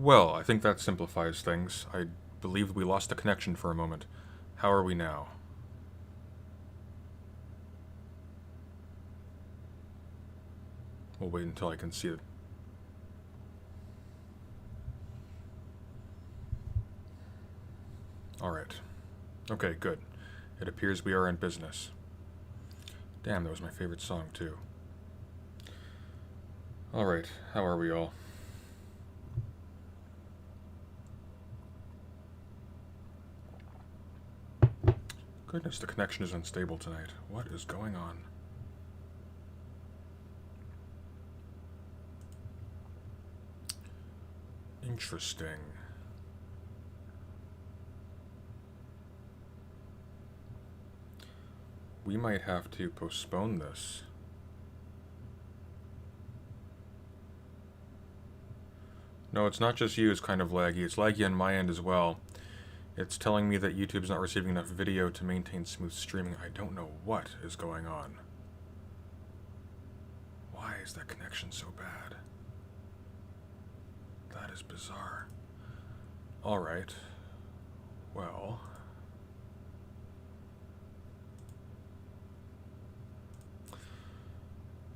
Well, I think that simplifies things. I believe we lost the connection for a moment. How are we now? We'll wait until I can see it. Alright. Okay, good. It appears we are in business. Damn, that was my favorite song, too. Alright, how are we all? Goodness, the connection is unstable tonight. What is going on? Interesting. We might have to postpone this. No, it's not just you, it's kind of laggy. It's laggy on my end as well. It's telling me that YouTube's not receiving enough video to maintain smooth streaming. I don't know what is going on. Why is that connection so bad? That is bizarre. Alright. Well...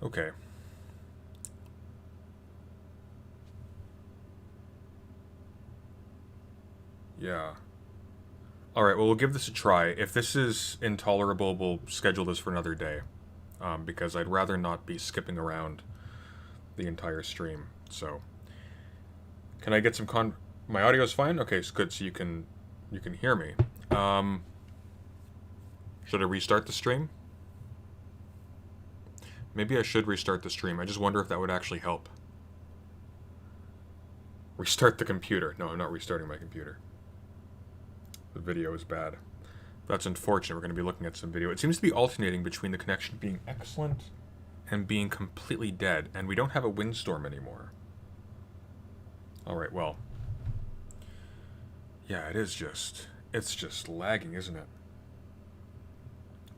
okay. Yeah. Alright, well, we'll give this a try. If this is intolerable, we'll schedule this for another day. Because I'd rather not be skipping around the entire stream. So, can I get some my audio's fine? Okay, it's good, so you can hear me. Should I restart the stream? Maybe I should restart the stream. I just wonder if that would actually help. Restart the computer. No, I'm not restarting my computer. The video is bad. That's unfortunate. We're going to be looking at some video. It seems to be alternating between the connection being excellent and being completely dead, and we don't have a windstorm anymore. Alright, well. Yeah, it's just lagging, isn't it?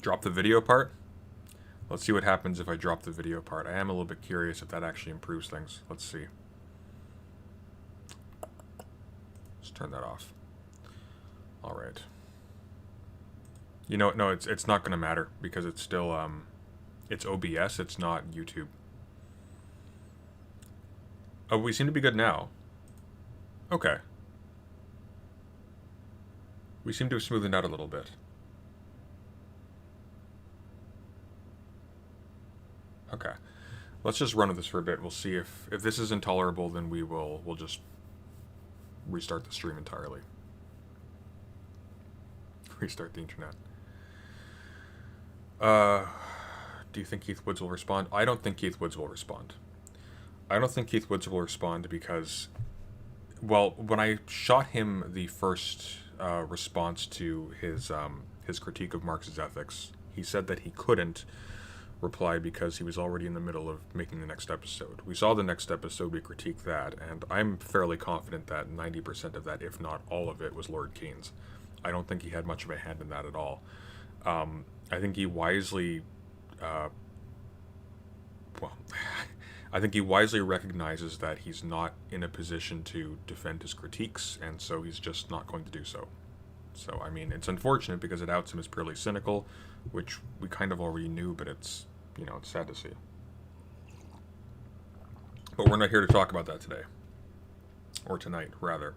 Drop the video part? Let's see what happens if I drop the video part. I am a little bit curious if that actually improves things. Let's see. Let's turn that off. Alright. You know, no, it's not going to matter, because it's still, it's OBS, it's not YouTube. Oh, we seem to be good now. Okay. We seem to have smoothened out a little bit. Okay. Let's just run with this for a bit. We'll see if this is intolerable, then we'll just restart the stream entirely. Restart the internet. Do you think Keith Woods will respond? I don't think Keith Woods will respond. I don't think Keith Woods will respond because, well, when I shot him the first response to his critique of Marx's ethics, he said that he couldn't reply because he was already in the middle of making the next episode. We saw the next episode, we critiqued that, and I'm fairly confident that 90% of that, if not all of it, was Lord Keynes. I don't think he had much of a hand in that at all. I think he wisely, I think he wisely recognizes that he's not in a position to defend his critiques, and so he's just not going to do so. So, I mean, it's unfortunate because it outs him as purely cynical, which we kind of already knew, but it's, you know, it's sad to see. But we're not here to talk about that today. Or tonight, rather.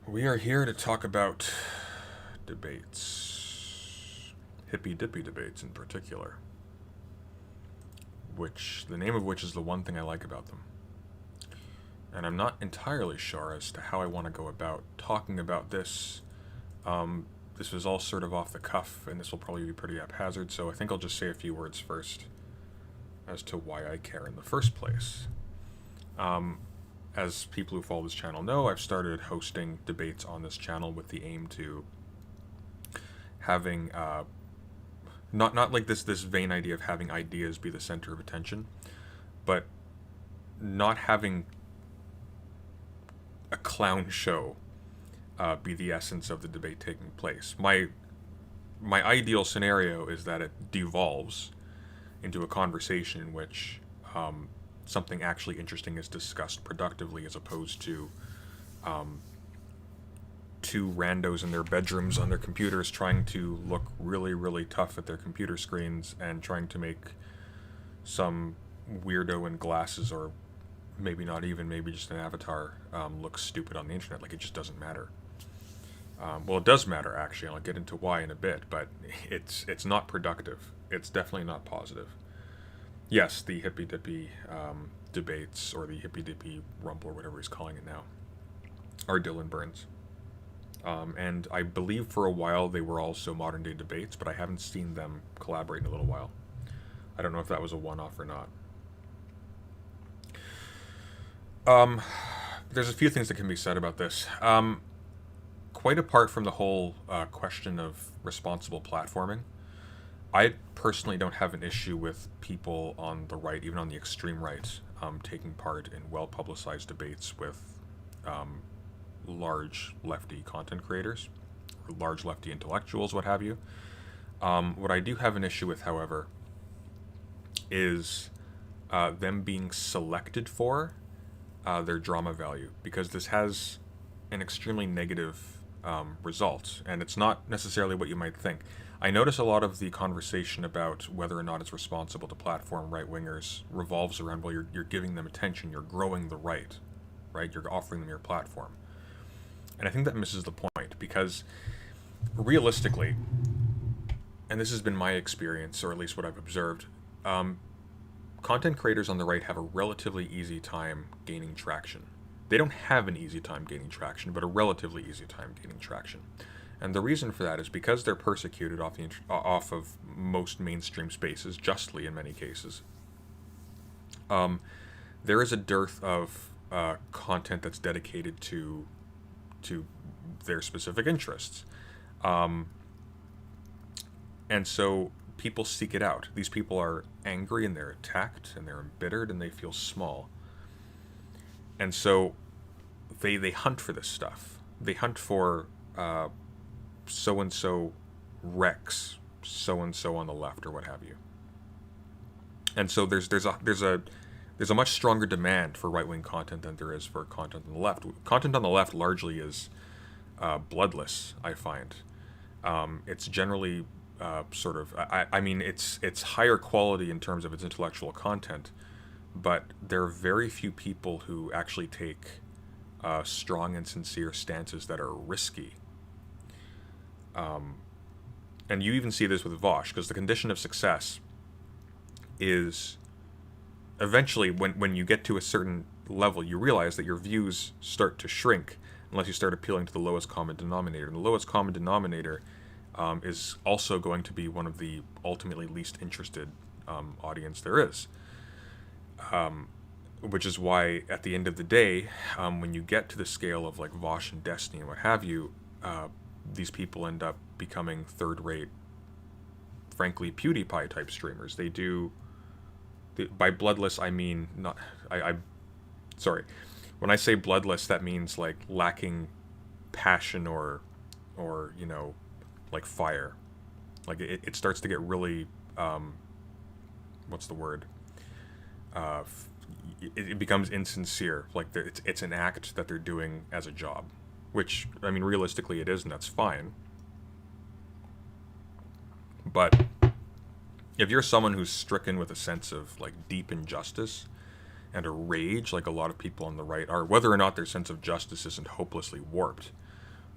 We are here to talk about debates. Hippy Dippy debates in particular. Which, the name of which is the one thing I like about them. And I'm not entirely sure as to how I want to go about talking about this. This was all sort of off the cuff, and this will probably be pretty haphazard, so I think I'll just say a few words first as to why I care in the first place. As people who follow this channel know, I've started hosting debates on this channel with the aim to having, not like this vain idea of having ideas be the center of attention, but not having a clown show be the essence of the debate taking place. My ideal scenario is that it devolves into a conversation in which something actually interesting is discussed productively, as opposed to two randos in their bedrooms on their computers trying to look really, really tough at their computer screens and trying to make some weirdo in glasses, or maybe not even, maybe just an avatar, look stupid on the internet. Like, it just doesn't matter. Well, it does matter, actually, and I'll get into why in a bit, but it's not productive. It's definitely not positive. Yes, the Hippy Dippy debates, or the Hippy Dippy Rumble, or whatever he's calling it now, are Dylan Burns. And I believe for a while they were also modern day debates, but I haven't seen them collaborate in a little while. I don't know if that was a one-off or not. There's a few things that can be said about this. Quite apart from the whole question of responsible platforming, I personally don't have an issue with people on the right, even on the extreme right, taking part in well-publicized debates with large lefty content creators, or large lefty intellectuals, what have you. What I do have an issue with, however, is them being selected for their drama value, because this has an extremely negative result, and it's not necessarily what you might think. I notice a lot of the conversation about whether or not it's responsible to platform right-wingers revolves around, well, you're giving them attention, you're growing the right? You're offering them your platform. And I think that misses the point, because realistically, and this has been my experience, or at least what I've observed, content creators on the right have a relatively easy time gaining traction. They don't have an easy time gaining traction, but a relatively easy time gaining traction. And the reason for that is because they're persecuted off of most mainstream spaces, justly in many cases. There is a dearth of content that's dedicated to their specific interests. And so people seek it out. These people are angry and they're attacked and they're embittered and they feel small. And so they hunt for this stuff. They hunt for so and so Rex, so and so on the left, or what have you. And so there's a much stronger demand for right wing content than there is for content on the left. Content on the left largely is bloodless, I find. It's generally I mean, it's higher quality in terms of its intellectual content, but there are very few people who actually take strong and sincere stances that are risky. And you even see this with Vosh, because the condition of success is eventually, when you get to a certain level, you realize that your views start to shrink unless you start appealing to the lowest common denominator. And the lowest common denominator is also going to be one of the ultimately least interested audience there is. Which is why, at the end of the day, when you get to the scale of like Vosh and Destiny and what have you, these people end up becoming third-rate, frankly, PewDiePie type streamers. By bloodless, I mean not. Sorry. When I say bloodless, that means like lacking passion or like fire. Like it starts to get really, what's the word? It becomes insincere. Like it's an act that they're doing as a job, which, I mean, realistically it is, and that's fine. But if you're someone who's stricken with a sense of like deep injustice and a rage, like a lot of people on the right are, whether or not their sense of justice isn't hopelessly warped,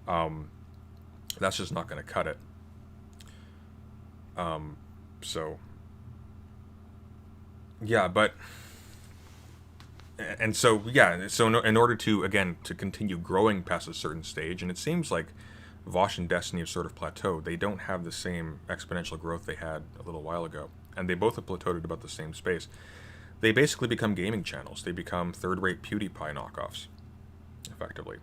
that's just not going to cut it. So in order to, again, to continue growing past a certain stage, and it seems like Vosh and Destiny have sort of plateaued. They don't have the same exponential growth they had a little while ago, and they both have plateaued at about the same space. They basically become gaming channels. They become third-rate PewDiePie knockoffs, effectively.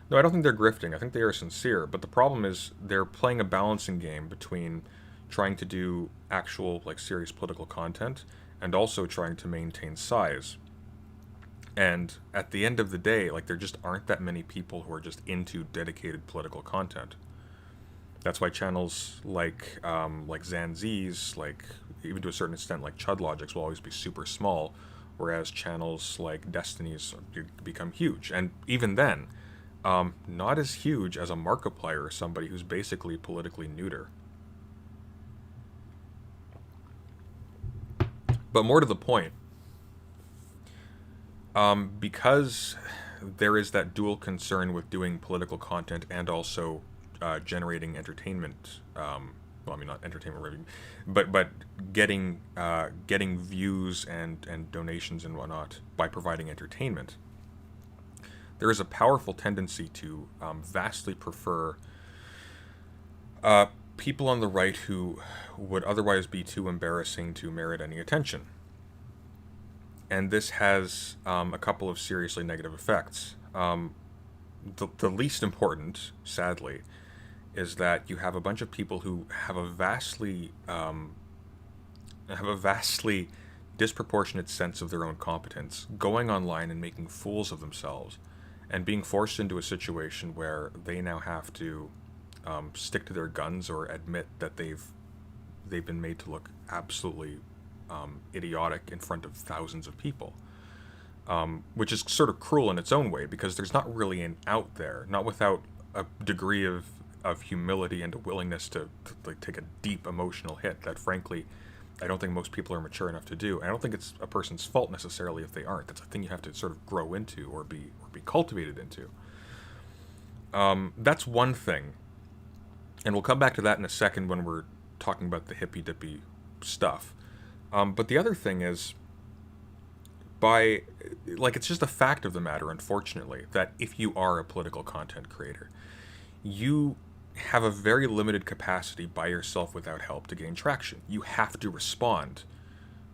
No, I don't think they're grifting. I think they are sincere, but the problem is they're playing a balancing game between trying to do actual, like, serious political content and also trying to maintain size. And at the end of the day, like, there just aren't that many people who are just into dedicated political content. That's why channels like Zanzi's, like, even to a certain extent, like Chudlogic's, will always be super small, whereas channels like Destiny's become huge. And even then, not as huge as a Markiplier or somebody who's basically politically neuter. But more to the point, because there is that dual concern with doing political content and also generating entertainment. Well, I mean, not entertainment revenue, but getting views and donations and whatnot by providing entertainment. There is a powerful tendency to vastly prefer people on the right who would otherwise be too embarrassing to merit any attention. And this has a couple of seriously negative effects. The least important, sadly, is that you have a bunch of people who have a vastly disproportionate sense of their own competence, going online and making fools of themselves, and being forced into a situation where they now have to stick to their guns or admit that they've been made to look absolutely idiotic in front of thousands of people, which is sort of cruel in its own way, because there's not really an out there, not without a degree of humility and a willingness to like take a deep emotional hit that, frankly, I don't think most people are mature enough to do. And I don't think it's a person's fault necessarily if they aren't. That's a thing you have to sort of grow into or be cultivated into. That's one thing. And we'll come back to that in a second when we're talking about the Hippy Dippy stuff. But the other thing is, it's just a fact of the matter, unfortunately, that if you are a political content creator, you have a very limited capacity by yourself without help to gain traction. You have to respond,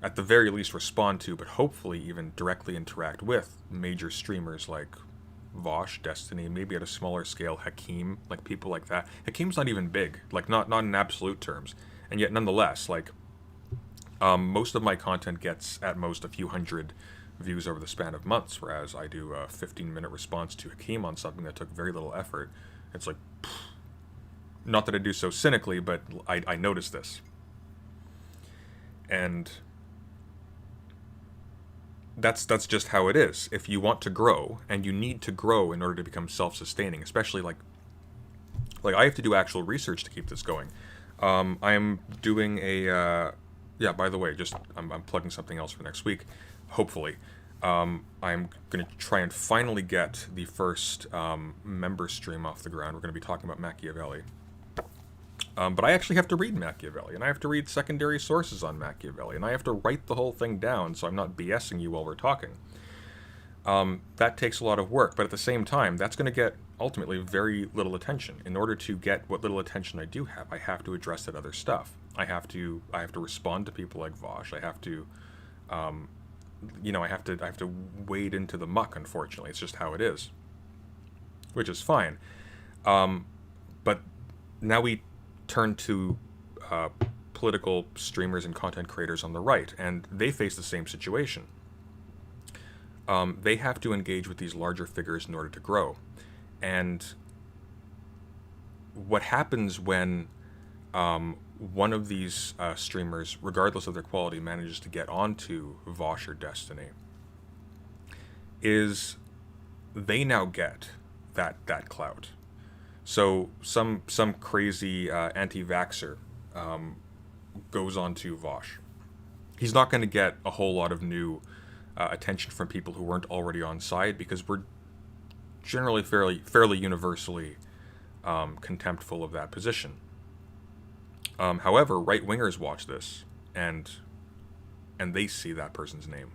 at the very least respond to, but hopefully even directly interact with major streamers like Vosh, Destiny, maybe at a smaller scale, Hakeem, like people like that. Hakeem's not even big, like not in absolute terms, and yet nonetheless, like most of my content gets at most a few hundred views over the span of months, whereas I do a 15-minute response to Hakeem on something that took very little effort. It's like, not that I do so cynically, but I noticed this. And that's just how it is. If you want to grow, and you need to grow in order to become self-sustaining, especially like I have to do actual research to keep this going. I'm doing a yeah, by the way, just I'm plugging something else for next week, hopefully. I'm going to try and finally get the first member stream off the ground. We're going to be talking about Machiavelli. But I actually have to read Machiavelli, and I have to read secondary sources on Machiavelli, and I have to write the whole thing down so I'm not BSing you while we're talking. That takes a lot of work, but at the same time, that's going to get, ultimately, very little attention. In order to get what little attention I do have, I have to address that other stuff. I have to respond to people like Vosh. I have to, I have to wade into the muck, unfortunately. It's just how it is. Which is fine. But now we turn to political streamers and content creators on the right, and they face the same situation. They have to engage with these larger figures in order to grow. And what happens when one of these streamers, regardless of their quality, manages to get onto Vosh or Destiny, is they now get that clout. So some crazy anti-vaxxer goes on to Vosh. He's not going to get a whole lot of new attention from people who weren't already on side, because we're generally fairly universally contemptful of that position. However, right-wingers watch this, and they see that person's name,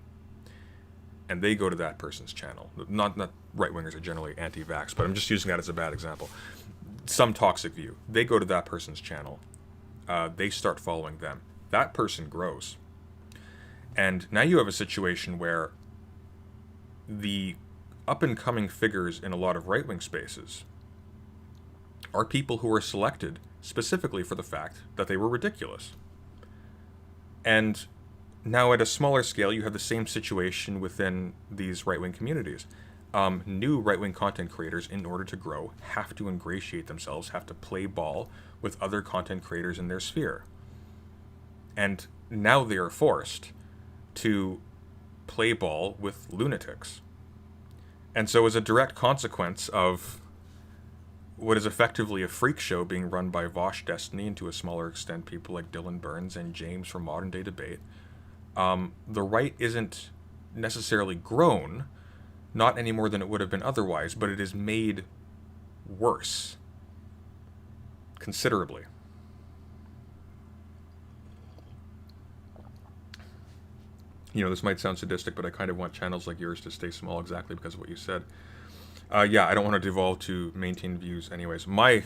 and they go to that person's channel. Not right-wingers are generally anti-vax, but I'm just using that as a bad example. Some toxic view. They go to that person's channel. They start following them. That person grows. And now you have a situation where the up-and-coming figures in a lot of right-wing spaces are people who are selected specifically for the fact that they were ridiculous. And now at a smaller scale, you have the same situation within these right-wing communities. New right-wing content creators, in order to grow, have to ingratiate themselves, have to play ball with other content creators in their sphere. And now they are forced to play ball with lunatics. And so as a direct consequence of what is effectively a freak show being run by Vosh Destiny, and to a smaller extent people like Dylan Burns and James from Modern Day Debate, the right isn't necessarily grown, not any more than it would have been otherwise, but it is made worse considerably. This might sound sadistic, but I kind of want channels like yours to stay small exactly because of what you said. Yeah, I don't want to devolve to maintain views anyways. My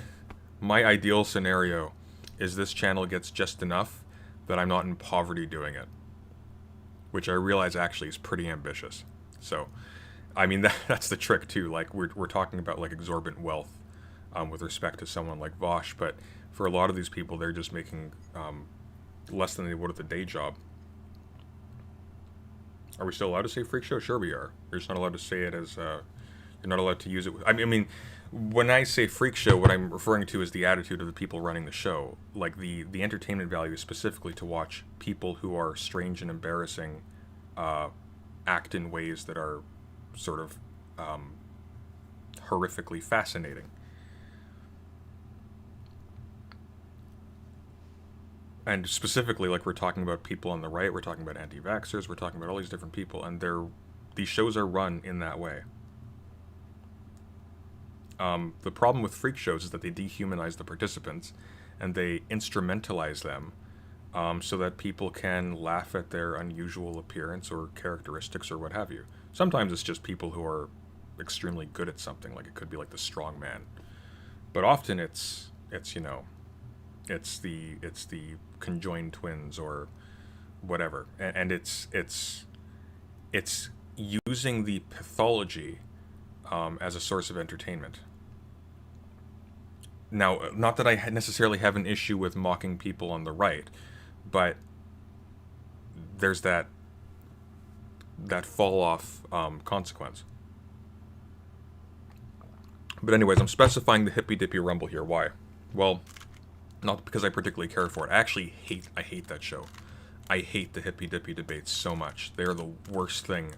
ideal scenario is this channel gets just enough that I'm not in poverty doing it, which I realize actually is pretty ambitious. So, I mean, that's the trick too. Like we're talking about like exorbitant wealth with respect to someone like Vosh, but for a lot of these people, they're just making less than they would at the day job. Are we still allowed to say freak show? Sure we are. You're just not allowed to say it as, you're not allowed to use it. I mean, when I say freak show, what I'm referring to is the attitude of the people running the show. Like the entertainment value is specifically to watch people who are strange and embarrassing act in ways that are sort of horrifically fascinating. And specifically, like we're talking about people on the right, we're talking about anti-vaxxers, we're talking about all these different people, and these shows are run in that way. The problem with freak shows is that they dehumanize the participants and they instrumentalize them so that people can laugh at their unusual appearance or characteristics or what have you. Sometimes it's just people who are extremely good at something, like it could be like the strong man. But often it's you know, it's the conjoined twins or whatever, and it's using the pathology as a source of entertainment. Now, not that I necessarily have an issue with mocking people on the right, but there's that fall off consequence. But anyways, I'm specifying the Hippy Dippy Rumble here. Why? Well, not because I particularly care for it. I hate that show. I hate the Hippy Dippy debates so much. They are the worst thing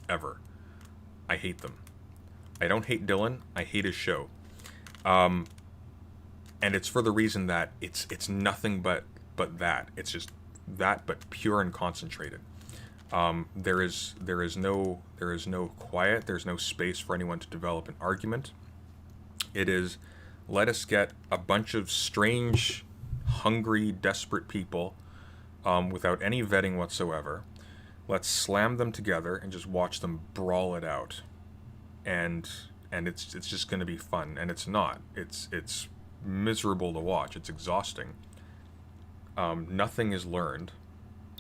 ever. I hate them. I don't hate Dylan. I hate his show. And it's for the reason that it's nothing but that. It's just that, but pure and concentrated. There is no quiet. There's no space for anyone to develop an argument. It is, let us get a bunch of strange, hungry, desperate people without any vetting whatsoever. Let's slam them together and just watch them brawl it out. And it's just going to be fun. And it's not. It's miserable to watch. It's exhausting. Nothing is learned.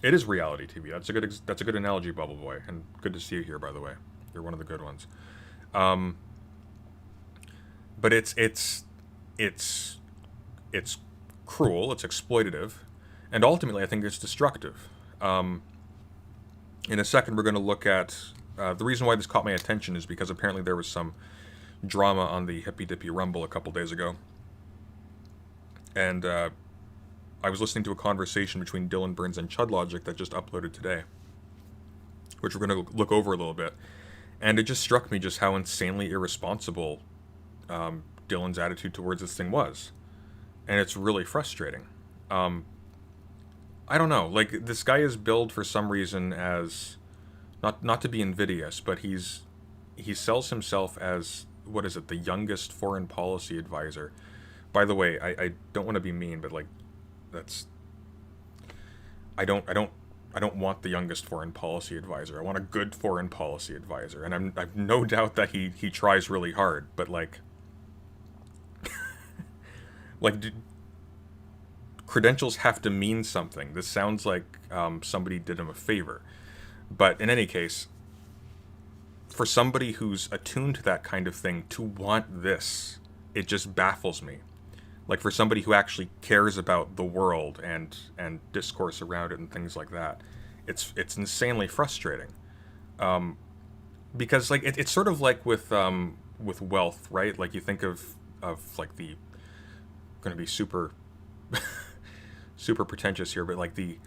It is reality TV. That's a good analogy, Bubble Boy. And good to see you here, by the way. You're one of the good ones. But it's cruel, it's exploitative, and ultimately I think it's destructive. In a second we're going to look at the reason why this caught my attention is because apparently there was some drama on the Hippy Dippy Rumble a couple days ago, and I was listening to a conversation between Dylan Burns and Chudlogic that just uploaded today, which we're going to look over a little bit, and it just struck me just how insanely irresponsible Dylan's attitude towards this thing was, and it's really frustrating. I don't know, like, this guy is billed for some reason as not to be invidious, but he sells himself as, what is it, the youngest foreign policy advisor. By the way, I don't want to be mean, but like, that's, I don't want the youngest foreign policy advisor. I want a good foreign policy advisor, and I've no doubt that he tries really hard, but like credentials have to mean something. This sounds like somebody did him a favor. But in any case, for somebody who's attuned to that kind of thing to want this, it just baffles me. Like, for somebody who actually cares about the world and discourse around it and things like that, it's insanely frustrating. Because like it's sort of like with wealth, right? Like, you think of like the, going to be super super pretentious here, but like the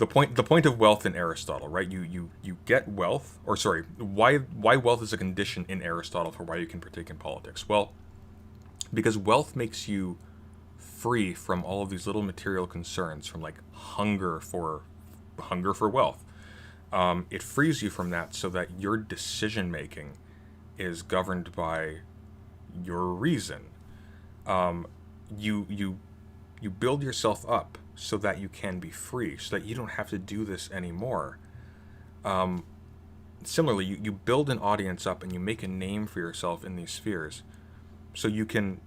point of wealth in Aristotle, right? You get wealth, or sorry, why wealth is a condition in Aristotle for why you can partake in politics. Well, because wealth makes you free from all of these little material concerns, from like hunger for wealth. It frees you from that so that your decision making is governed by your reason. You build yourself up so that you can be free, so that you don't have to do this anymore. Similarly, you build an audience up and you make a name for yourself in these spheres, so you can,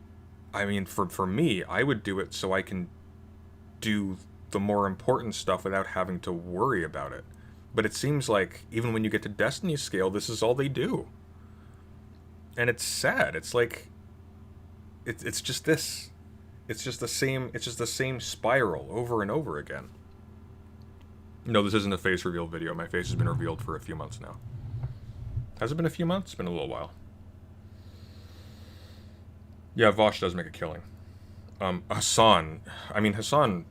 I mean, for me, I would do it so I can do the more important stuff without having to worry about it. But it seems like even when you get to Destiny scale, this is all they do. And it's sad. It's like, it's just this. It's just the same spiral over and over again. No, this isn't a face reveal video. My face has been revealed for a few months now. Has it been a few months? It's been a little while. Yeah, Vosh does make a killing. Hassan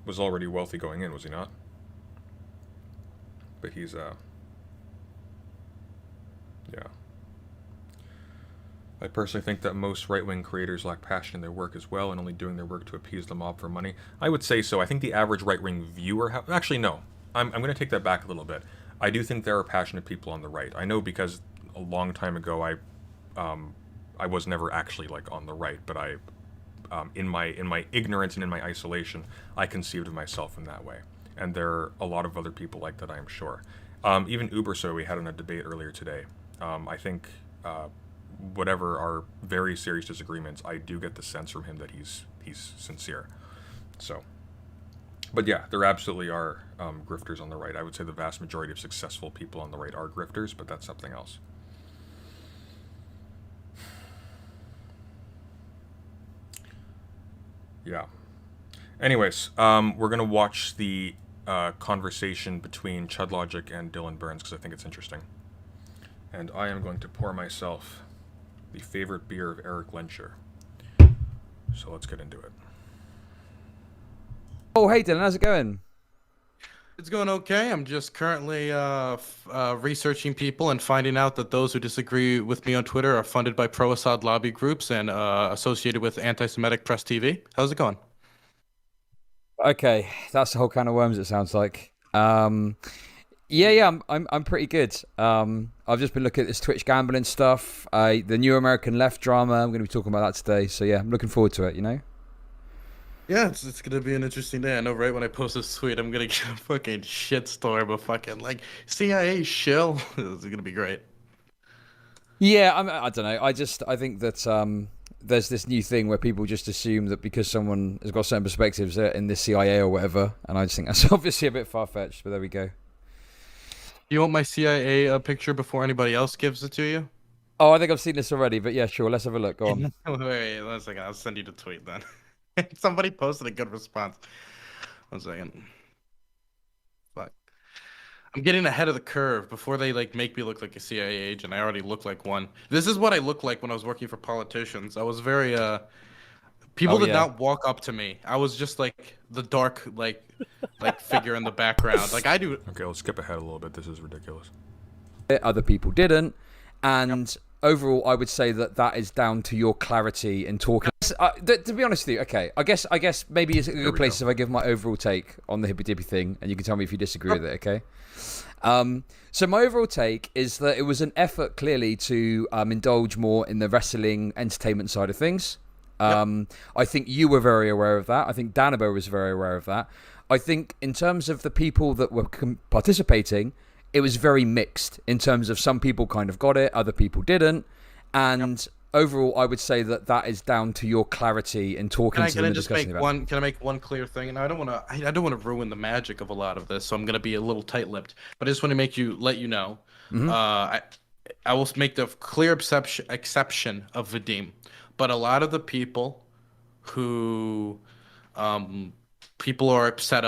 was already wealthy going in, was he not? But he's, yeah. I personally think that most right-wing creators lack passion in their work as well, and only doing their work to appease the mob for money. I would say so. I think the average right-wing viewer... Actually, no. I'm going to take that back a little bit. I do think there are passionate people on the right. I know because a long time ago I I was never actually like on the right, but I in my ignorance and in my isolation, I conceived of myself in that way. And there are a lot of other people like that, I am sure. Even Uberso, we had in a debate earlier today. I think whatever our very serious disagreements, I do get the sense from him that he's sincere. So, but yeah, there absolutely are grifters on the right. I would say the vast majority of successful people on the right are grifters, but that's something else. Yeah. Anyways, we're gonna watch the conversation between Chudlogic and Dylan Burns because I think it's interesting. And I am going to pour myself the favorite beer of Eric Lenscher. So let's get into it. Oh, hey Dylan, how's it going? It's going okay. I'm just currently researching people and finding out that those who disagree with me on Twitter are funded by pro-Assad lobby groups and associated with anti-Semitic press TV. How's it going? Okay, that's the whole can of worms. It sounds like. Yeah, I'm pretty good. I've just been looking at this Twitch gambling stuff. The new American left drama. I'm going to be talking about that today. So yeah, I'm looking forward to it. Yeah, it's gonna be an interesting day. I know right when I post this tweet, I'm gonna get a fucking shitstorm of fucking like CIA shill. It's gonna be great. Yeah, I don't know. I think that there's this new thing where people just assume that because someone has got certain perspectives in the CIA or whatever, and I just think that's obviously a bit far fetched. But there we go. You want my CIA picture before anybody else gives it to you? Oh, I think I've seen this already, but yeah, sure. Let's have a look. Go on. Wait, 1 second. I'll send you the tweet then. Somebody posted a good response. 1 second. Fuck. I'm getting ahead of the curve before they like make me look like a CIA agent. I already look like one. This is what I looked like when I was working for politicians. I was very people Oh did yeah. not walk up to me. I was just like the dark like figure in the background. Like I do. Okay, let's skip ahead a little bit. This is ridiculous. Other people didn't, and overall, I would say that is down to your clarity in talking. To be honest with you, okay, I guess maybe it's a good place if I give my overall take on the Hippy Dippy thing, and you can tell me if you disagree with it, okay? So my overall take is that it was an effort clearly to indulge more in the wrestling entertainment side of things. I think you were very aware of that. I think Danabo was very aware of that. I think in terms of the people that were participating, it was very mixed in terms of some people kind of got it, other people didn't, and overall, I would say that is down to your clarity in talking to them and discussing about it. Can I make one clear thing? And I don't want to ruin the magic of a lot of this, so I'm gonna be a little tight-lipped. But I just want to let you know. I will make the clear exception of Vadim, but a lot of the people who people are upset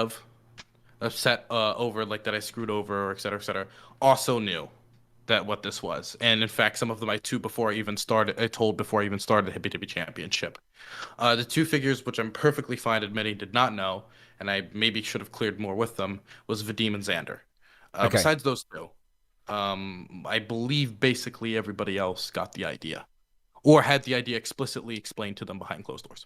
over like that I screwed over or et cetera, also knew that what this was. And in fact, some of them I told before I even started the Hippy Dippy Championship. The two figures, which I'm perfectly fine admitting did not know, and I maybe should have cleared more with them, was Vadim and Xander. Okay. Besides those two, I believe basically everybody else got the idea, or had the idea explicitly explained to them behind closed doors.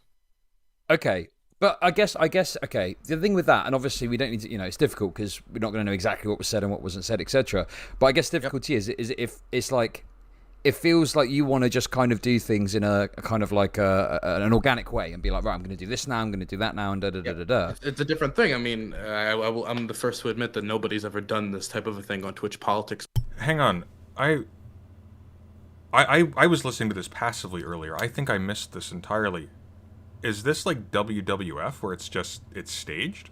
Okay. But I guess, okay, the thing with that, and obviously we don't need to, it's difficult because we're not going to know exactly what was said and what wasn't said, etc. But I guess the difficulty is if it's like, it feels like you want to just kind of do things in a kind of like an organic way and be like, right, I'm going to do this now, I'm going to do that now, and da-da-da-da-da. It's a different thing. I mean, I'm the first to admit that nobody's ever done this type of a thing on Twitch politics. Hang on. I was listening to this passively earlier. I think I missed this entirely. Is this like WWF where it's staged?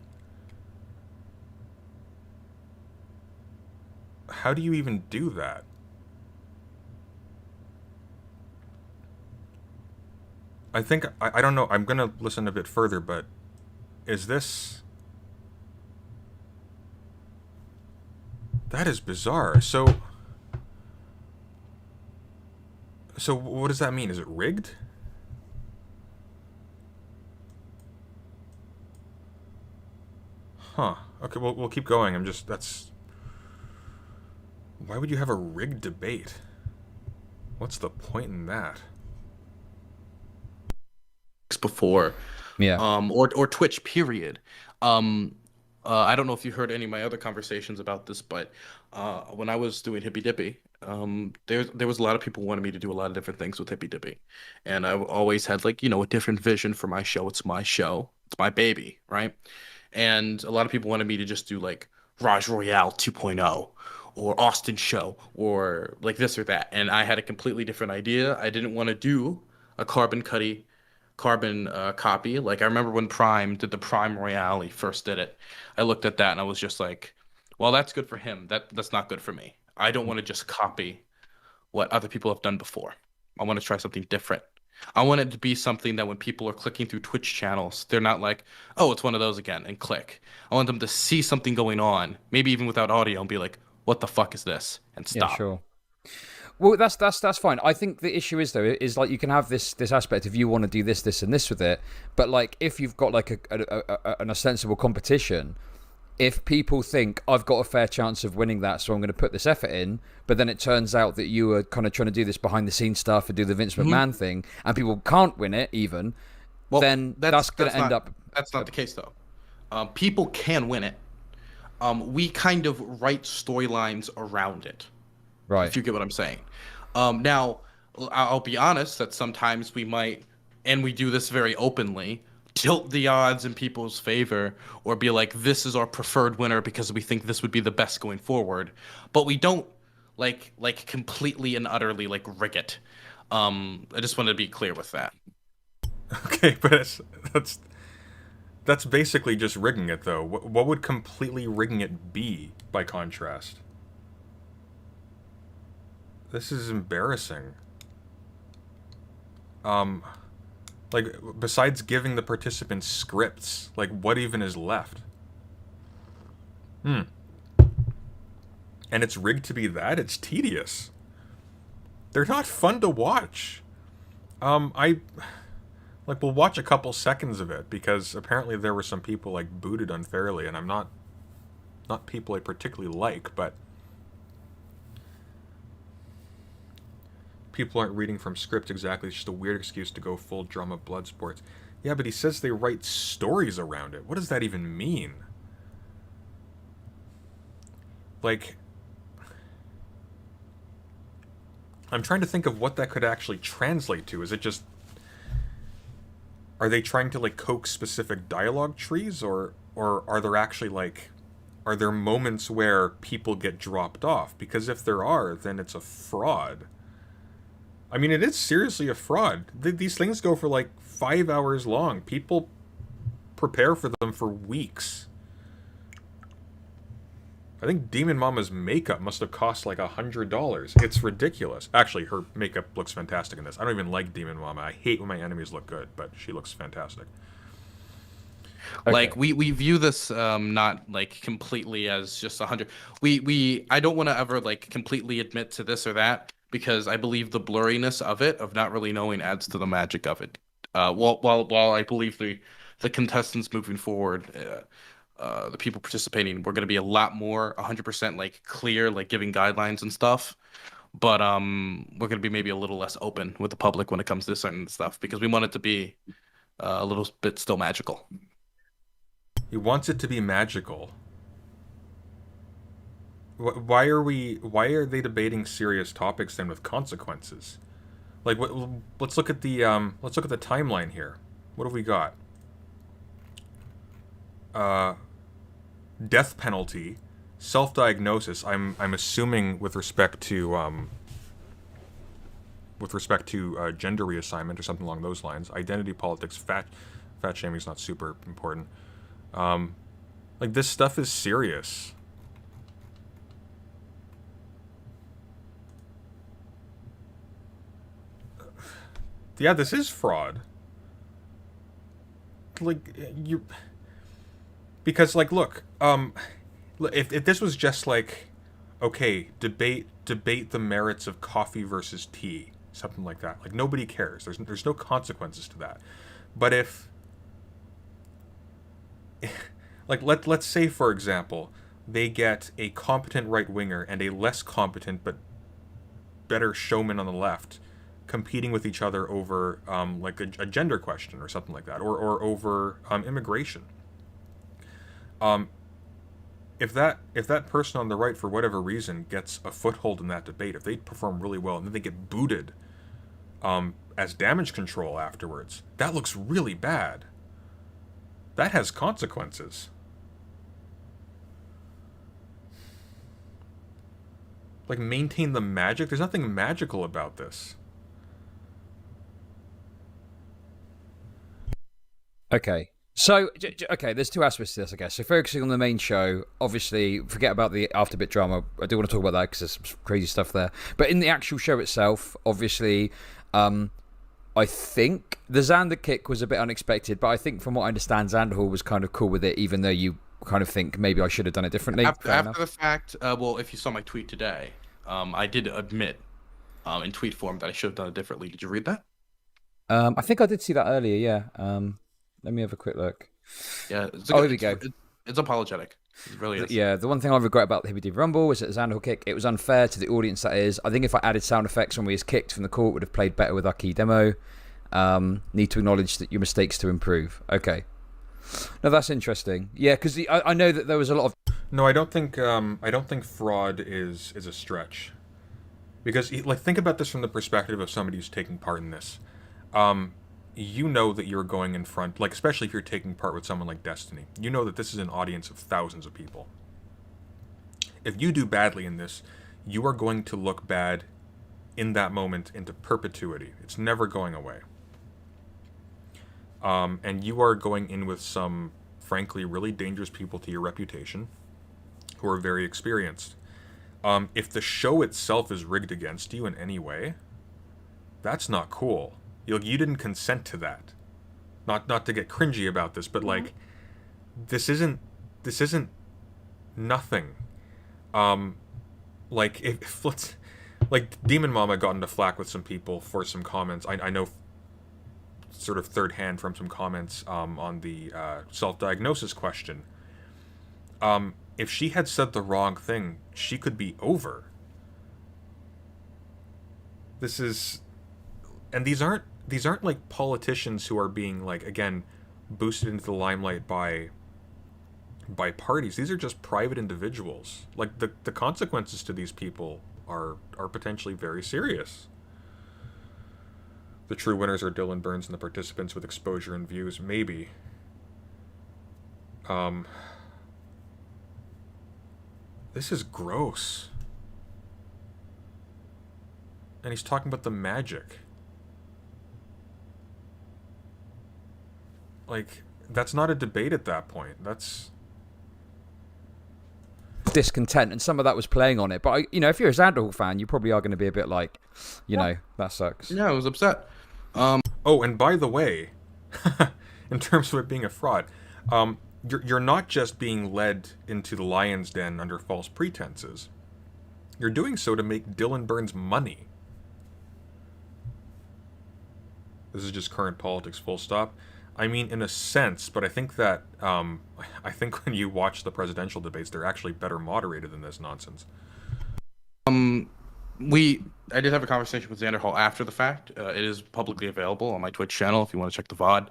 How do you even do that? I think, I don't know, I'm gonna listen a bit further, but is this... That is bizarre. So what does that mean? Is it rigged? Huh. Okay, we'll keep going. Why would you have a rigged debate? What's the point in that? Before, Yeah. or Twitch, period. I don't know if you heard any of my other conversations about this, but when I was doing Hippy Dippy, there was a lot of people wanting me to do a lot of different things with Hippy Dippy, and I always had like a different vision for my show. It's my show, it's my baby, right? And a lot of people wanted me to just do like Raj Royale 2.0 or Austin Show or like this or that, and I had a completely different idea. I didn't want to do a carbon copy. Like I remember when Prime did the Prime Royale, he first did it. I looked at that and I was just like, well, that's good for him. That's not good for me. I don't want to just copy what other people have done before. I want to try something different. I want it to be something that when people are clicking through Twitch channels, they're not like, oh, it's one of those again, and click. I want them to see something going on, maybe even without audio, and be like, what the fuck is this? And stop. Yeah, sure. Well, that's fine. I think the issue is though is like you can have this aspect if you want to do this and this with it, but like if you've got like an ostensible competition, if people think I've got a fair chance of winning that, so I'm going to put this effort in, but then it turns out that you were kind of trying to do this behind the scenes stuff and do the Vince McMahon thing, and people can't win it even, Well, then that's going to end up. That's not the case though. People can win it. We kind of write storylines around it. Right. If you get what I'm saying. Now, I'll be honest that sometimes we might, and we do this very openly, tilt the odds in people's favor or be like, this is our preferred winner because we think this would be the best going forward. But we don't like completely and utterly like rig it. I just wanted to be clear with that. Okay, but that's basically just rigging it, though. What would completely rigging it be, by contrast? This is embarrassing. Like, besides giving the participants scripts, like, what even is left? And it's rigged to be that? It's tedious. They're not fun to watch. We'll watch a couple seconds of it, because apparently there were some people, like, booted unfairly, and I'm not people I particularly like, but people aren't reading from script exactly. It's just a weird excuse to go full drama blood sports. Yeah, but he says they write stories around it. What does that even mean? Like, I'm trying to think of what that could actually translate to. Is it just... Are they trying to, like, coax specific dialogue trees? Or are there actually, like... Are there moments where people get dropped off? Because if there are, then it's a fraud. I mean, it is seriously a fraud. These things go for like 5 hours long. People prepare for them for weeks. I think Demon Mama's makeup must have cost like $100. It's ridiculous. Actually, her makeup looks fantastic in this. I don't even like Demon Mama. I hate when my enemies look good, but she looks fantastic. Okay. Like we view this not like completely as just 100. I don't want to ever like completely admit to this or that, because I believe the blurriness of it, of not really knowing, adds to the magic of it. While I believe the contestants moving forward, the people participating, we're going to be a lot more 100% like clear, like giving guidelines and stuff. But we're going to be maybe a little less open with the public when it comes to certain stuff, because we want it to be a little bit still magical. He wants it to be magical. Why are they debating serious topics then with consequences? Like, let's look at the timeline here. What have we got? Death penalty, self-diagnosis. I'm assuming with respect to gender reassignment or something along those lines. Identity politics, fat shaming is not super important. Like, this stuff is serious. Yeah, this is fraud. Like, because, like, look, if this was just like, okay, debate the merits of coffee versus tea, something like that, like, nobody cares. There's no consequences to that. But if like, let's say, for example, they get a competent right winger and a less competent but better showman on the left competing with each other over like a gender question or something like that, or over immigration. if that person on the right, for whatever reason, gets a foothold in that debate, if they perform really well and then they get booted as damage control afterwards, that looks really bad. That has consequences. Like, maintain the magic? There's nothing magical about this. Okay. So, okay, there's two aspects to this, I guess. So, focusing on the main show, obviously, forget about the afterbit drama. I do want to talk about that because there's some crazy stuff there. But in the actual show itself, obviously, I think the Xander kick was a bit unexpected, but I think from what I understand, Xander was kind of cool with it, even though you kind of think maybe I should have done it differently. After the fact, well, if you saw my tweet today, I did admit in tweet form that I should have done it differently. Did you read that? I think I did see that earlier, yeah. Let me have a quick look. Yeah. Here we go. It's apologetic. It really is. Yeah, the one thing I regret about the Hippy Dippy Rumble was that the Xander kick, it was unfair to the audience, that is. I think if I added sound effects when we was kicked from the court, it would have played better with our key demo. Need to acknowledge that your mistakes to improve. Okay. No, that's interesting. Yeah, because I know that there was a lot of... No, I don't think fraud is a stretch. Because, like, think about this from the perspective of somebody who's taking part in this. You know that you're going in front, like, especially if you're taking part with someone like Destiny. You know that this is an audience of thousands of people. If you do badly in this, you are going to look bad in that moment into perpetuity. It's never going away. And you are going in with some, frankly, really dangerous people to your reputation who are very experienced. If the show itself is rigged against you in any way, that's not cool. You didn't consent to that. Not to get cringy about this, but like, this isn't nothing. Like, if let's, like, Demon Mama got into flack with some people for some comments. I know sort of third hand from some comments on the self-diagnosis question. If she had said the wrong thing, she could be over. And these aren't like politicians who are being, like, again, boosted into the limelight by parties. These are just private individuals. Like, the consequences to these people are potentially very serious. The true winners are Dylan Burns and the participants with exposure and views, maybe. This is gross. And he's talking about the magic. Like, that's not a debate at that point. That's discontent, and some of that was playing on it. But, if you're a Xander fan, you probably are going to be a bit like, know, that sucks. Yeah, I was upset. Oh, and by the way, in terms of it being a fraud, you're not just being led into the lion's den under false pretenses. You're doing so to make Dylan Burns money. This is just current politics, full stop. I mean, in a sense, but I think that I think when you watch the presidential debates, they're actually better moderated than this nonsense. I did have a conversation with Xander Hall after the fact. It is publicly available on my Twitch channel if you want to check the VOD.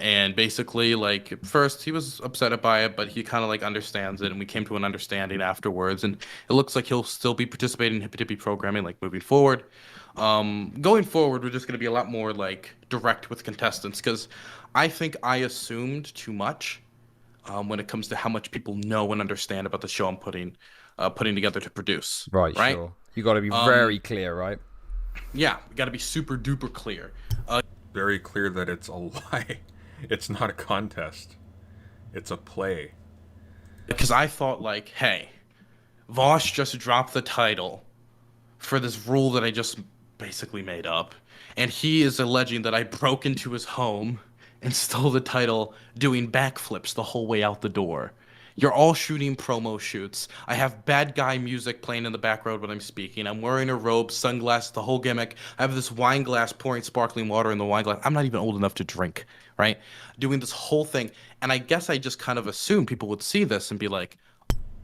And basically, like, at first he was upset by it, but he kind of, like, understands it, and we came to an understanding afterwards. And it looks like he'll still be participating in Hippy Dippy programming, like, moving forward. Going forward, we're just going to be a lot more, like, direct with contestants, because I think I assumed too much when it comes to how much people know and understand about the show I'm putting together to produce. Right? Sure. You got to be very clear, right? Yeah, you got to be super duper clear. Very clear that it's a lie. It's not a contest. It's a play. Because I thought, like, hey, Vosh just dropped the title for this rule that I just basically made up, and he is alleging that I broke into his home and stole the title doing backflips the whole way out the door. You're all shooting promo shoots. I have bad guy music playing in the background when I'm speaking. I'm wearing a robe, sunglasses, the whole gimmick. I have this wine glass pouring sparkling water in the wine glass. I'm not even old enough to drink, right? Doing this whole thing. And I guess I just kind of assumed people would see this and be like,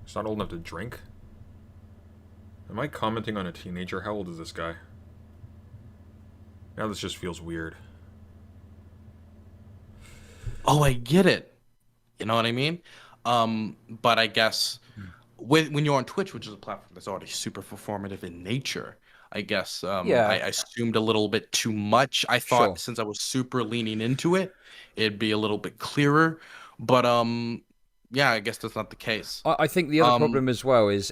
"He's not old enough to drink?" Am I commenting on a teenager? How old is this guy? Now this just feels weird. oh, I get it. You know what I mean? But I guess when you're on Twitch, which is a platform that's already super performative in nature, I guess I Yeah, assumed a little bit too much. I thought sure. since I was super leaning into it, it'd be a little bit clearer. But yeah, I guess that's not the case. I think the other Um, problem as well is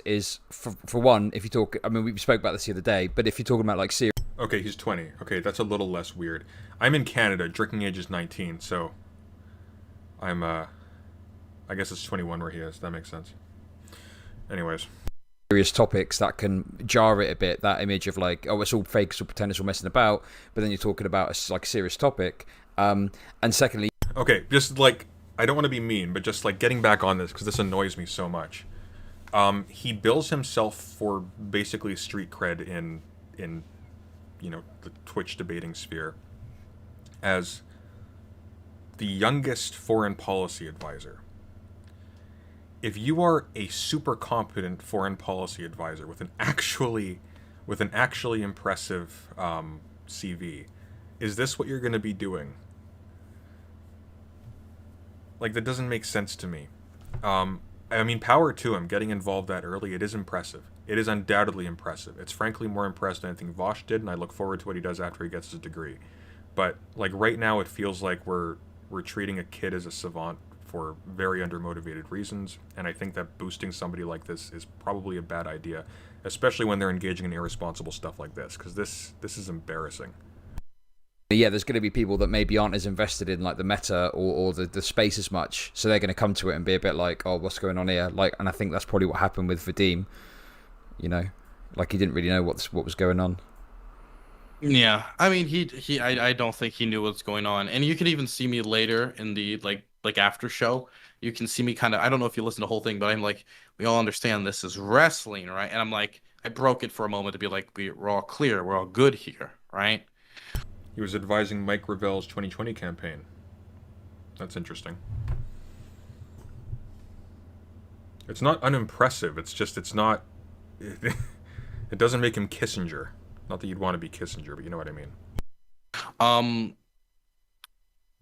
for one, if you talk, I mean, we spoke about this the other day, but if you're talking about like serious. Okay, he's 20. Okay, that's a little less weird. I'm in Canada. Drinking age is 19, so I'm I guess it's 21 where he is. That makes sense. Anyways, Topics that can jar it a bit. That image of like, oh, it's all fake, it's all pretend, it's all messing about. But then you're talking about like a serious topic. And secondly, okay, just like I don't want to be mean, but just like getting back on this because this annoys me so much. He bills himself for basically street cred in the Twitch debating sphere as the youngest foreign policy advisor. If you are a super competent foreign policy advisor with an actually impressive CV, is this what you're going to be doing? Like, that doesn't make sense to me. I mean, power to him getting involved that early. It is impressive. It is undoubtedly impressive. It's frankly more impressive than anything Vosh did, and I look forward to what he does after he gets his degree. But like right now, it feels like we're treating a kid as a savant for very undermotivated reasons, and I think that boosting somebody like this is probably a bad idea, especially when they're engaging in irresponsible stuff like this, because this is embarrassing. yeah, there's going to be people that maybe aren't as invested in like the meta or the space as much, so they're going to come to it and be a bit like, oh, what's going on here? Like, and I think that's probably what happened with Vadim. You know, like he didn't really know what was going on. yeah, I mean, I don't think he knew what's going on, and you can even see me later in the like after show. You can see me kind of. I don't know if you listen to the whole thing, but I'm like, we all understand this is wrestling, right? And I'm like, I broke it for a moment to be like, we're all clear, we're all good here, right? He was advising Mike Revell's 2020 campaign. That's interesting. It's not unimpressive. It's just it's not. It doesn't make him Kissinger. Not that you'd want to be Kissinger, but you know what I mean. Um,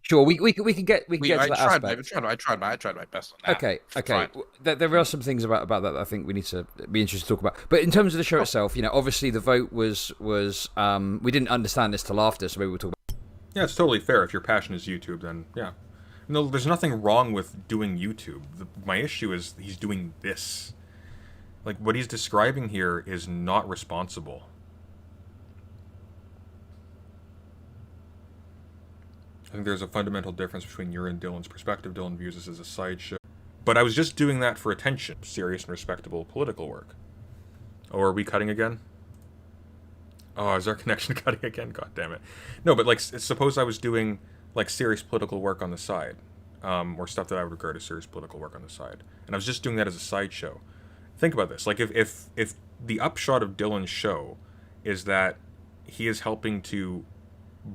Sure, we can get to that aspect. I tried my best on that. Okay. Fine. There are some things about that I think we need to be interested to talk about. But in terms of the show itself, you know, obviously the vote was we didn't understand this till after, so maybe we'll talk about. Yeah, it's totally fair. If your passion is YouTube, then yeah. No, there's nothing wrong with doing YouTube. My issue is he's doing this. Like, what he's describing here is not responsible. I think there's a fundamental difference between your and Dylan's perspective. Dylan views this as a sideshow. But I was just doing that for attention. Serious and respectable political work. Oh, are we cutting again? Oh, is our connection cutting again? God damn it. No, but like, suppose I was doing like serious political work on the side. Or stuff that I would regard as serious political work on the side. And I was just doing that as a sideshow. Think about this. Like, if the upshot of Dylan's show is that he is helping to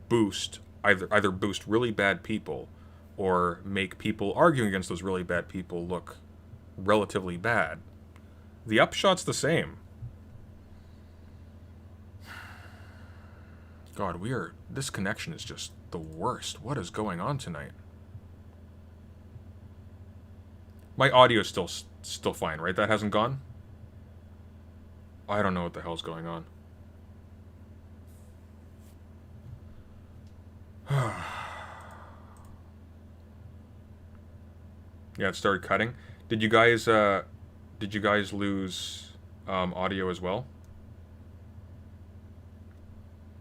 boost either boost really bad people or make people arguing against those really bad people look relatively bad, the upshot's the same. God, this connection is just the worst. What is going on tonight? My audio is still fine, right? That hasn't gone? I don't know what the hell's going on. Yeah, it started cutting. Did you guys lose audio as well?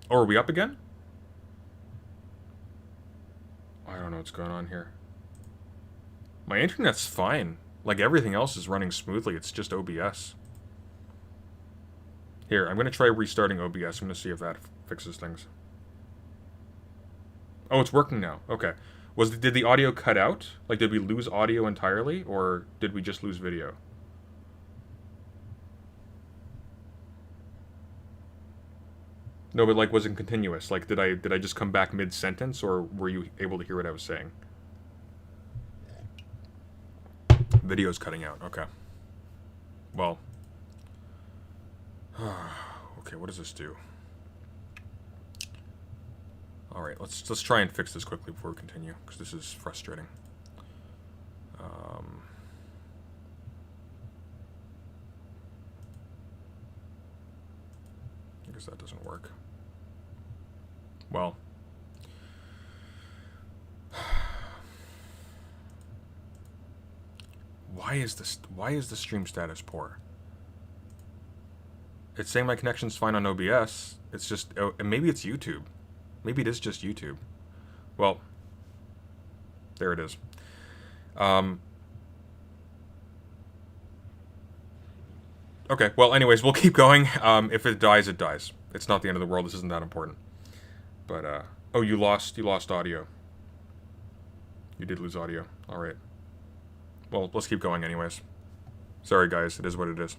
Or are we up again? I don't know what's going on here. My internet's fine. Like, everything else is running smoothly. It's just OBS. Here, I'm going to try restarting OBS. I'm going to see if that fixes things. Oh, it's working now. Okay. Did the audio cut out? Like, did we lose audio entirely? Or did we just lose video? No, but like, was it continuous? Like, did I just come back mid-sentence, or were you able to hear what I was saying? Video's cutting out. Okay. Well. Okay, what does this do? All right, let's try and fix this quickly before we continue, because this is frustrating. guess that doesn't work. Well. Why is the stream status poor? It's saying my connection's fine on OBS. It's just, maybe it's YouTube. Maybe it is just YouTube. Well, there it is. Okay, well, anyways, we'll keep going. If it dies, it dies. It's not the end of the world. This isn't that important. But, oh, you lost audio. You did lose audio. All right. Well, let's keep going anyways. Sorry, guys. It is what it is.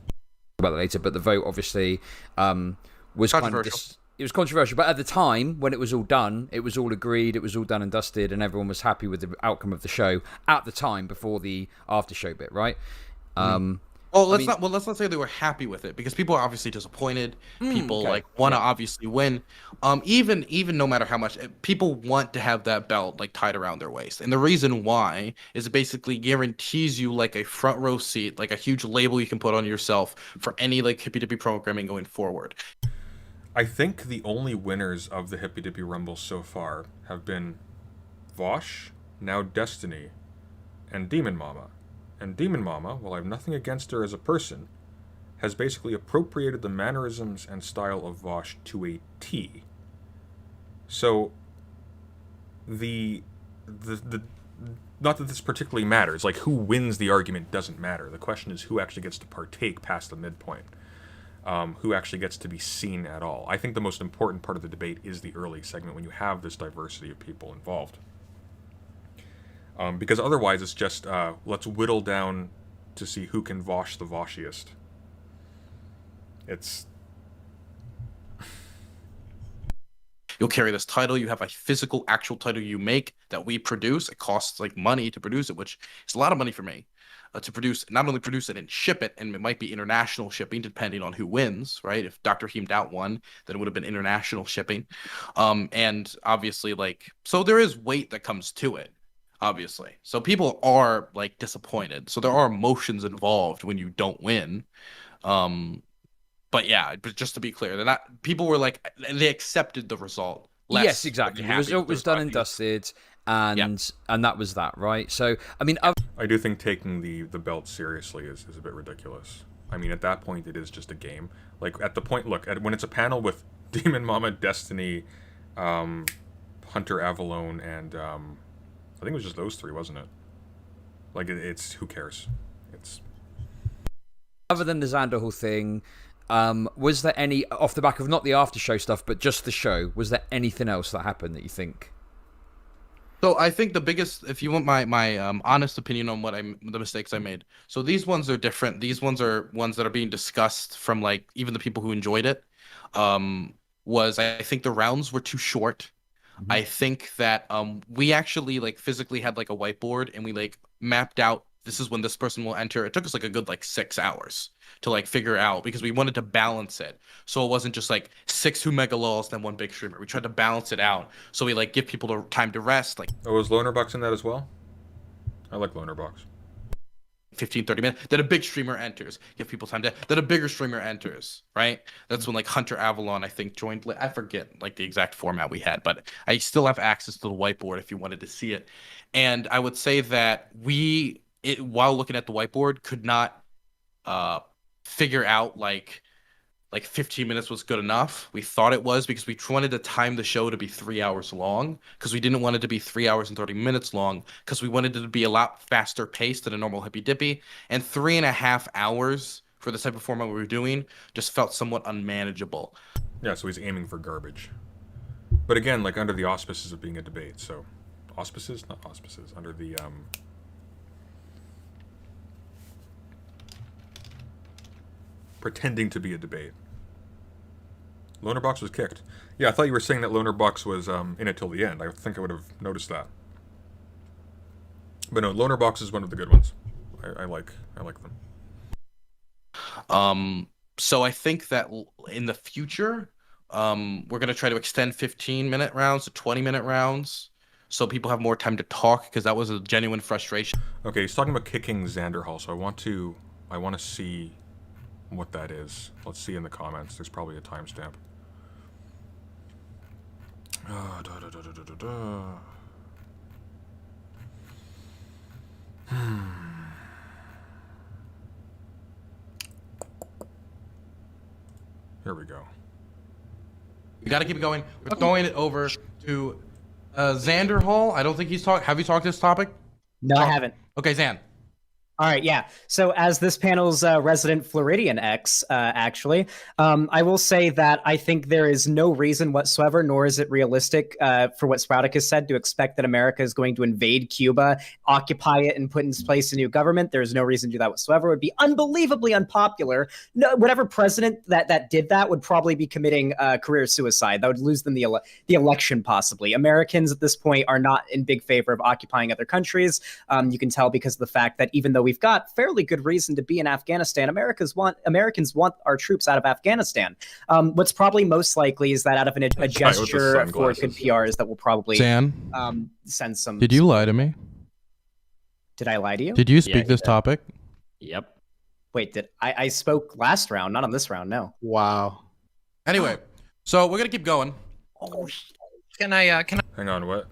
About that later, but the vote obviously was controversial. It was controversial, but at the time when it was all done, it was all agreed, it was all done and dusted, and everyone was happy with the outcome of the show at the time before the after show bit, right? Let's not say they were happy with it, because people are obviously disappointed. People want to obviously win. Even no matter how much people want to have that belt like tied around their waist, and the reason why is it basically guarantees you like a front row seat, like a huge label you can put on yourself for any like Hippy Dippy programming going forward. I think the only winners of the Hippy Dippy Rumble so far have been Vosh, now Destiny, and Demon Mama. And Demon Mama, while I have nothing against her as a person, has basically appropriated the mannerisms and style of Vosh to a T. So, the not that this particularly matters. Like, who wins the argument doesn't matter. The question is who actually gets to partake past the midpoint. Who actually gets to be seen at all. I think the most important part of the debate is the early segment when you have this diversity of people involved. Because otherwise it's just, let's whittle down to see who can Vosh the Voshiest. It's... You'll carry this title. You have a physical, actual title you make that we produce. It costs like money to produce it, which is a lot of money for me. To produce, not only produce it and ship it, and it might be international shipping depending on who wins, right? If Dr. Heemed Out won, then it would have been international shipping. And obviously, like, so there is weight that comes to it, obviously. So people are like disappointed. So there are emotions involved when you don't win. But yeah, but just to be clear, they're not, people were like, they accepted the result. Yes, exactly. The result was done and dusted, and that was that, right? So, I mean, I do think taking the belt seriously is a bit ridiculous. I mean, at that point, it is just a game. Like, at the point, look, when it's a panel with Demon Mama, Destiny, Hunter Avalone, and I think it was just those three, wasn't it? Like, it's who cares? It's... Other than the Xanderhall thing, was there any, off the back of not the after show stuff, but just the show, was there anything else that happened that you think? So I think the biggest, if you want my honest opinion on the mistakes I made. So these ones are different. These ones are ones that are being discussed from like even the people who enjoyed it. I think the rounds were too short. Mm-hmm. I think that we actually like physically had like a whiteboard and we like mapped out this is when this person will enter. It took us like a good like 6 hours to like figure out because we wanted to balance it. So it wasn't just like 6 2 mega lulls, then 1 big streamer. We tried to balance it out. So we like give people the time to rest. Like, oh, was Lonerbox in that as well? I like Lonerbox. 15, 30 minutes. Then a big streamer enters. Give people time to, then a bigger streamer enters, right? That's when like Hunter Avalon, I think, joined. I forget like the exact format we had, but I still have access to the whiteboard if you wanted to see it. And I would say that while looking at the whiteboard, could not figure out like 15 minutes was good enough. We thought it was because we wanted to time the show to be 3 hours long because we didn't want it to be 3 hours and 30 minutes long because we wanted it to be a lot faster paced than a normal Hippy Dippy. And 3.5 hours for the type of format we were doing just felt somewhat unmanageable. Yeah, so he's aiming for garbage. But again, like under the auspices of being a debate. So auspices? Not auspices. Under the pretending to be a debate. Lonerbox was kicked. Yeah, I thought you were saying that Lonerbox was in it till the end. I think I would have noticed that. But no, Lonerbox is one of the good ones. I like them. So I think that in the future, we're gonna try to extend 15-minute rounds to 20-minute rounds, so people have more time to talk because that was a genuine frustration. Okay, he's talking about kicking Xanderhall, so I want to see what that is. Let's see in the comments. There's probably a timestamp. Here we go. We got to keep it going. We're throwing it over to Xander Hall. I don't think he's talked. Have you talked this topic? No, I haven't. Okay, Xan. All right, yeah. So as this panel's resident Floridian X, actually, I will say that I think there is no reason whatsoever, nor is it realistic for what Sproutic has said, to expect that America is going to invade Cuba, occupy it, and put in place a new government. There is no reason to do that whatsoever. It would be unbelievably unpopular. No, whatever president that did that would probably be committing career suicide. That would lose them the election, possibly. Americans at this point are not in big favor of occupying other countries. You can tell because of the fact that even though we've got fairly good reason to be in Afghanistan, Americans want our troops out of Afghanistan. What's probably most likely is that out of a gesture for good PRs that will probably Xan, send some. did you lie to me? Did I lie to you? Did you speak this topic? Yep. Wait, did I spoke last round, not on this round? No. Wow. Anyway, so we're gonna keep going. Oh, can I? Hang on, what?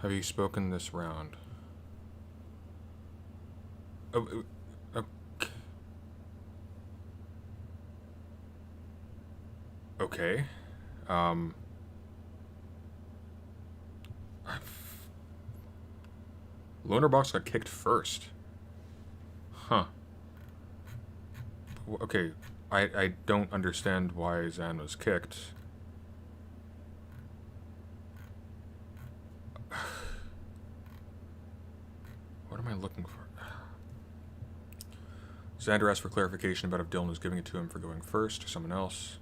Have you spoken this round? Okay. Lonerbox got kicked first. Huh. Okay, I don't understand why Xan was kicked. What am I looking for? Xander asked for clarification about if Dylan was giving it to him for going first or someone else.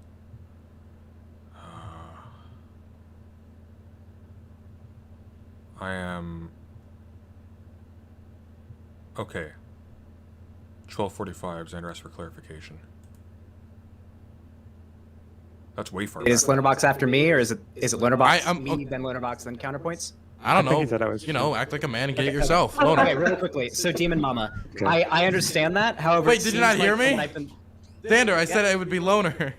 I am... Okay. 12:45, Xander asked for clarification. That's way far Is back. Lonerbox after me, or is it Lonerbox me, then Lonerbox, then counterpoints? I don't know. He said I was Act like a man and get it yourself. Loner. Okay, really quickly. So, Demon Mama, Okay. I understand that. However, Wait, it did you seems not hear like me? when I've been- Xander, I said it would be Loner.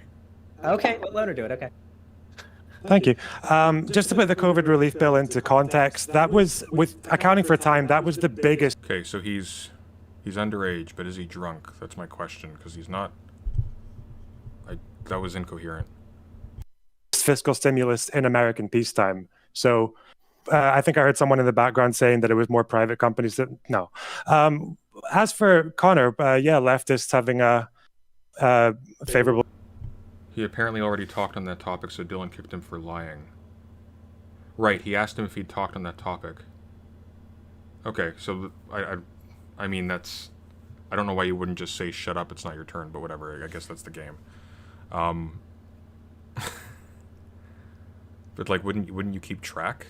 Okay, let Loner do it. Okay. Thank you. Just to put the COVID relief bill into context, that was, with accounting for time, that was the biggest Okay, so he's underage, but is he drunk? That's my question, because he's not... that was incoherent. fiscal stimulus in American peacetime. So I think I heard someone in the background saying that it was more private companies that... No. As for Connor, yeah, leftists having a favorable... He apparently already talked on that topic, so Dylan kicked him for lying. Right, he asked him if he'd talked on that topic. Okay, so I mean, that's... I don't know why you wouldn't just say, shut up, it's not your turn, but whatever, I guess that's the game. But, like, wouldn't you keep track?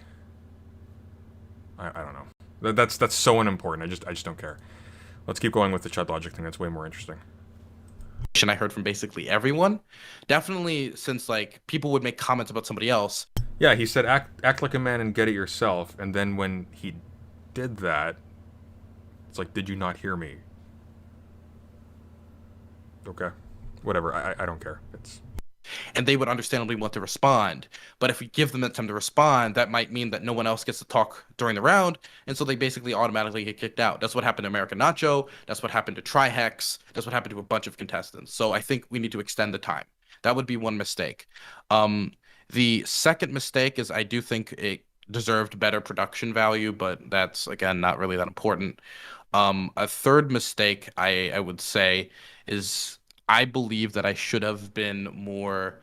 I don't know. That's so unimportant, I just don't care. Let's keep going with the Chudlogic thing, that's way more interesting. I heard from basically everyone. Definitely, since like people would make comments about somebody else. Yeah, he said act like a man and get it yourself, and then when he did that, it's like, did you not hear me? Okay, whatever. I don't care. It's... And they would understandably want to respond. But if we give them that time to respond, that might mean that no one else gets to talk during the round, and so they basically automatically get kicked out. That's what happened to American Nacho. That's what happened to Trihex. That's what happened to a bunch of contestants. So I think we need to extend the time. That would be one mistake. The second mistake is I do think it deserved better production value, but that's, again, not really that important. A third mistake I would say is... I believe that I should have been more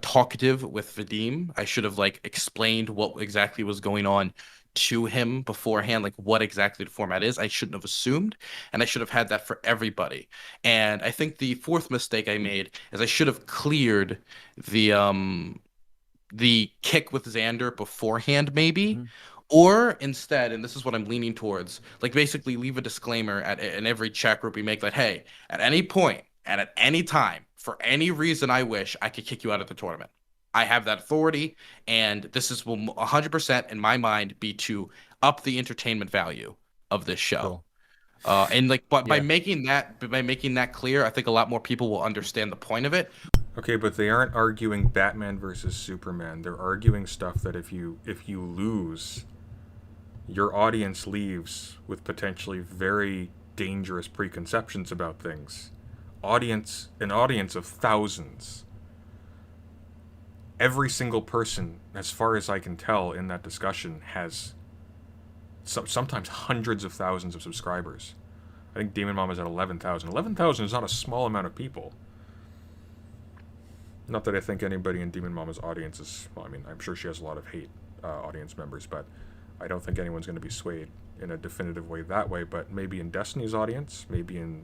talkative with Vadim. I should have like explained what exactly was going on to him beforehand, like what exactly the format is. I shouldn't have assumed, and I should have had that for everybody. And I think the fourth mistake I made is I should have cleared the kick with Xander beforehand, maybe. Mm-hmm. Or instead, and this is what I'm leaning towards, like basically leave a disclaimer in every chat group we make that, hey, at any point, and at any time, for any reason I wish, I could kick you out of the tournament. I have that authority, and this is will 100% in my mind be to up the entertainment value of this show. Cool. And like, but by making that clear, I think a lot more people will understand the point of it. Okay, but they aren't arguing Batman versus Superman. They're arguing stuff that if you lose, your audience leaves with potentially very dangerous preconceptions about things. An audience of thousands. Every single person, as far as I can tell in that discussion, has sometimes hundreds of thousands of subscribers. I think Demon Mom is at 11,000. 11,000 is not a small amount of people. Not that I think anybody in Demon Mama's audience is... Well, I mean, I'm sure she has a lot of hate audience members, but I don't think anyone's going to be swayed in a definitive way that way, but maybe in Destiny's audience, maybe in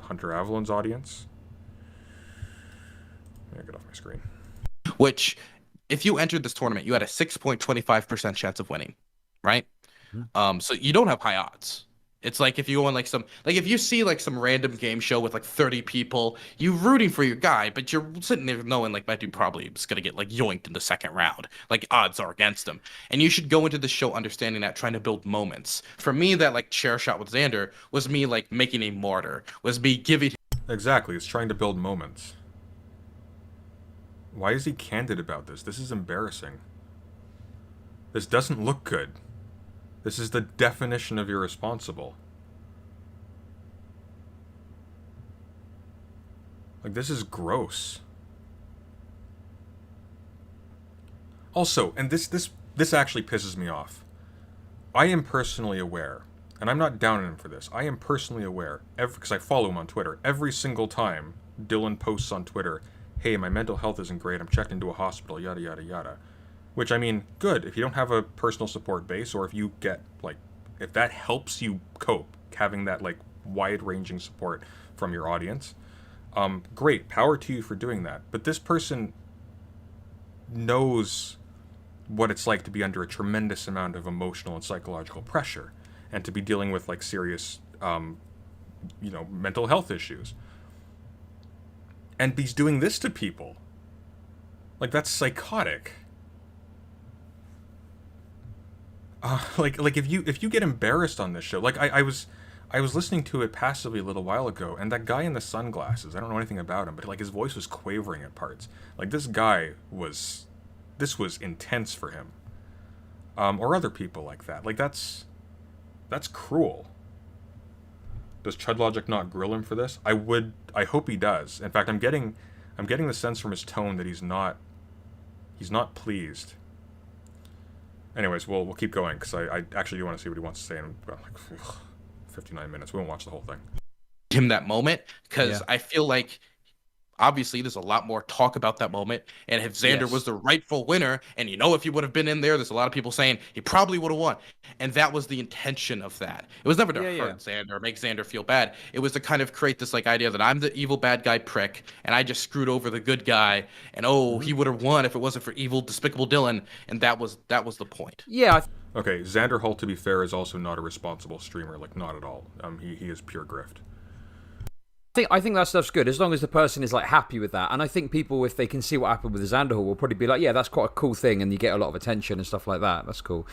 Hunter Avalon's audience. Let me get off my screen. Which, if you entered this tournament, you had a 6.25% chance of winning, right? So you don't have high odds. It's like if you go on like if you see like some random game show with like 30 people, you're rooting for your guy, but you're sitting there knowing like that dude probably is gonna get like yoinked in the second round. Like odds are against him. And you should go into the show understanding that, trying to build moments. For me, that like chair shot with Xander was me like making a martyr, was me giving... Exactly, it's trying to build moments. Why is he candid about this? This is embarrassing. This doesn't look good. This is the definition of irresponsible. Like, this is gross. Also, and this actually pisses me off. I am personally aware, and I'm not down on him for this, I am personally aware, because I follow him on Twitter, every single time Dylan posts on Twitter, hey, my mental health isn't great, I'm checked into a hospital, yada yada yada. Which, I mean, good, if you don't have a personal support base, or if you get, like, if that helps you cope, having that, like, wide-ranging support from your audience, great, power to you for doing that. But this person knows what it's like to be under a tremendous amount of emotional and psychological pressure, and to be dealing with, like, serious, mental health issues. And he's doing this to people. Like, that's psychotic. Like if you get embarrassed on this show, like I was listening to it passively a little while ago, and that guy in the sunglasses, I don't know anything about him, but like his voice was quavering at parts. Like this was intense for him, or other people like that. Like that's cruel. Does Chudlogic not grill him for this? I hope he does. In fact, I'm getting the sense from his tone that he's not pleased. Anyways, we'll keep going, because I actually do want to see what he wants to say in about like 59 minutes. We won't watch the whole thing. Him that moment, because I feel like obviously there's a lot more talk about that moment, and if Xander was the rightful winner, and if he would have been in there's a lot of people saying he probably would have won, and that was the intention of that. It was never to hurt Xander or make Xander feel bad. It was to kind of create this like idea that I'm the evil bad guy prick, and I just screwed over the good guy, and he would have won if it wasn't for evil, despicable Dylan, and that was the point. Yeah. Okay, Xander Holt, to be fair, is also not a responsible streamer, like not at all. He is pure grift. I think that stuff's good, as long as the person is like happy with that. And I think people, if they can see what happened with the Xander Hall, will probably be like, yeah, that's quite a cool thing, and you get a lot of attention and stuff like that. That's cool.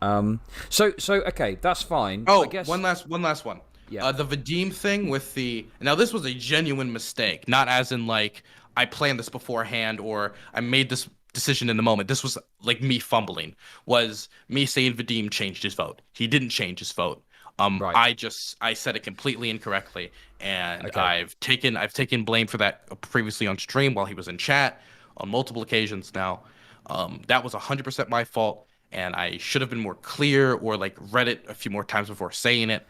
So okay, that's fine. Oh, I guess... one last one. Yeah. The Vadim thing with now this was a genuine mistake, not as in like I planned this beforehand or I made this decision in the moment. This was like me fumbling. Was me saying Vadim changed his vote. He didn't change his vote. Right. I said it completely incorrectly, and Okay. I've taken blame for that previously on stream while he was in chat on multiple occasions now. That was 100% my fault, and I should have been more clear or like read it a few more times before saying it.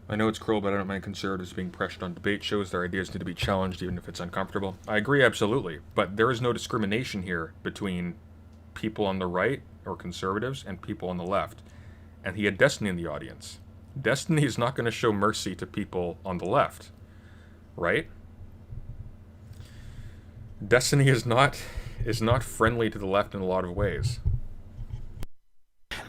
I know it's cruel, but I don't mind conservatives being pressured on debate shows. Their ideas need to be challenged, even if it's uncomfortable. I agree, absolutely, but there is no discrimination here between people on the right, or conservatives, and people on the left. And he had Destiny in the audience. Destiny is not going to show mercy to people on the left, right? Destiny is not friendly to the left in a lot of ways.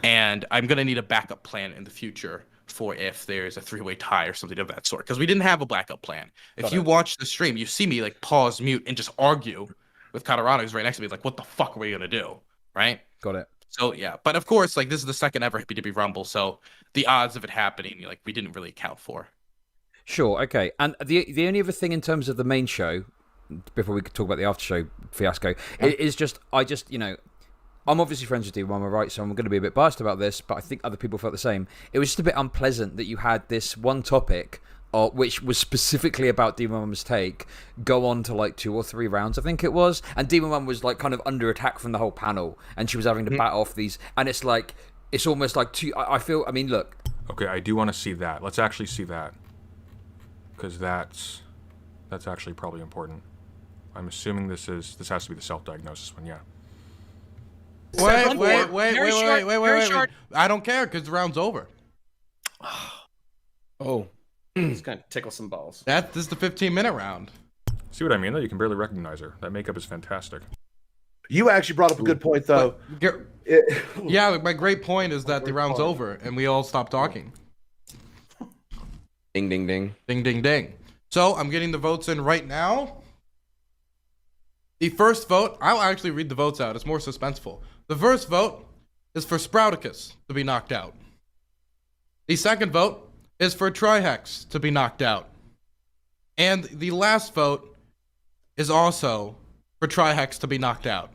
And I'm going to need a backup plan in the future for if there's a three-way tie or something of that sort, because we didn't have a backup plan. If you watch the stream, you see me like pause, mute, and just argue with Colorado, who's right next to me, like, what the fuck are we going to do, right? Got it. So yeah, but of course, like this is the second ever Hippy Dippy Rumble, so the odds of it happening, like we didn't really account for. Sure. Okay. And the only other thing in terms of the main show, before we could talk about the after show fiasco, it is just I'm obviously friends with Demon Mama, right? So I'm going to be a bit biased about this, but I think other people felt the same. It was just a bit unpleasant that you had this one topic, which was specifically about Demon Mama's take, go on to like 2 or 3 rounds, I think it was. And Demon Mama was like kind of under attack from the whole panel, and she was having to bat off these. And it's like, it's almost like I feel, I mean, look. Okay, I do want to see that. Let's actually see that. Because that's actually probably important. I'm assuming this has to be the self-diagnosis one, yeah. Wait. I don't care because the round's over. Oh. It's going to tickle some balls. This is the 15-minute round. See what I mean, though? You can barely recognize her. That makeup is fantastic. You actually brought up a good point, though. Yeah, my great point is that the round's over and we all stop talking. Ding, ding, ding. Ding, ding, ding. So I'm getting the votes in right now. The first vote, I'll actually read the votes out. It's more suspenseful. The first vote is for Sprouticus to be knocked out. The second vote is for Trihex to be knocked out. And the last vote is also for Trihex to be knocked out.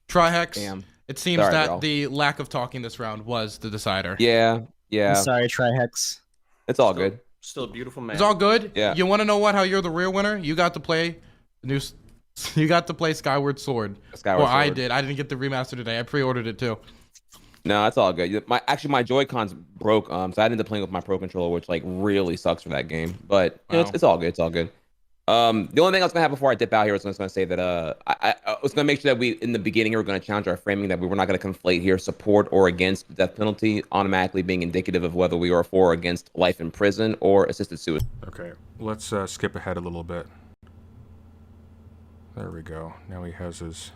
Trihex, Damn. it seems Sorry, that bro. the lack of talking this round was the decider. Yeah. I'm sorry, Trihex. It's all good. Still a beautiful man. It's all good. Yeah. You want to know how you're the real winner? You got to play the new. You got to play Skyward Sword. I did. I didn't get the remaster today. I pre-ordered it too. No, it's all good. My Joy-Cons broke, so I ended up playing with my Pro Controller, which like really sucks for that game. But you know, it's all good. It's all good. The only thing I was gonna have before I dip out here was gonna say that I was gonna make sure that we in the beginning here, we're gonna challenge our framing, that we were not gonna conflate here support or against the death penalty automatically being indicative of whether we are for or against life in prison or assisted suicide. Okay, let's skip ahead a little bit. There we go. Now he has his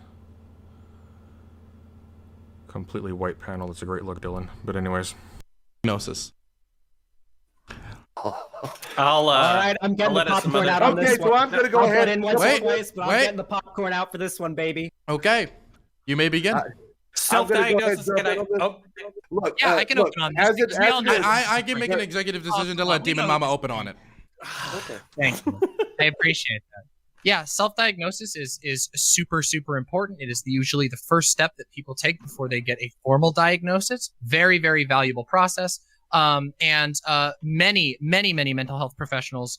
completely white panel. That's a great look, Dylan. But anyways. Gnosis. All right, I'm getting the popcorn out on this one. Okay, so I'm going to go ahead. I'm getting the popcorn out for this one, baby. Okay, you may begin. self-diagnosis. Can I? Oh, Look, yeah, I can open on this. Because we all know. I can make an executive decision to let Demon Mama open on it. Okay. Thank you. I appreciate that. Yeah, self-diagnosis is super, super important. It is usually the first step that people take before they get a formal diagnosis. Very, very valuable process. And many mental health professionals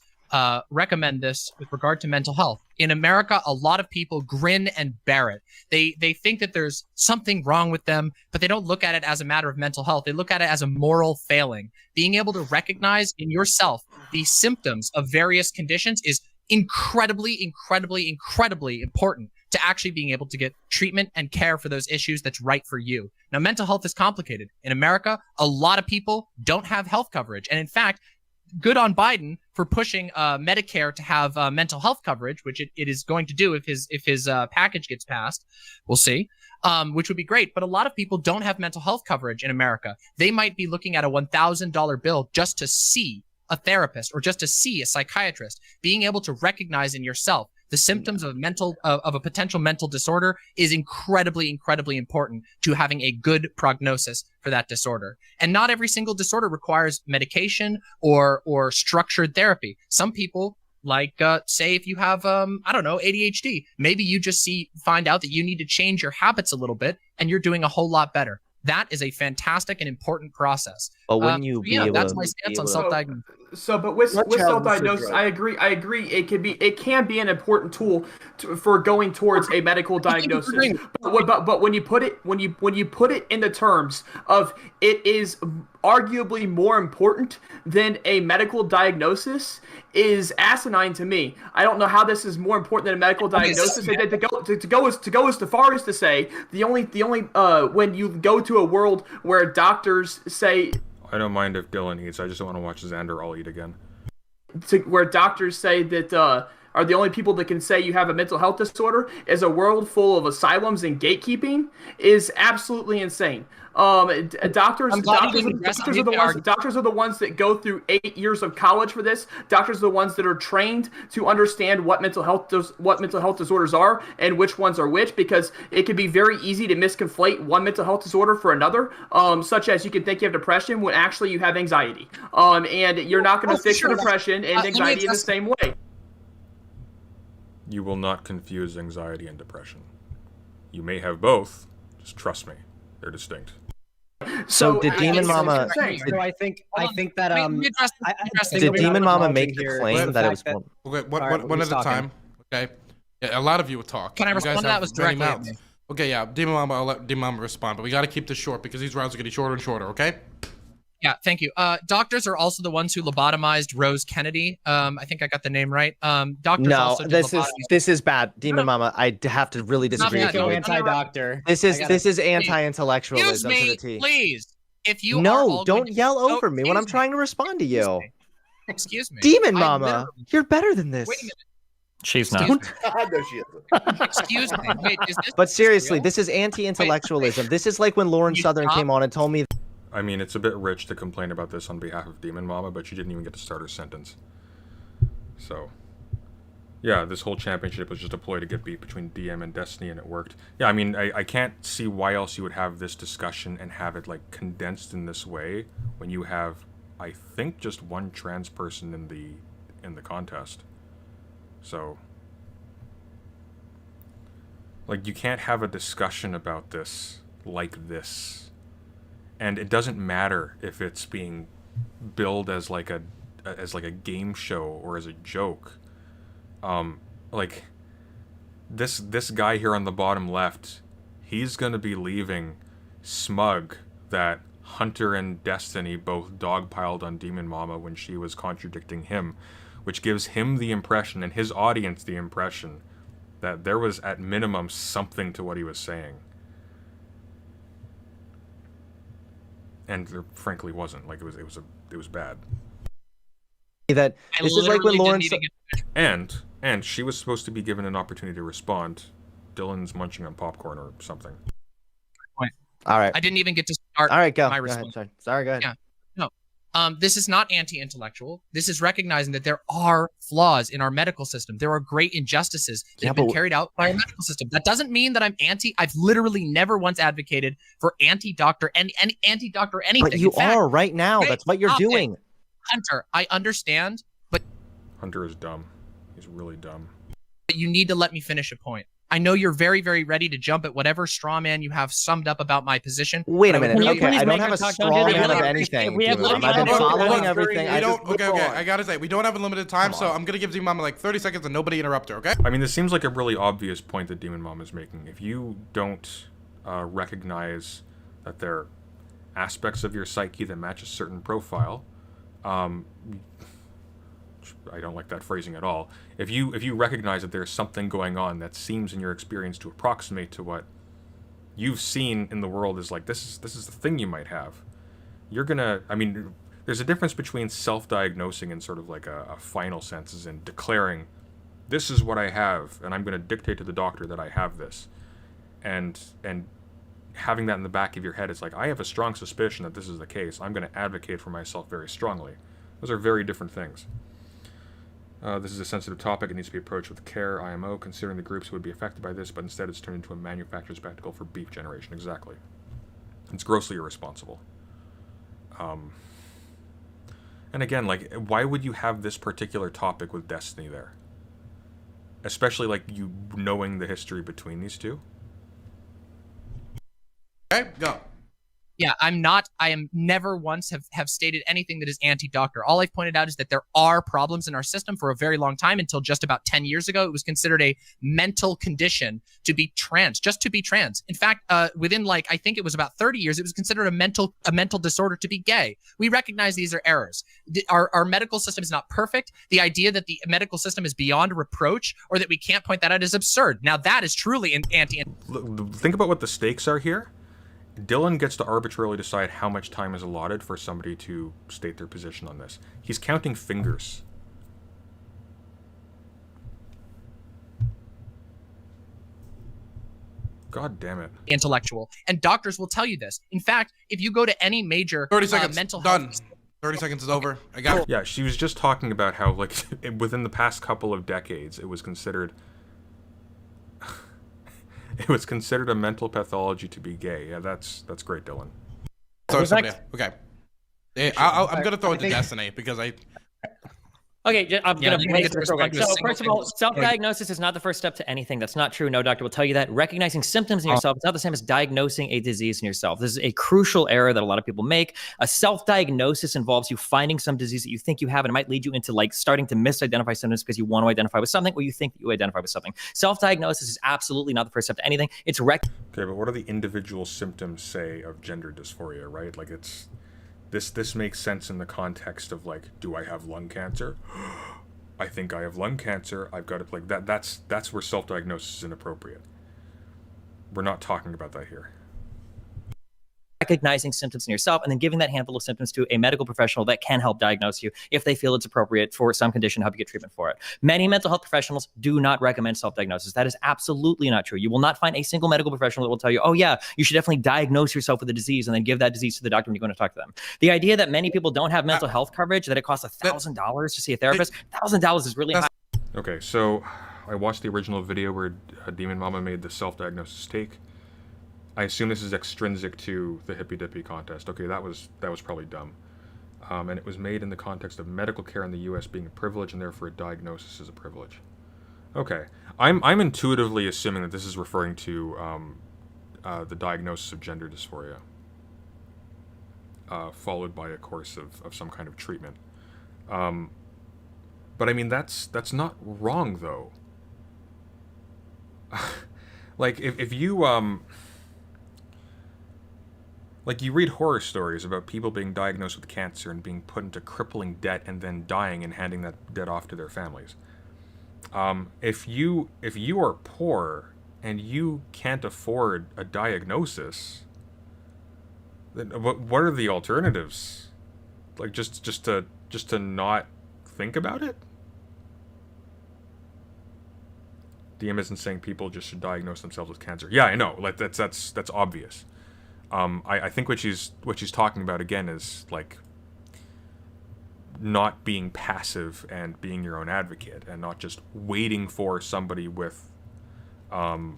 recommend this with regard to mental health. In America, a lot of people grin and bear it. They think that there's something wrong with them, but they don't look at it as a matter of mental health. They look at it as a moral failing. Being able to recognize in yourself the symptoms of various conditions is incredibly important to actually being able to get treatment and care for those issues that's right for you. Now, mental health is complicated. In America, a lot of people don't have health coverage. And in fact, good on Biden for pushing Medicare to have mental health coverage, which it is going to do if his package gets passed. We'll see, which would be great. But a lot of people don't have mental health coverage in America. They might be looking at a $1,000 bill just to see a therapist or just to see a psychiatrist. Being able to recognize in yourself the symptoms of a potential mental disorder is incredibly important to having a good prognosis for that disorder. And not every single disorder requires medication or structured therapy. Some people, like say if you have ADHD, maybe you just find out that you need to change your habits a little bit and you're doing a whole lot better. That is a fantastic and important process. But when that's my stance on self-diagnosis. But with self-diagnosis, I agree. It can be an important tool for going towards a medical diagnosis. But when you put it in the terms of it is arguably more important than a medical diagnosis is asinine to me. I don't know how this is more important than a medical diagnosis. To go as far as to say the only when you go to a world where doctors say, I don't mind if Dylan eats. I just don't want to watch Xander all eat again. Where doctors say that are the only people that can say you have a mental health disorder is a world full of asylums and gatekeeping is absolutely insane. Doctors are the ones that go through 8 years of college for this. Doctors are the ones that are trained to understand what mental health disorders are and which ones are which, because it can be very easy to misconflate one mental health disorder for another, such as you can think you have depression when actually you have anxiety. And you're not going to fix depression and anxiety in the same way. You will not confuse anxiety and depression. You may have both. Just trust me. They're distinct. So did Demon it's Mama? insane. So I think that Did Demon Mama acknowledging make the here claim the that it fact was? that- Okay, Alright, one who's at a talking? time. Okay. Yeah, a lot of you would talk. Can I You guys respond to that? have Was many directly at mouths. me. Okay, yeah, Demon Mama, I'll let Demon Mama respond, but we got to keep this short because these rounds are getting shorter and shorter. Okay. Yeah, thank you. Doctors are also the ones who lobotomized Rose Kennedy. I think I got the name right. Doctors No, also did this is bad, Demon Mama. I have to really disagree bad. with Go you. anti-doctor. This is anti-intellectualism Excuse to me, the T. please. If you are No, all going don't to- yell Oh, over me when I'm excuse trying to respond to you. Excuse me. Demon I Mama, literally- you're better than this. Wait a minute. She's not. Don't- no, she isn't. Excuse me. Wait, is this But seriously, real? this is anti-intellectualism. This is like when Lauren You Southern stop? came on and told me I mean, it's a bit rich to complain about this on behalf of Demon Mama, but she didn't even get to start her sentence. So, yeah, this whole championship was just a ploy to get beat between DM and Destiny, and it worked. Yeah, I mean, I can't see why else you would have this discussion and have it, like, condensed in this way when you have, I think, just one trans person in the contest. So, like, you can't have a discussion about this like this. And it doesn't matter if it's being billed as like a game show or as a joke. Like this guy here on the bottom left, he's gonna be leaving smug that Hunter and Destiny both dogpiled on Demon Mama when she was contradicting him, which gives him the impression and his audience the impression that there was at minimum something to what he was saying. And there frankly wasn't. Like it was bad. that I this is like when literally Lauren. didn't even get- And she was supposed to be given an opportunity to respond. Dylan's munching on popcorn or something. All right, I didn't even get to start all right, go. my Go ahead. response. Sorry, go ahead. Yeah. This is not anti-intellectual. This is recognizing that there are flaws in our medical system. There are great injustices that Yeah, have been but- carried out by our medical system. That doesn't mean that I'm anti. I've literally never once advocated for anti-doctor and anti-doctor anything. But you In fact, are right now. Hey, That's what you're stop it. doing. Hunter, I understand, but Hunter is dumb. He's really dumb. you need to let me finish a point. I know you're very, very ready to jump at whatever straw man you have summed up about my position. Wait but a I would minute. Can you really- Okay, please I don't make have her a talk? Don't straw do that. man of We have- anything. we have Dude. I've limited been time. following We everything. I don't. just Okay. I gotta say, we don't have a limited time, Come so on. I'm gonna give Demon Mama like 30 seconds and nobody interrupt her. Okay. I mean, this seems like a really obvious point that Demon Mom is making. If you don't recognize that there are aspects of your psyche that match a certain profile, I don't like that phrasing at all. If you recognize that there's something going on that seems in your experience to approximate to what you've seen in the world is like this is the thing you might have, you're gonna. I mean, there's a difference between self-diagnosing and sort of like a final sense, as in declaring, this is what I have, and I'm gonna dictate to the doctor that I have this, and having that in the back of your head, it's like I have a strong suspicion that this is the case. I'm gonna advocate for myself very strongly. Those are very different things. This is a sensitive topic. It needs to be approached with care, IMO, considering the groups who would be affected by this, but instead it's turned into a manufactured spectacle for beef generation. Exactly. It's grossly irresponsible. And again, like, why would you have this particular topic with Destiny there? Especially, like, you knowing the history between these two? Okay. Go. Yeah, I am never once have stated anything that is anti-doctor. All I've pointed out is that there are problems in our system for a very long time. Until just about 10 years ago, it was considered a mental condition to be trans, just to be trans. In fact, within I think it was about 30 years, it was considered a mental disorder to be gay. We recognize these are errors. Our medical system is not perfect. The idea that the medical system is beyond reproach or that we can't point that out is absurd. Now that is truly an anti. Think about what the stakes are here. Dylan gets to arbitrarily decide how much time is allotted for somebody to state their position on this. He's counting fingers. God damn it. Intellectual. And doctors will tell you this. In fact, if you go to any major 30 seconds. mental Done. health 30 seconds is over. I got it. Yeah, she was just talking about how, like, within the past couple of decades, it was considered a mental pathology to be gay. Yeah, that's great, Dylan. Sorry, Was that- somebody. Okay. I'm gonna throw it to Destiny because Okay, I'm Yeah, going they to don't break get to this real quick. respond to a So, single first of all, thing. self-diagnosis is not the first step to anything. That's not true. No doctor will tell you that. Recognizing symptoms in yourself is not the same as diagnosing a disease in yourself. This is a crucial error that a lot of people make. A self-diagnosis involves you finding some disease that you think you have, and it might lead you into like starting to misidentify symptoms because you want to identify with something or you think that you identify with something. Self-diagnosis is absolutely not the first step to anything. It's Okay, but what do the individual symptoms say of gender dysphoria, right? Like it's this makes sense in the context of like, do I have lung cancer? I think I have lung cancer. I've got to like that. That's where self-diagnosis is inappropriate. We're not talking about that here. recognizing symptoms in yourself and then giving that handful of symptoms to a medical professional that can help diagnose you if they feel it's appropriate for some condition, help you get treatment for it. Many mental health professionals do not recommend self-diagnosis. That is absolutely not true. You will not find a single medical professional that will tell you, oh yeah, you should definitely diagnose yourself with a disease and then give that disease to the doctor when you're going to talk to them. The idea that many people don't have mental health coverage, that it costs $1,000 to see a therapist, $1,000 is really high. Okay, so I watched the original video where Demon Mama made the self-diagnosis take. I assume this is extrinsic to the Hippy Dippy contest. Okay, that was probably dumb. And it was made in the context of medical care in the U.S. being a privilege, and therefore a diagnosis is a privilege. Okay, I'm intuitively assuming that this is referring to the diagnosis of gender dysphoria, followed by a course of some kind of treatment. But I mean, that's not wrong though. Like if you like you read horror stories about people being diagnosed with cancer and being put into crippling debt and then dying and handing that debt off to their families. If you are poor and you can't afford a diagnosis, then what are the alternatives? Like just to not think about it? DM isn't saying people just should diagnose themselves with cancer. Yeah, I know. Like that's obvious. I think what she's talking about again is like not being passive and being your own advocate and not just waiting for somebody with not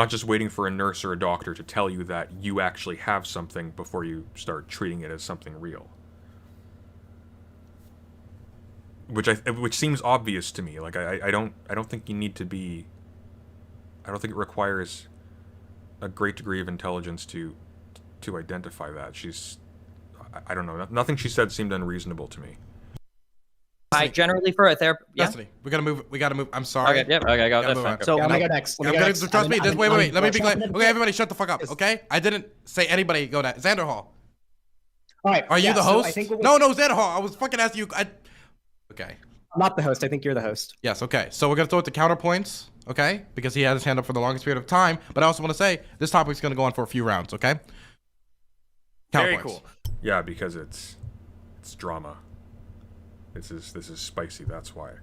just waiting for a nurse or a doctor to tell you that you actually have something before you start treating it as something real. Which seems obvious to me. Like I don't think you need to be. I don't think it requires a great degree of intelligence to identify that. I don't know. Nothing she said seemed unreasonable to me. I generally for a therapist. Yeah? Destiny, we gotta move. I'm sorry. Okay, yep, okay, go. That's fine. So I'm gonna go next. Trust me. Wait. Let me be clear. Okay, everybody, shut the fuck up. Okay, I didn't say anybody go next. Xander Hall. All right. Are you the host? So No, Xander Hall. I was fucking asking you. Okay. I'm not the host. I think you're the host. Yes. Okay. So we're gonna throw it to counterpoints. Okay, because he had his hand up for the longest period of time. But I also want to say this topic's gonna go on for a few rounds. Okay. Very cool. Yeah, because it's drama. This is spicy. That's why.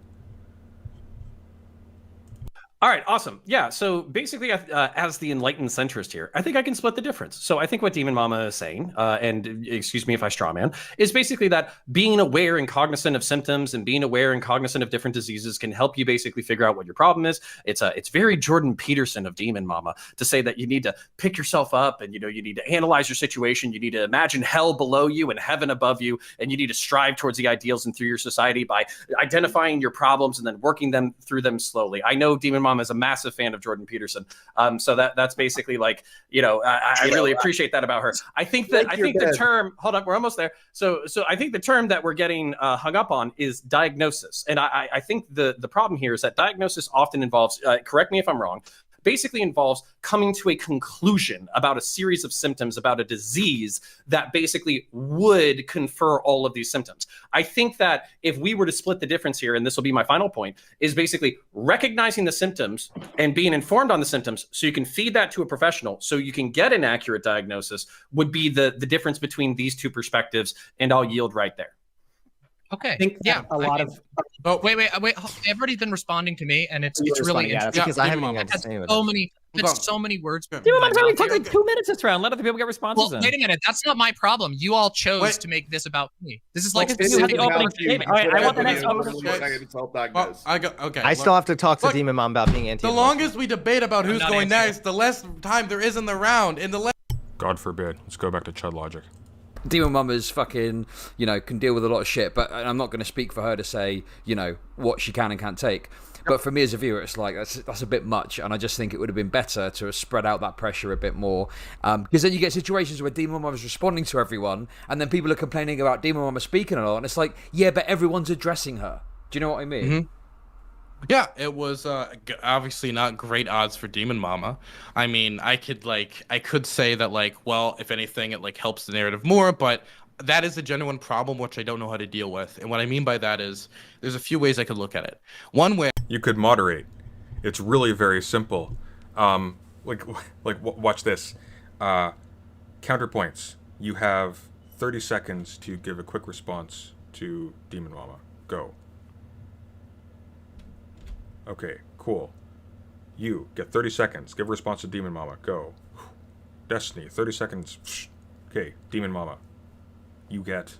All right, awesome. Yeah, so basically, as the enlightened centrist here, I think I can split the difference. So I think what Demon Mama is saying, and excuse me if I strawman, is basically that being aware and cognizant of symptoms and being aware and cognizant of different diseases can help you basically figure out what your problem is. It's very Jordan Peterson of Demon Mama to say that you need to pick yourself up and, you need to analyze your situation. You need to imagine hell below you and heaven above you, and you need to strive towards the ideals and through your society by identifying your problems and then working them through them slowly. I know Demon Mama is a massive fan of Jordan Peterson, so that's basically like I really appreciate that about her. I think the term, hold up, we're almost there. So I think the term that we're getting hung up on is diagnosis, and I think the problem here is that diagnosis often involves, correct me if I'm wrong, basically involves coming to a conclusion about a series of symptoms, about a disease that basically would confer all of these symptoms. I think that if we were to split the difference here, and this will be my final point, is basically recognizing the symptoms and being informed on the symptoms so you can feed that to a professional so you can get an accurate diagnosis would be the difference between these two perspectives, and I'll yield right there. Okay. I think a lot of. Oh wait! They've already been responding to me, and it's really interesting. Because I haven't even That's so many words. Dude, it took like 2 minutes this round. Let other people get responses. Well, wait a minute. That's not my problem. You all chose to make this about me. This is like a specific opening statement. All right, I want the next Okay. I still have to talk to Demon Mom about being anti. The longest we debate about who's going next, the less time there is in the round. God forbid. Let's go back to Chudlogic. Demon Mama's fucking, can deal with a lot of shit, but I'm not going to speak for her to say, what she can and can't take. But for me as a viewer, it's like, that's a bit much, and I just think it would have been better to have spread out that pressure a bit more. Because then you get situations where Demon Mama's responding to everyone, and then people are complaining about Demon Mama speaking a lot, and it's like, yeah, but everyone's addressing her. Do you know what I mean? Mm-hmm. Yeah, it was obviously not great odds for Demon Mama. I mean, I could say that well, if anything, it helps the narrative more, but that is a genuine problem which I don't know how to deal with. And what I mean by that is there's a few ways I could look at it. One way you could moderate. It's really very simple. Watch this. Counterpoints. You have 30 seconds to give a quick response to Demon Mama. Go. Okay, cool. You get 30 seconds. Give a response to Demon Mama. Go. Destiny, 30 seconds. Okay, Demon Mama. You get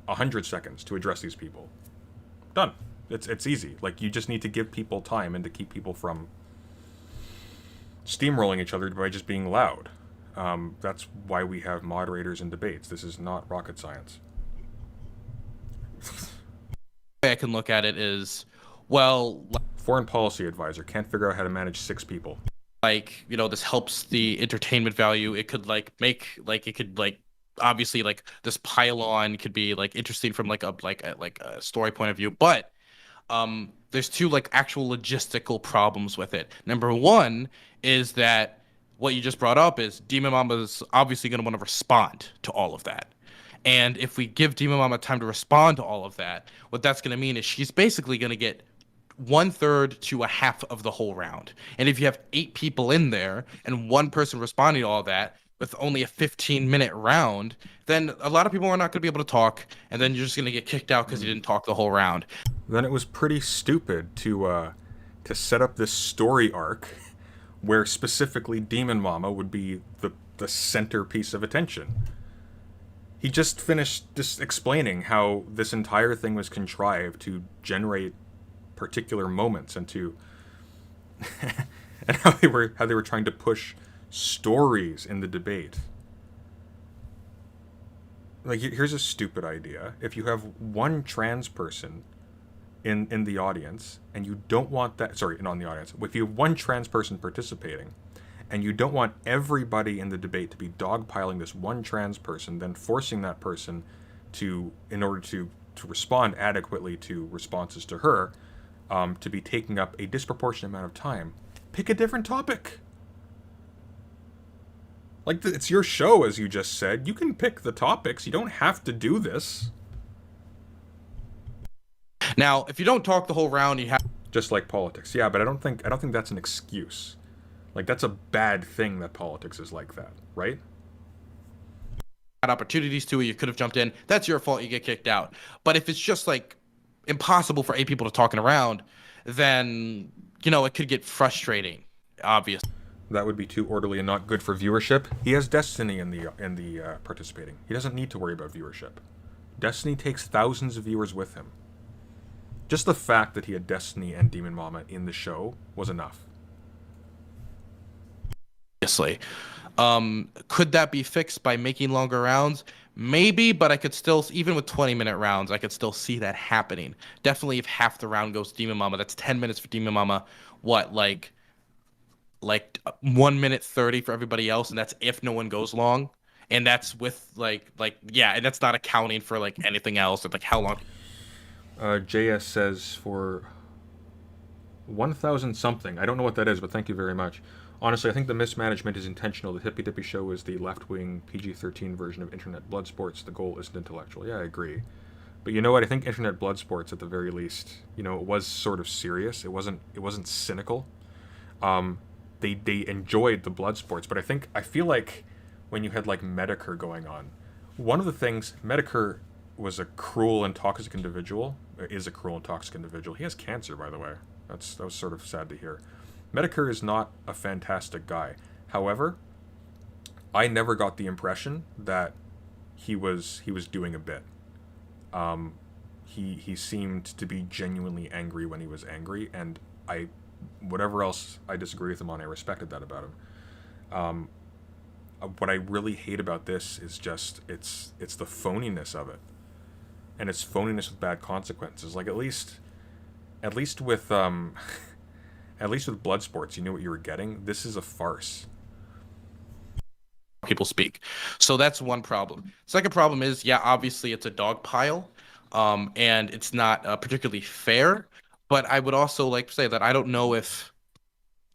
100 seconds to address these people. Done. It's easy. You just need to give people time and to keep people from steamrolling each other by just being loud. That's why we have moderators in debates. This is not rocket science. way I can look at it is, well, foreign policy advisor can't figure out how to manage 6 people. This helps the entertainment value. It could obviously this pylon could be interesting from a story point of view, but there's 2 actual logistical problems with it. Number 1 is that what you just brought up is Demon Mama's obviously going to want to respond to all of that. And if we give Demon Mama time to respond to all of that, what that's going to mean is she's basically going to get 1/3 to a half of the whole round. And if you have 8 people in there and 1 person responding to all that with only a 15-minute round, then a lot of people are not going to be able to talk, and then you're just going to get kicked out because you didn't talk the whole round. Then it was pretty stupid to set up this story arc where specifically Demon Mama would be the centerpiece of attention. He just finished just explaining how this entire thing was contrived to generate particular moments and to and how they were trying to push stories in the debate. Here's a stupid idea. If you have 1 trans person in the audience and you don't want that, not in the audience, if you have 1 trans person participating and you don't want everybody in the debate to be dogpiling this 1 trans person, then forcing that person in order to respond adequately to responses to her, to be taking up a disproportionate amount of time, pick a different topic. It's your show, as you just said. You can pick the topics. You don't have to do this. Now, if you don't talk the whole round, you have just like politics. Yeah, but I don't think that's an excuse. That's a bad thing that politics is like that, right? Had opportunities to it. You could have jumped in. That's your fault. You get kicked out. But if it's just impossible for 8 people to talk in a round, then it could get frustrating. Obviously. That would be too orderly and not good for viewership. He has Destiny in the participating. He doesn't need to worry about viewership. Destiny takes thousands of viewers with him. Just the fact that he had Destiny and Demon Mama in the show was enough. Obviously. Could that be fixed by making longer rounds? Maybe, but I could still, even with 20-minute rounds, I could still see that happening. Definitely if half the round goes Demon Mama, that's 10 minutes for Demon Mama. What, 1 minute 30 for everybody else, and that's if no one goes long. And that's with and that's not accounting for anything else, and how long. JS says for 1,000 something. I don't know what that is, but thank you very much. Honestly, I think the mismanagement is intentional. The Hippy Dippy show is the left-wing PG-13 version of Internet Blood Sports. The goal isn't intellectual. Yeah, I agree. But you know what? I think Internet Blood Sports, at the very least, it was sort of serious. It wasn't cynical. They enjoyed the blood sports, but I feel like when you had Medicare going on, one of the things, Medicare was a cruel and toxic individual. Is a cruel and toxic individual. He has cancer, by the way. That was sort of sad to hear. Medicare is not a fantastic guy. However, I never got the impression that he was doing a bit. He seemed to be genuinely angry when he was angry, and whatever else I disagree with him on, I respected that about him. what I really hate about this is just it's the phoniness of it, and it's phoniness with bad consequences. Like at least with at least with blood sports, you knew what you were getting. This is a farce. People speak. So that's one problem. Second problem is, yeah, obviously it's a dog pile, and it's not particularly fair. But I would also like to say that I don't know if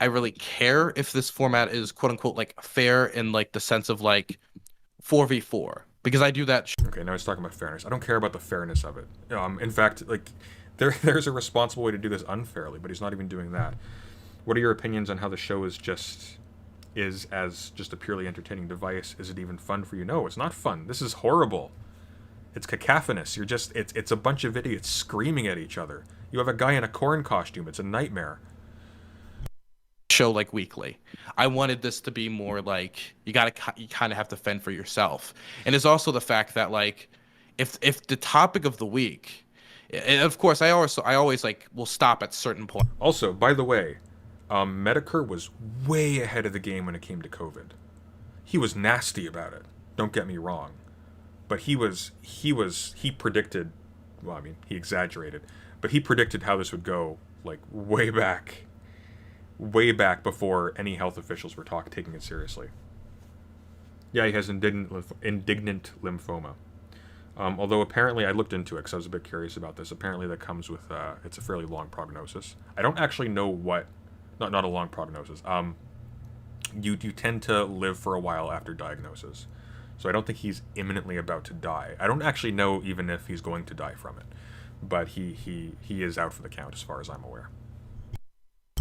I really care if this format is quote unquote like fair in like the sense of like 4v4, because I do that. Okay, now he's talking about fairness. I don't care about the fairness of it. In fact, like there's a responsible way to do this unfairly, but he's not even doing that. What are your opinions on how the show is as just a purely entertaining device? Is it even fun for you? No, it's not fun. This is horrible. It's cacophonous. It's a bunch of idiots screaming at each other. You have a guy in a corn costume. It's a nightmare. Show like weekly. I wanted this to be more like you kind of have to fend for yourself. And it's also the fact that like if the topic of the week, and of course I always like will stop at certain points. Also, by the way, Medicare was way ahead of the game when it came to COVID. He was nasty about it. Don't get me wrong, but he predicted. Well, I mean, he exaggerated, but he predicted how this would go like way back before any health officials were taking it seriously. Yeah, he has indignant lymphoma. Although apparently I looked into it because I was a bit curious about this. Apparently that comes with it's a fairly long prognosis. I don't actually know what. Not a long prognosis. You tend to live for a while after diagnosis, so I don't think he's imminently about to die. I don't actually know even if he's going to die from it, but he is out for the count as far as I'm aware,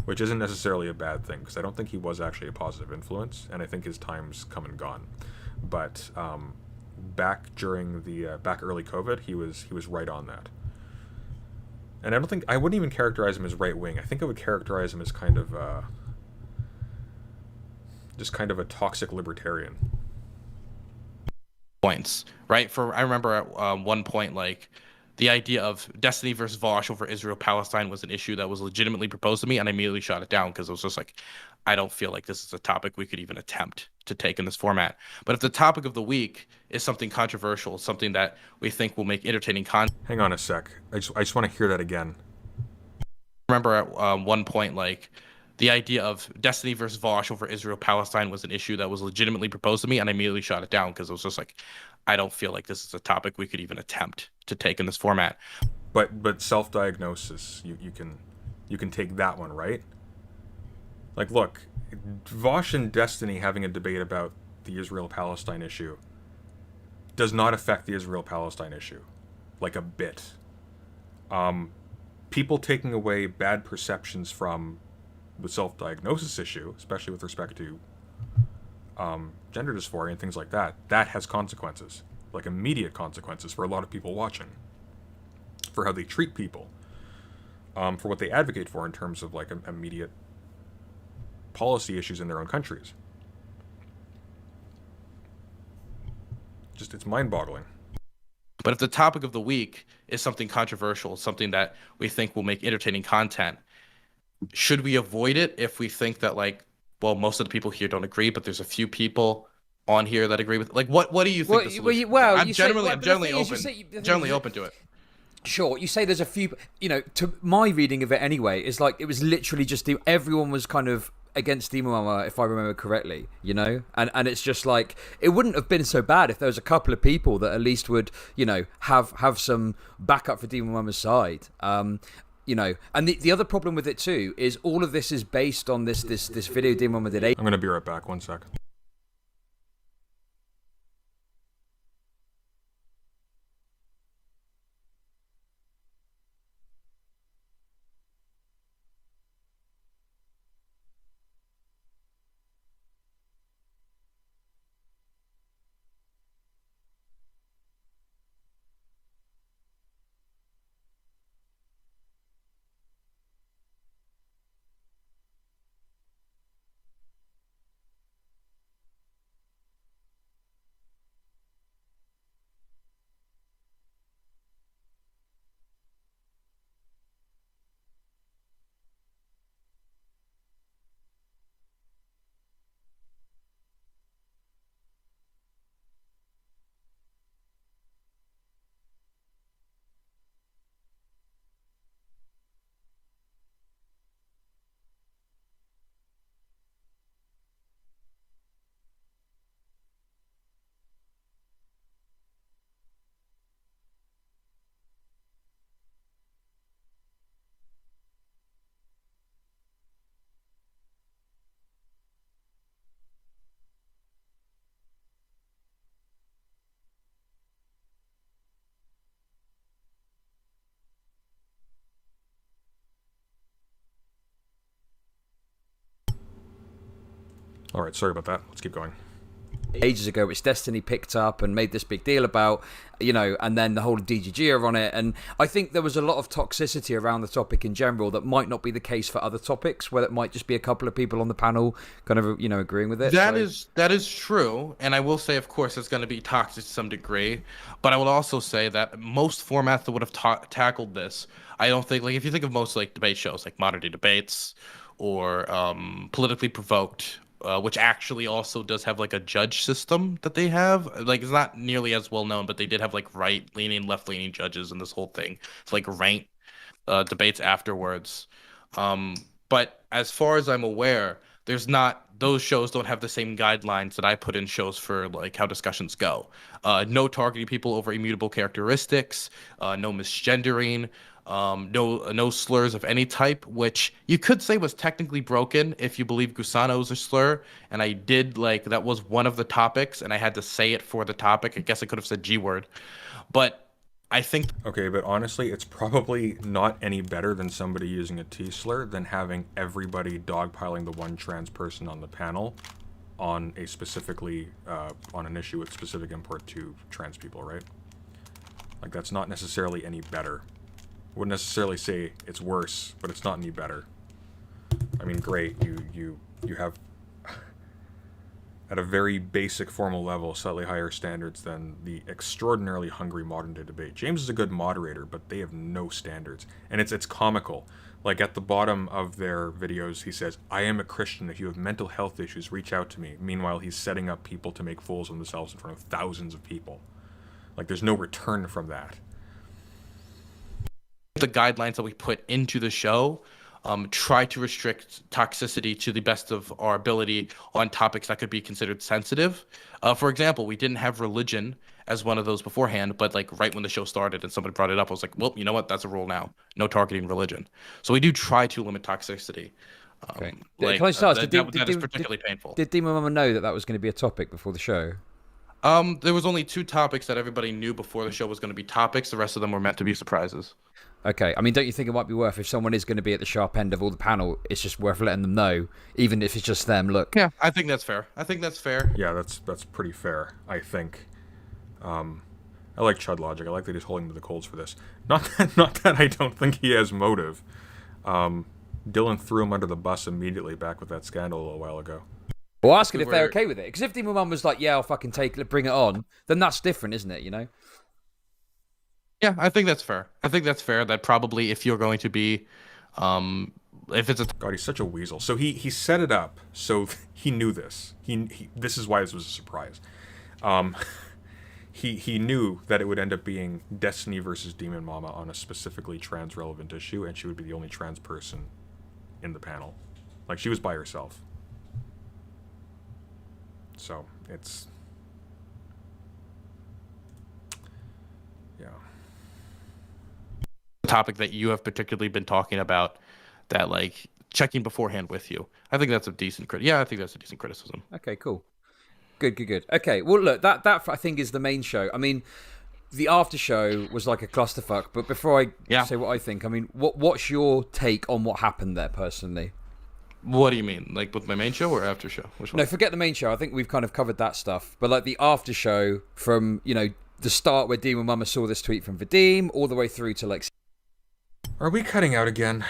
which isn't necessarily a bad thing because I don't think he was actually a positive influence, and I think his time's come and gone. But back during the back early COVID, he was right on that. And I wouldn't even characterize him as right wing. I think I would characterize him as kind of just kind of a toxic libertarian. Points, right? I remember at one point like the idea of Destiny versus Vosh over Israel-Palestine was an issue that was legitimately proposed to me, and I immediately shot it down because it was just like, I don't feel like this is a topic we could even attempt to take in this format. But if the topic of the week is something controversial, something that we think will make entertaining content. Hang on a sec. I just want to hear that again. Remember at one point, like, the idea of Destiny versus Vosh over Israel-Palestine was an issue that was legitimately proposed to me, and I immediately shot it down because it was just like, I don't feel like this is a topic we could even attempt to take in this format. But self-diagnosis, you can take that one, right? Like, look, Vosh and Destiny having a debate about the Israel-Palestine issue does not affect the Israel-Palestine issue, like a bit. People taking away bad perceptions from the self-diagnosis issue, especially with respect to gender dysphoria and things like that, that has consequences, like immediate consequences for a lot of people watching, for how they treat people, for what they advocate for in terms of like immediate policy issues in their own countries. Just, it's mind-boggling. But if the topic of the week is something controversial, something that we think will make entertaining content, should we avoid it if we think that, like, well, most of the people here don't agree, but there's a few people on here that agree with, like, what do you think the solution? I'm generally open to it. Sure, you say there's a few, to my reading of it anyway, is like it was literally just everyone was kind of against Demon Mama, if I remember correctly, and it's just like it wouldn't have been so bad if there was a couple of people that at least would, have some backup for Demon Mama's side. And the other problem with it too is all of this is based on this video Demon Mama did. I'm gonna be right back. 1 sec. All right, sorry about that. Let's keep going. Ages ago, which Destiny picked up and made this big deal about, and then the whole DGG are on it. And I think there was a lot of toxicity around the topic in general that might not be the case for other topics, where it might just be a couple of people on the panel kind of, agreeing with it. That is true. And I will say, of course, it's going to be toxic to some degree. But I will also say that most formats that would have tackled this, I don't think, like, if you think of most, like, debate shows, like Modern Day Debates or Politically Provoked, which actually also does have like a judge system that they have. Like, it's not nearly as well known, but they did have like right-leaning, left-leaning judges in this whole thing. It's like ranked debates afterwards. But as far as I'm aware, those shows don't have the same guidelines that I put in shows for like how discussions go. No targeting people over immutable characteristics, no misgendering, no slurs of any type, which you could say was technically broken if you believe Gusano was a slur. And I did, like, that was one of the topics, and I had to say it for the topic. I guess I could have said G word, but I think. Okay, but honestly, it's probably not any better than somebody using a T slur than having everybody dogpiling the one trans person on the panel on a specifically on an issue with specific import to trans people, right? Like, that's not necessarily any better. Wouldn't necessarily say it's worse, but it's not any better. I mean, great, you have at a very basic formal level slightly higher standards than the extraordinarily hungry modern day debate. James is a good moderator, but they have no standards, and it's comical. Like, at the bottom of their videos, he says, "I am a Christian. If you have mental health issues, reach out to me." Meanwhile, he's setting up people to make fools of themselves in front of thousands of people. Like, there's no return from that. The guidelines that we put into the show try to restrict toxicity to the best of our ability on topics that could be considered sensitive. For example, we didn't have religion as one of those beforehand, but like right when the show started and somebody brought it up, I was like, well, you know what? That's a rule now. No targeting religion. So we do try to limit toxicity. Okay. Like, Can I just ask, that is particularly painful. Did Demon Mama know that was going to be a topic before the show? There was only 2 topics that everybody knew before the show was going to be topics. The rest of them were meant to be surprises. Okay, I mean, don't you think it might be worth, if someone is going to be at the sharp end of all the panel, it's just worth letting them know, even if it's just them? Look. Yeah, I think that's fair. Yeah, that's pretty fair, I think. I like Chudlogic. I like that he's holding to the coals for this. Not that I don't think he has motive. Dylan threw him under the bus immediately back with that scandal a little while ago. Well, asking if they're okay with it. Because if Demon Mum was like, yeah, I'll fucking bring it on, then that's different, isn't it, Yeah, I think that's fair. That probably if you're going to be, if it's a... God, he's such a weasel. So he set it up, so he knew this. This is why this was a surprise. He knew that it would end up being Destiny versus Demon Mama on a specifically trans-relevant issue, and she would be the only trans person in the panel. Like, she was by herself. So, it's... yeah. Topic that you have particularly been talking about, that, like, checking beforehand with you. I think that's a decent criticism. Okay, cool. Good. Okay, well, look, that I think is the main show. I mean, the after show was like a clusterfuck, but before I say what I think, I mean, what's your take on what happened there, personally? What do you mean? Like with my main show or after show? Which one? No, forget the main show. I think we've kind of covered that stuff. But like the after show from, the start where Demon Mama saw this tweet from Vadim, all the way through to like... Are we cutting out again?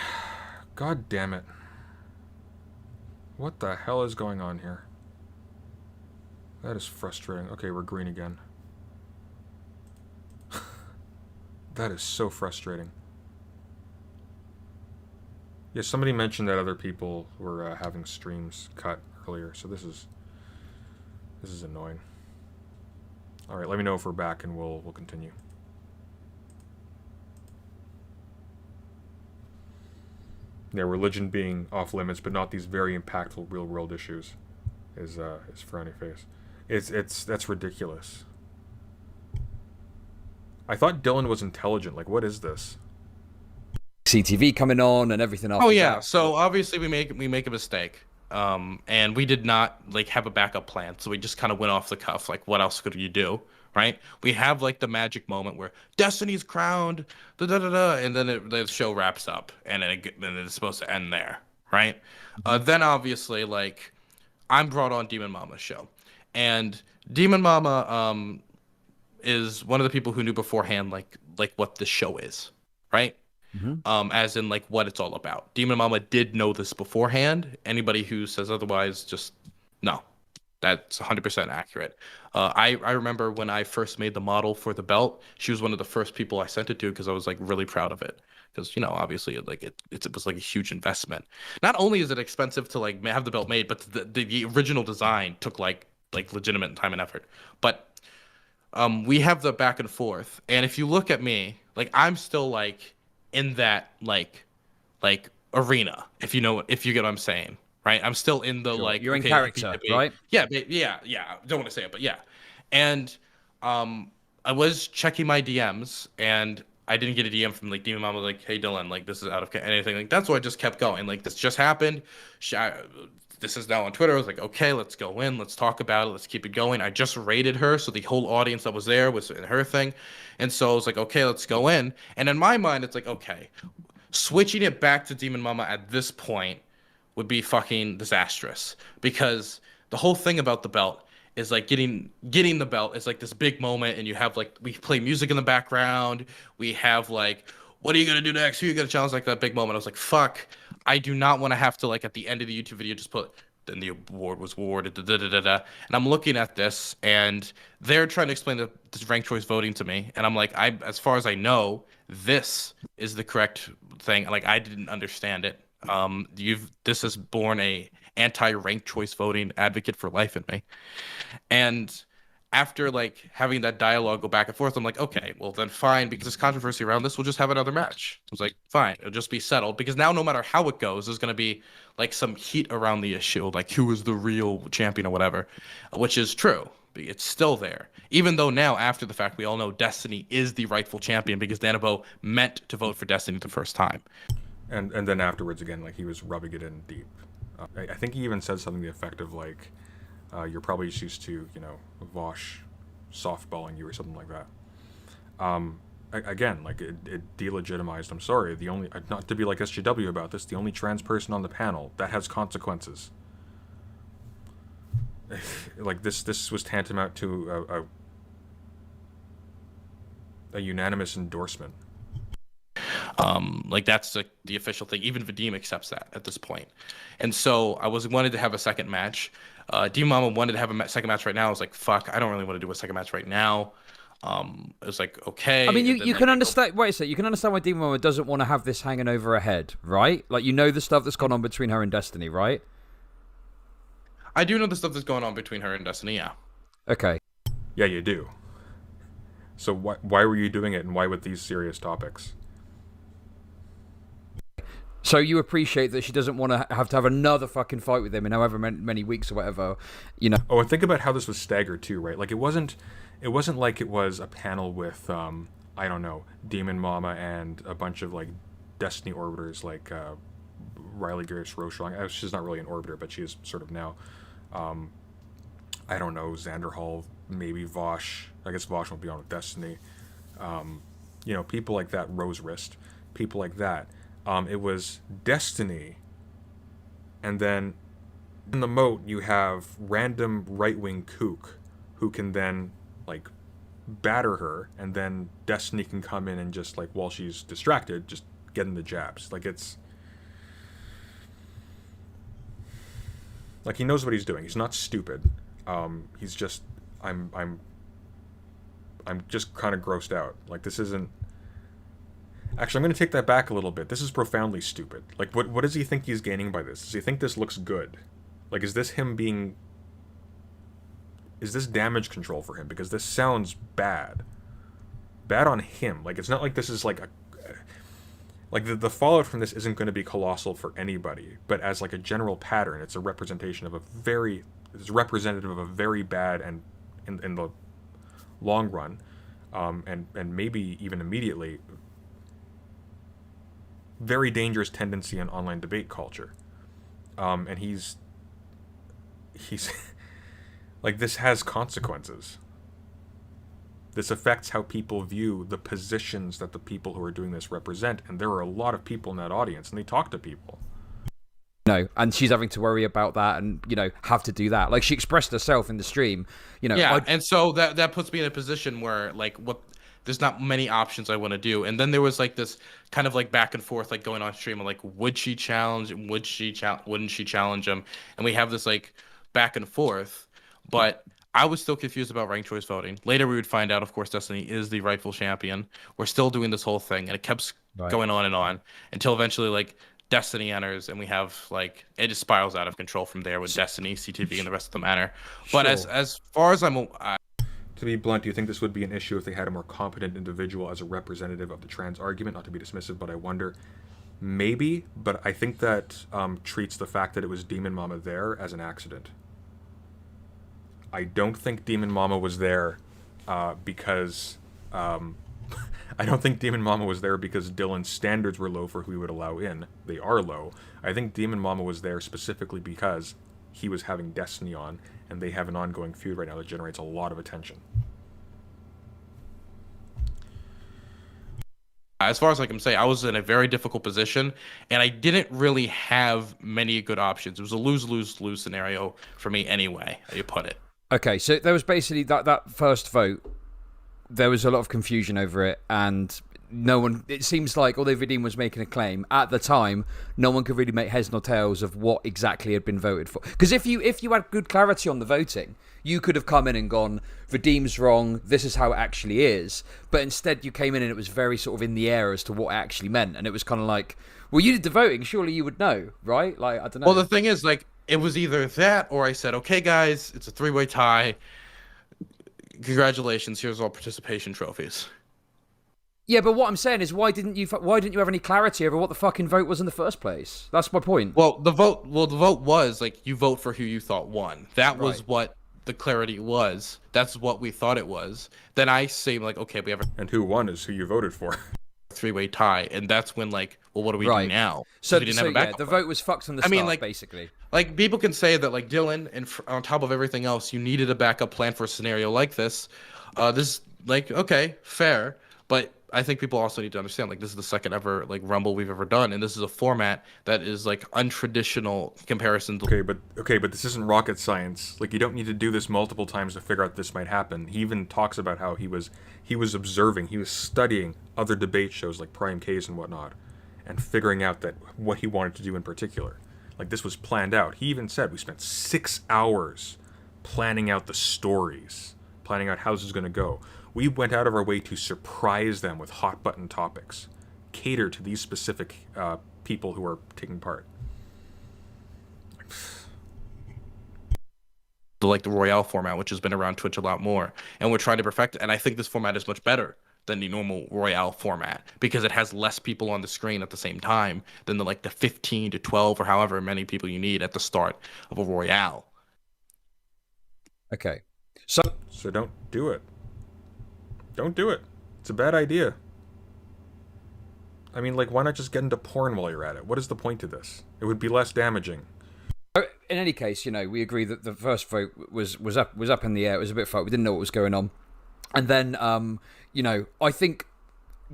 God damn it. What the hell is going on here? That is frustrating. Okay, we're green again. That is so frustrating. Yeah, somebody mentioned that other people were having streams cut earlier, so this is annoying. All right, let me know if we're back, and we'll continue. Yeah, religion being off limits, but not these very impactful real world issues, is frowny face. That's ridiculous. I thought Dylan was intelligent. Like, what is this? CTV coming on and everything else. Oh yeah, so obviously we make a mistake, and we did not like have a backup plan, so we just kind of went off the cuff. Like, what else could you do, right? We have like the magic moment where Destiny's crowned, and then the show wraps up, and then it's supposed to end there, right? Then obviously like I'm brought on Demon Mama's show, and Demon Mama is one of the people who knew beforehand like what the show is, right? As in like what it's all about. Demon Mama did know this beforehand. Anybody who says otherwise, just no. That's 100% accurate. I remember when I first made the model for the belt, she was one of the first people I sent it to because I was like really proud of it. Because obviously like it was like a huge investment. Not only is it expensive to like have the belt made, but the original design took like legitimate time and effort. But we have the back and forth, and if you look at me, like I'm still like in that like arena, if you get what I'm saying, right? I'm still in the like you're in character, right? Yeah. I don't want to say it, but yeah. And I was checking my DMs, and I didn't get a DM from like Demon Mama like, hey Dylan, like this is out of anything like that. So I just kept going. Like this just happened. This is now on Twitter. I was like, okay, let's go in. Let's talk about it. Let's keep it going. I just rated her, so the whole audience that was there was in her thing. And so I was like, okay, let's go in. And in my mind, it's like, okay, switching it back to Demon Mama at this point would be fucking disastrous, because the whole thing about the belt is like getting the belt is like this big moment, and you have like we play music in the background. We have like, what are you gonna do next? Who are you gonna challenge? Like that big moment. I was like, fuck. I do not want to have to like at the end of the YouTube video just put then the award was awarded and I'm looking at this, and they're trying to explain this ranked choice voting to me, and I'm like, as far as I know, this is the correct thing. Like I didn't understand it. This has born a anti-ranked choice voting advocate for life in me, and after like having that dialogue go back and forth, I'm like, okay, well then fine, because there's controversy around this, we'll just have another match. I was like, fine, it'll just be settled, because now no matter how it goes, there's going to be like some heat around the issue, like who is the real champion or whatever, which is true. It's still there, even though now after the fact we all know Destiny is the rightful champion, because Danabo meant to vote for Destiny the first time. And then afterwards again, like he was rubbing it in deep. I think he even said something to the effect of like, you're probably just used to, Vosh softballing you or something like that. Again, like it delegitimized. I'm sorry. The only, not to be like SJW about this, the only trans person on the panel that has consequences. Like this was tantamount to a unanimous endorsement. Like that's the official thing. Even Vadim accepts that at this point. And so I wanted to have a second match. Demon Mama wanted to have a second match right now. I was like, fuck, I don't really want to do a second match right now. It was like, okay. I mean, you can understand. Wait a sec. You can understand why Demon Mama doesn't want to have this hanging over her head, right? Like the stuff that's gone on between her and Destiny, right? I do know the stuff that's going on between her and Destiny. Yeah. Okay. Yeah, you do. So why were you doing it, and why with these serious topics? So you appreciate that she doesn't want to have another fucking fight with him in however many weeks or whatever, Oh, and think about how this was staggered too, right? Like it wasn't like it was a panel with I don't know, Demon Mama and a bunch of like Destiny orbiters like Riley Garris Rochon. She's not really an orbiter, but she is sort of now. I don't know, Xander Hall, maybe Vosh. I guess Vosh won't be on with Destiny. People like that, Rose Wrist, people like that. It was Destiny, and then in the moat you have random right-wing kook who can then like batter her, and then Destiny can come in and just like while she's distracted, just get in the jabs. Like it's like he knows what he's doing. He's not stupid. He's just I'm just kind of grossed out. Like this isn't. Actually, I'm going to take that back a little bit. This is profoundly stupid. Like, what does he think he's gaining by this? Does he think this looks good? Like, is this damage control for him? Because this sounds bad. Bad on him. Like, it's not like this is like the fallout from this isn't going to be colossal for anybody. But as like a general pattern, it's a representation of it's representative of a very bad, and in the long run, and maybe even immediately, very dangerous tendency in online debate culture. And he's like, this has consequences. This affects how people view the positions that the people who are doing this represent, and there are a lot of people in that audience, and they talk to people. and she's having to worry about that and, have to do that. Like, she expressed herself in the stream, Yeah, and so that puts me in a position where, like, there's not many options I want to do. And then there was, like, this kind of, like, back and forth, like, going on stream of, like, would she challenge him? Wouldn't she challenge him? And we have this, like, back and forth. But I was still confused about ranked choice voting. Later, we would find out, of course, Destiny is the rightful champion. We're still doing this whole thing, and it kept going on and on until eventually, like, Destiny enters, and we have, like, it just spirals out of control from there with Destiny, CTV, and the rest of the manner. But as far as to be blunt, do you think this would be an issue if they had a more competent individual as a representative of the trans argument? Not to be dismissive, but I wonder. Maybe, but I think that treats the fact that it was Demon Mama there as an accident. I don't think Demon Mama was there because... I don't think Demon Mama was there because Dylan's standards were low for who he would allow in. They are low. I think Demon Mama was there specifically because he was having Destiny on, and they have an ongoing feud right now that generates a lot of attention. As far as I can say, I was in a very difficult position, and I didn't really have many good options. It was a lose-lose-lose scenario for me anyway, how you put it. Okay, so there was basically that first vote. There was a lot of confusion over it, and no one... It seems like, although Vadim was making a claim, at the time, no one could really make heads nor tails of what exactly had been voted for. Because if you had good clarity on the voting, you could have come in and gone, Vadim's wrong, this is how it actually is. But instead, you came in and it was very sort of in the air as to what it actually meant. And it was kind of like, well, you did the voting, surely you would know, right? Like, I don't know. Well, the thing is, like, it was either that or I said, okay, guys, it's a three-way tie. Congratulations, here's all participation trophies. Yeah, but what I'm saying is, why didn't you have any clarity over what the fucking vote was in the first place? That's my point. Well, the vote was like, you vote for who you thought won. That was what the clarity was. That's what we thought it was. Then I say, like, okay, we have and who won is who you voted for. Three-way tie, and that's when, like, well, what do we do now? So, we didn't have a backup. The vote was fucked from the start, like, basically. Like, people can say that, like, Dylan, and on top of everything else, you needed a backup plan for a scenario like this. This, like, okay, fair, but I think people also need to understand, like, this is the second ever, like, Rumble we've ever done, and this is a format that is, like, untraditional comparison to... Okay, but this isn't rocket science. Like, you don't need to do this multiple times to figure out this might happen. He even talks about how he was observing, he was studying other debate shows like Prime K's and whatnot, and figuring out that what he wanted to do in particular. Like, this was planned out. He even said we spent 6 hours planning out the stories, planning out how this is going to go. We went out of our way to surprise them with hot button topics, cater to these specific people who are taking part. Like the Royale format, which has been around Twitch a lot more, and we're trying to perfect it. And I think this format is much better than the normal Royale format because it has less people on the screen at the same time than the 15 to 12 or however many people you need at the start of a Royale. Okay, so don't do it. Don't do it. It's a bad idea. I mean, like, why not just get into porn while you're at it? What is the point to this? It would be less damaging. In any case, we agree that the first vote was up in the air. It was a bit fucked. We didn't know what was going on. And then, I think,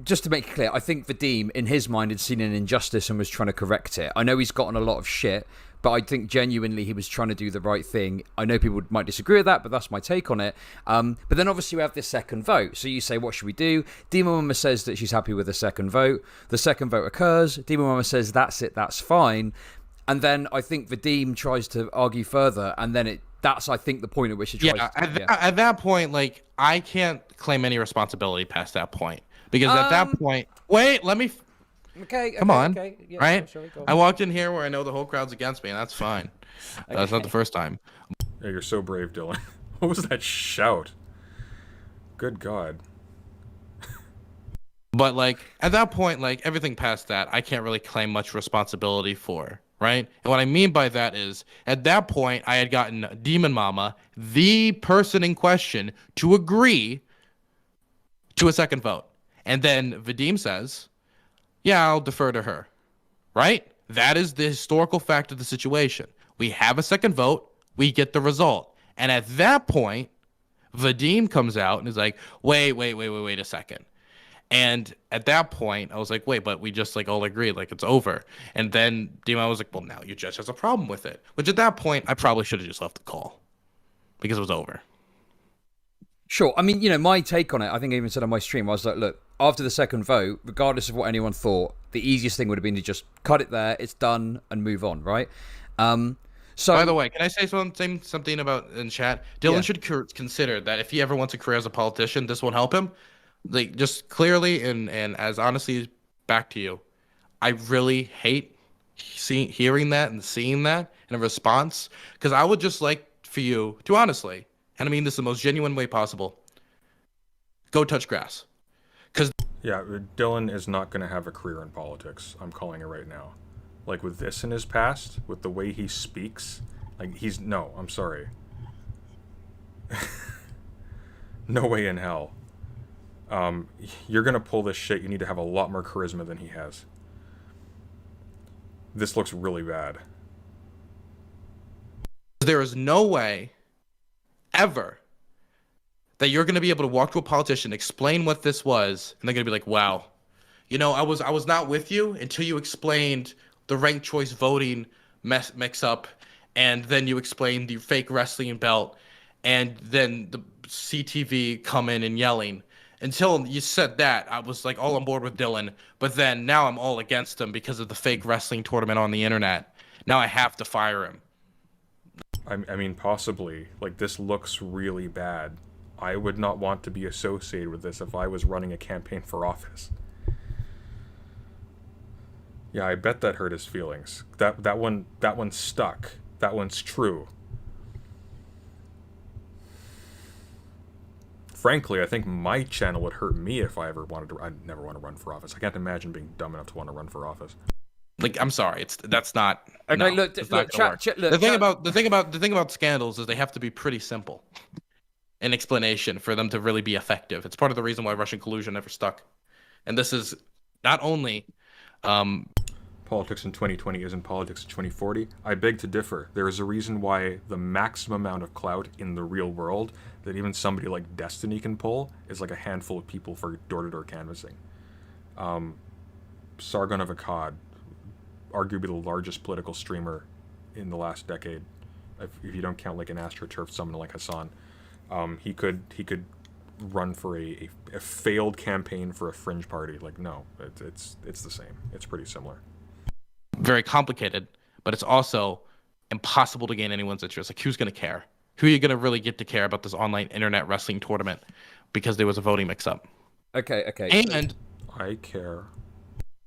just to make it clear, I think Vadim, in his mind, had seen an injustice and was trying to correct it. I know he's gotten a lot of shit, but I think genuinely he was trying to do the right thing. I know people might disagree with that, but that's my take on it. But then obviously we have this second vote. So you say, what should we do? Demon Mama says that she's happy with the second vote. The second vote occurs. Demon Mama says, that's it, that's fine. And then I think Vadim tries to argue further, and then that's, I think, the point at which he tries to... At that point, like, I can't claim any responsibility past that point. Because at that point... Wait, let me... Come on, okay. Yeah, right? Sorry, I walked in here where I know the whole crowd's against me, and that's fine. Okay. That's not the first time. Yeah, you're so brave, Dylan. What was that shout? Good God. But, like, at that point, like, everything past that, I can't really claim much responsibility for, right? And what I mean by that is, at that point, I had gotten Demon Mama, the person in question, to agree to a second vote. And then Vadim says... yeah, I'll defer to her, right? That is the historical fact of the situation. We have a second vote, we get the result. And at that point, Vadim comes out and is like, wait a second. And at that point, I was like, wait, but we just like all agreed, like it's over. And then Dima was like, well, now you just has a problem with it. Which at that point, I probably should have just left the call because it was over. Sure. I mean, you know, my take on it, I think I even said on my stream, I was like, look, after the second vote, regardless of what anyone thought, the easiest thing would have been to just cut it there, it's done, and move on, right? So, by the way, can I say something about in chat? Dylan should consider that if he ever wants a career as a politician, this won't help him. Like, just clearly and as honestly, back to you, I really hate hearing that and seeing that in a response, because I would just like for you to honestly, and I mean this the most genuine way possible, go touch grass. Yeah, Dylan is not going to have a career in politics. I'm calling it right now. Like, with this in his past, with the way he speaks, like, I'm sorry. No way in hell. You're going to pull this shit, you need to have a lot more charisma than he has. This looks really bad. There is no way ever that you're going to be able to walk to a politician, explain what this was, and they're going to be like, wow, you know, I was not with you until you explained the ranked choice voting mix up, and then you explained the fake wrestling belt, and then the CTV come in and yelling. Until you said that, I was like all on board with Dylan, but then now I'm all against him because of the fake wrestling tournament on the internet. Now I have to fire him. I mean, possibly. Like, this looks really bad. I would not want to be associated with this if I was running a campaign for office. Yeah, I bet that hurt his feelings. That one stuck. That one's true. Frankly, I think my channel would hurt me if I ever wanted to. I'd never want to run for office. I can't imagine being dumb enough to want to run for office. Like, I'm sorry, that's not. Okay, no, look, chat, the thing about scandals is they have to be pretty simple. An explanation for them to really be effective. It's part of the reason why Russian collusion never stuck. And this is not only politics in 2020 isn't politics in 2040. I beg to differ. There is a reason why the maximum amount of clout in the real world that even somebody like Destiny can pull is like a handful of people for door-to-door canvassing. Sargon of Akkad, arguably the largest political streamer in the last decade, if you don't count like an AstroTurf summoner like Hassan. He could run for a failed campaign for a fringe party. Like, no, it's the same. It's pretty similar. Very complicated, but it's also impossible to gain anyone's interest. Like, who's going to care? Who are you going to really get to care about this online internet wrestling tournament because there was a voting mix-up? Okay. And I care.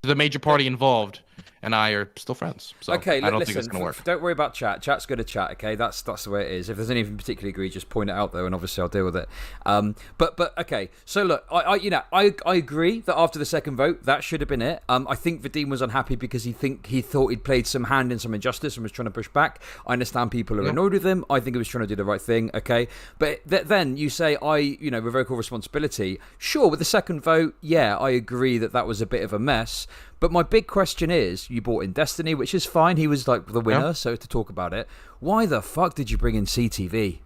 The major party involved and I are still friends. So okay, I don't think it's going to work. Don't worry about chat. Chat's going to chat, okay? That's the way it is. If there's anything particularly egregious, point it out, though, and obviously I'll deal with it. But okay. So look, I agree that after the second vote, that should have been it. I think Vadim was unhappy because he thought he'd played some hand in some injustice and was trying to push back. I understand people are annoyed with him. I think he was trying to do the right thing, okay? But then you say, revoke all responsibility. Sure, with the second vote, yeah, I agree that was a bit of a mess. But my big question is, you brought in Destiny, which is fine. He was like the winner, so to talk about it. Why the fuck did you bring in CTV?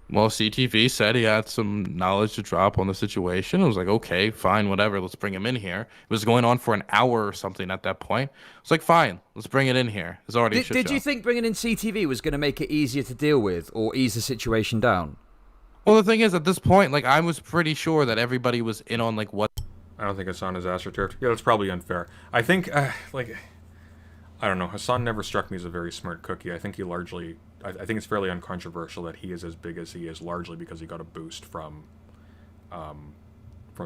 Well, CTV said he had some knowledge to drop on the situation. I was like, okay, fine, whatever. Let's bring him in here. It was going on for an hour or something at that point. I was like, fine, let's bring it in here. It's already a shit Did show. you think bringing in CTV was going to make it easier to deal with or ease the situation down? Well, the thing is, at this point, like, I was pretty sure that everybody was in on, like, what... I don't think Hassan is AstroTurf. Yeah, that's probably unfair. I think, I don't know. Hassan never struck me as a very smart cookie. I think he largely... I think it's fairly uncontroversial that he is as big as he is, largely because he got a boost from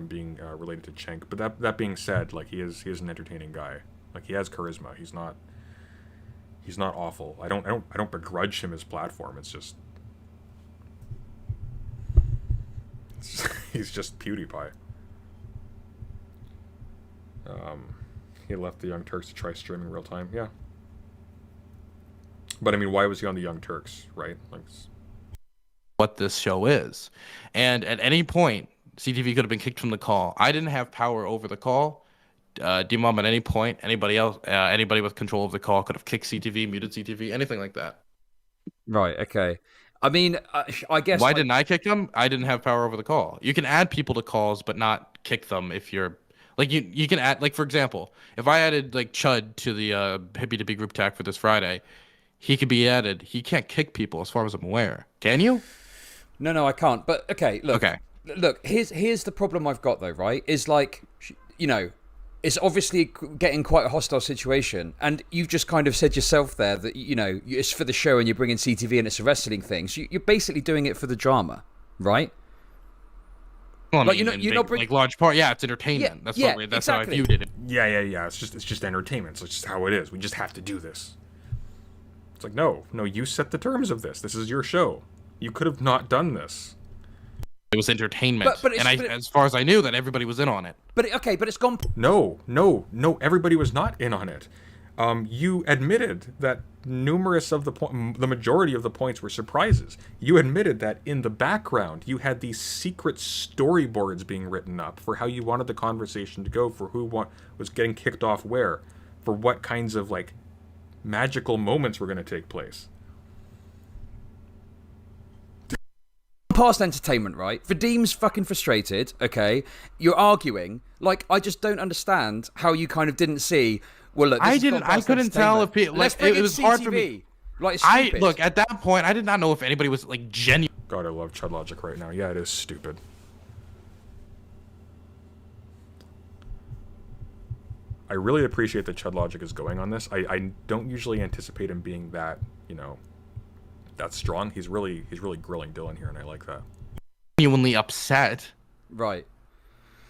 being related to Cenk. But that being said, like, he is an entertaining guy. Like, he has charisma. He's not awful. I don't begrudge him his platform. It's just he's just PewDiePie. He left the Young Turks to try streaming real time. Yeah. But I mean, why was he on the Young Turks, right? Like, what this show is. And at any point, CTV could have been kicked from the call. I didn't have power over the call. D-Mom at any point, anybody with control of the call could have kicked CTV, muted CTV, anything like that. Right, okay. I mean, I guess... Why didn't I kick him? I didn't have power over the call. You can add people to calls, but not kick them if you're like you can add, like, for example, if I added like Chud to the Hippy Dippy group tag for this Friday, he could be added. He can't kick people as far as I'm aware. Can you? No, I can't. But okay, look. Okay. Look, here's the problem I've got though, right? Is like, you know, it's obviously getting quite a hostile situation, and you've just kind of said yourself there that, you know, it's for the show and you're bringing CTV and it's a wrestling thing. So you're basically doing it for the drama, right? Well, like, you're not like large part. Yeah, it's entertainment. That's exactly. how I viewed it. Yeah. It's just entertainment. So it's just how it is. We just have to do this. It's like, no, you set the terms of this. This is your show. You could have not done this. It was entertainment, as far as I knew, that everybody was in on it. But it's gone. No, everybody was not in on it. You admitted that numerous of the majority of the points were surprises. You admitted that in the background you had these secret storyboards being written up for how you wanted the conversation to go, for who was getting kicked off where, for what kinds of like magical moments were going to take place. Past entertainment, right? Vadim's fucking frustrated, okay? You're arguing. Like, I just don't understand how you kind of didn't see. Well, look, I couldn't tell if people, like, it was hard for me. Like, look, at that point, I did not know if anybody was like genuine. God, I love Chudlogic right now. Yeah, it is stupid. I really appreciate that Chudlogic is going on this. I don't usually anticipate him being that, you know, that strong. He's really grilling Dylan here, and I like that. Genuinely upset. Right.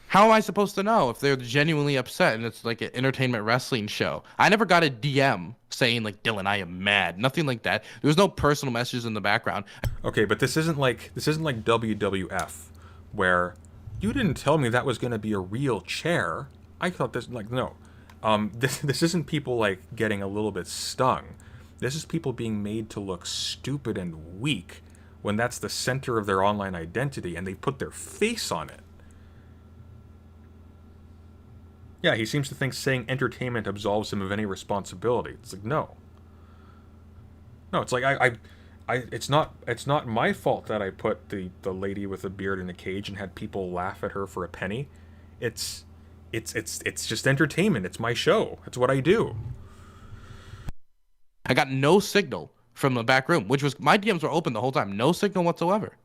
How am I supposed to know if they're genuinely upset and it's like an entertainment wrestling show? I never got a DM saying like, Dylan, I am mad. Nothing like that. There was no personal messages in the background. Okay, but this isn't like WWF, where you didn't tell me that was going to be a real chair. I thought this, like, no. This isn't people like getting a little bit stung. This is people being made to look stupid and weak when that's the center of their online identity, and they put their face on it. Yeah, he seems to think saying entertainment absolves him of any responsibility. It's like, no. It's like it's not my fault that I put the lady with a beard in a cage and had people laugh at her for a penny. It's just entertainment. It's my show. It's what I do. I got no signal from the back room, which was, my DMs were open the whole time. No signal whatsoever.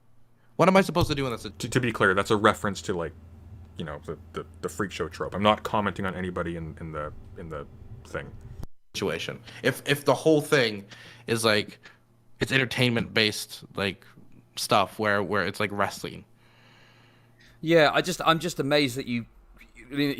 What am I supposed to do in this? To be clear, that's a reference to, like, you know, the freak show trope. I'm not commenting on anybody in the thing. Situation. If the whole thing is like, it's entertainment based like stuff where it's like wrestling. Yeah, I'm just amazed that you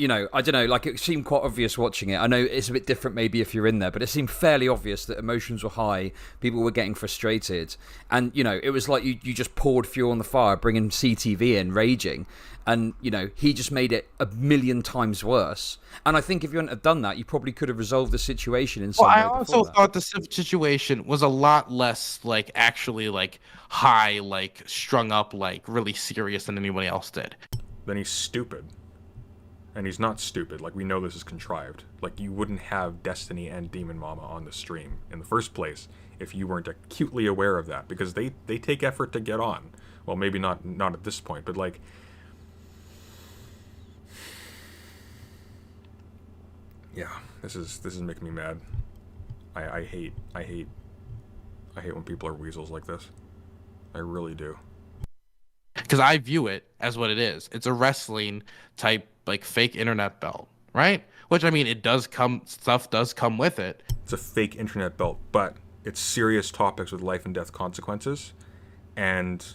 know, I don't know, like, it seemed quite obvious watching it. I know it's a bit different maybe if you're in there, but it seemed fairly obvious that emotions were high, people were getting frustrated, and, you know, it was like you just poured fuel on the fire, bringing CTV in, raging, and, you know, he just made it a million times worse. And I think if you hadn't have done that, you probably could have resolved the situation in some way. I also thought the situation was a lot less, like, actually, like, high, like, strung up, like, really serious than anybody else did. Then he's stupid. And he's not stupid. Like, we know this is contrived. Like, you wouldn't have Destiny and Demon Mama on the stream in the first place if you weren't acutely aware of that, because they take effort to get on. Well, maybe not at this point, but, like, yeah, this is making me mad. I hate when people are weasels like this. I really do. Because I view it as what it is. It's a wrestling type, like, fake internet belt, right? Which, I mean, stuff does come with it. It's a fake internet belt, but it's serious topics with life and death consequences, and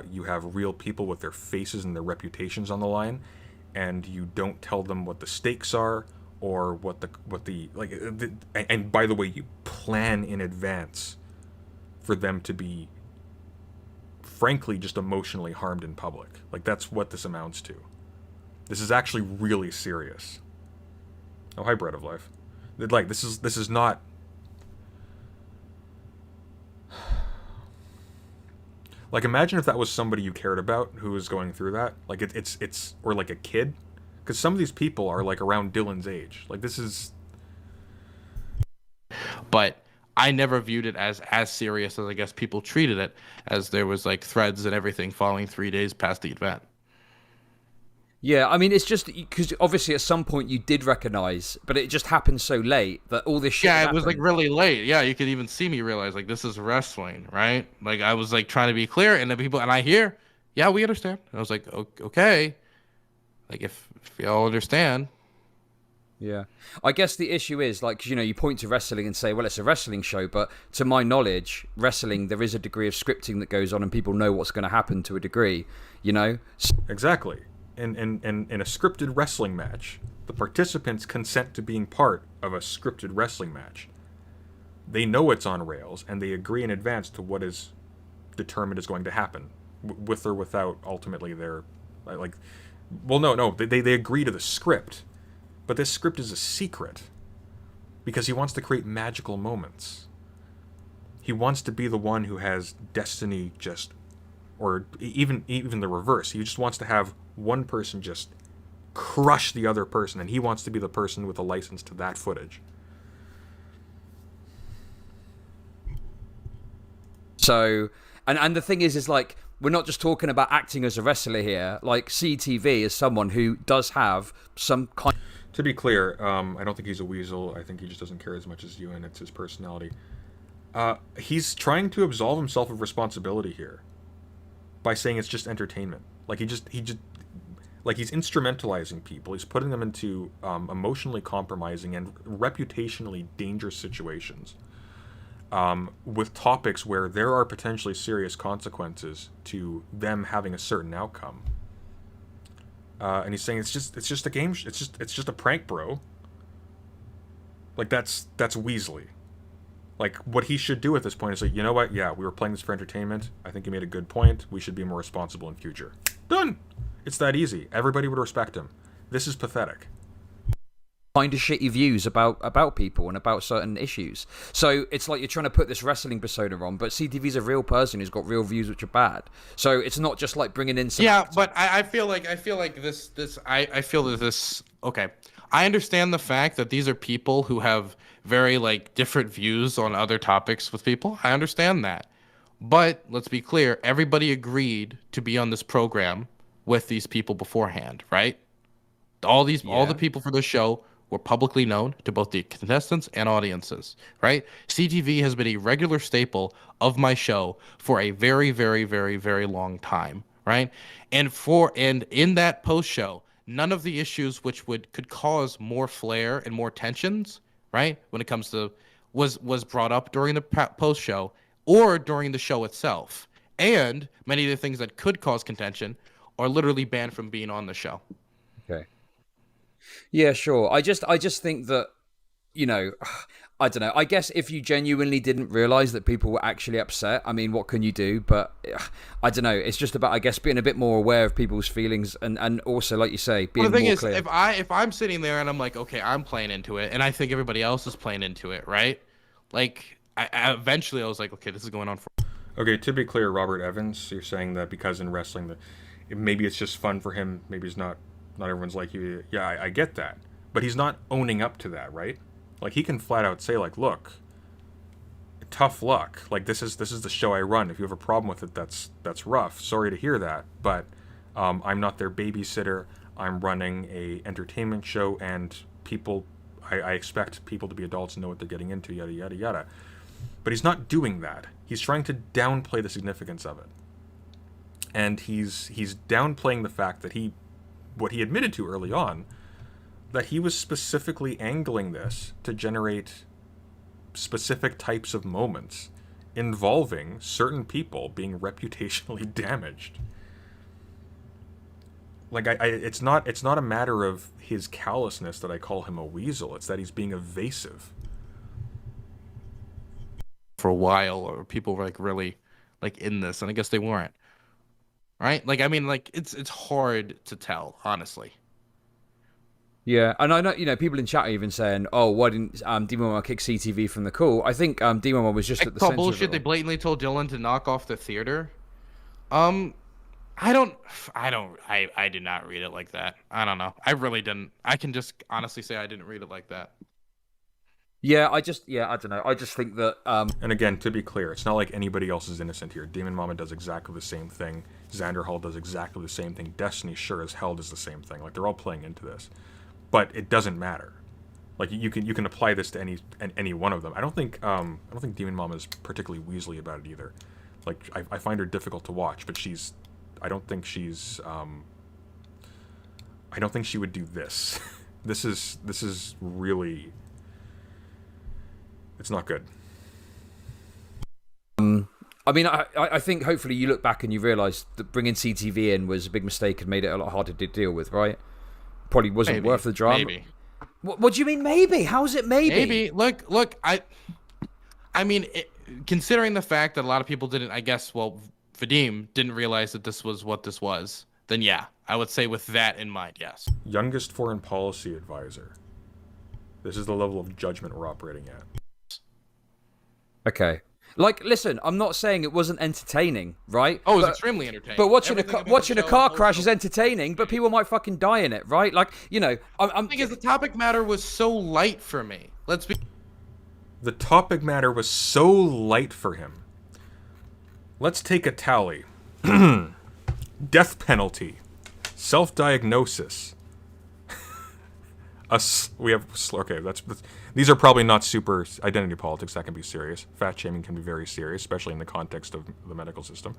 you have real people with their faces and their reputations on the line, and you don't tell them what the stakes are or what the and by the way, you plan in advance for them to be, frankly, just emotionally harmed in public. Like, that's what this amounts to. This is actually really serious. Oh, hi, Bread of Life. Like, this is not... Like, imagine if that was somebody you cared about who was going through that. Like, it's or like a kid. Because some of these people are, like, around Dylan's age. Like, this is... But I never viewed it as serious as I guess people treated it, as there was, like, threads and everything following 3 days past the event. Yeah, I mean, it's just because obviously at some point you did recognize, but it just happened so late that all this shit. Yeah, it happened. was like really late. Yeah, you could even see me realize like this is wrestling, right? Like I was like trying to be clear, and the people and I hear, yeah, we understand. I was like, okay, like if y'all understand. Yeah, I guess the issue is like you point to wrestling and say, well, it's a wrestling show, but to my knowledge, wrestling there is a degree of scripting that goes on, and people know what's going to happen to a degree, Exactly. In a scripted wrestling match, the participants consent to being part of a scripted wrestling match. They know it's on rails, and they agree in advance to what is determined is going to happen, with or without ultimately their they agree to the script, but this script is a secret because he wants to create magical moments. He wants to be the one who has destiny or even the reverse. He just wants to have one person just crush the other person, and he wants to be the person with a license to that footage. So, and the thing is like, we're not just talking about acting as a wrestler here. Like, CTV is someone who does have some kind... To be clear, I don't think he's a weasel. I think he just doesn't care as much as you, and it's his personality. He's trying to absolve himself of responsibility here by saying it's just entertainment. Like, he's instrumentalizing people. He's putting them into emotionally compromising and reputationally dangerous situations with topics where there are potentially serious consequences to them having a certain outcome. And he's saying it's just a game. It's just a prank, bro. Like that's Weasley. Like, what he should do at this point is like, you know what? Yeah, we were playing this for entertainment. I think he made a good point. We should be more responsible in future. Done. It's that easy. Everybody would respect him. This is pathetic. Kind of shitty views about people and about certain issues. So it's like you're trying to put this wrestling persona on, but CTV's a real person who's got real views which are bad. So it's not just like bringing in some... Yeah, but I feel that this okay. I understand the fact that these are people who have very like different views on other topics with people. I understand that. But let's be clear, everybody agreed to be on this program with these people beforehand, right? All the people for the show were publicly known to both the contestants and audiences, right? CTV has been a regular staple of my show for a very, very, very, very long time, right? And in that post show, none of the issues which could cause more flair and more tensions, right? When it comes to was brought up during the post show or during the show itself. And many of the things that could cause contention are literally banned from being on the show. Okay. Yeah, sure. I just think that, I don't know. I guess if you genuinely didn't realize that people were actually upset, I mean, what can you do? But I don't know. It's just about, I guess, being a bit more aware of people's feelings and also, like you say, being more clear. The thing is, if I'm sitting there and I'm like, okay, I'm playing into it, and I think everybody else is playing into it, right? Like, eventually I was like, okay, this is going on for... Okay, to be clear, Robert Evans, you're saying that because in wrestling, maybe it's just fun for him, maybe it's not everyone's like you. Yeah, I get that. But he's not owning up to that, right? Like, he can flat out say, like, look, tough luck. Like, this is the show I run. If you have a problem with it, that's rough. Sorry to hear that. But I'm not their babysitter. I'm running a entertainment show, and people, I expect people to be adults and know what they're getting into, yada, yada, yada. But he's not doing that. He's trying to downplay the significance of it. And he's downplaying the fact that what he admitted to early on, that he was specifically angling this to generate specific types of moments involving certain people being reputationally damaged. Like, it's not a matter of his callousness that I call him a weasel. It's that he's being evasive. For a while, or people were like really like in this, and I guess they weren't. Right? Like, I mean, like, it's hard to tell, honestly. Yeah, and I know, people in chat are even saying, "Oh, why didn't Demon kick CTV from the call?" I think Demon was just at the center bullshit. of it. They blatantly told Dylan to knock off the theater. I did not read it like that. I don't know. I really didn't. I can just honestly say I didn't read it like that. Yeah, I don't know. I just think that And again, to be clear, it's not like anybody else is innocent here. Demon Mama does exactly the same thing. Xander Hall does exactly the same thing. Destiny sure as hell does the same thing. Like, they're all playing into this, but it doesn't matter. Like, you can apply this to any one of them. I don't think Demon Mama is particularly Weasley about it either. Like, I find her difficult to watch, but I don't think she would do this. This is really, it's not good. I mean, I think hopefully you look back and you realise that bringing CTV in was a big mistake and made it a lot harder to deal with, right? Probably wasn't worth the drama. Maybe. What do you mean maybe? How is it maybe? Maybe. Look. I mean, considering the fact that a lot of people didn't, I guess, well, Vadim didn't realize that this was what this was, then yeah, I would say with that in mind, yes. Youngest foreign policy advisor. This is the level of judgment we're operating at. Okay. Like, listen, I'm not saying it wasn't entertaining, right? Oh, it was extremely entertaining. But watching a car crash is entertaining, but people might fucking die in it, right? Like, you know, The thing is, the topic matter was so light for me. The topic matter was so light for him. Let's take a tally. Death penalty. Self-diagnosis. These are probably not super identity politics. That can be serious. Fat shaming can be very serious, especially in the context of the medical system.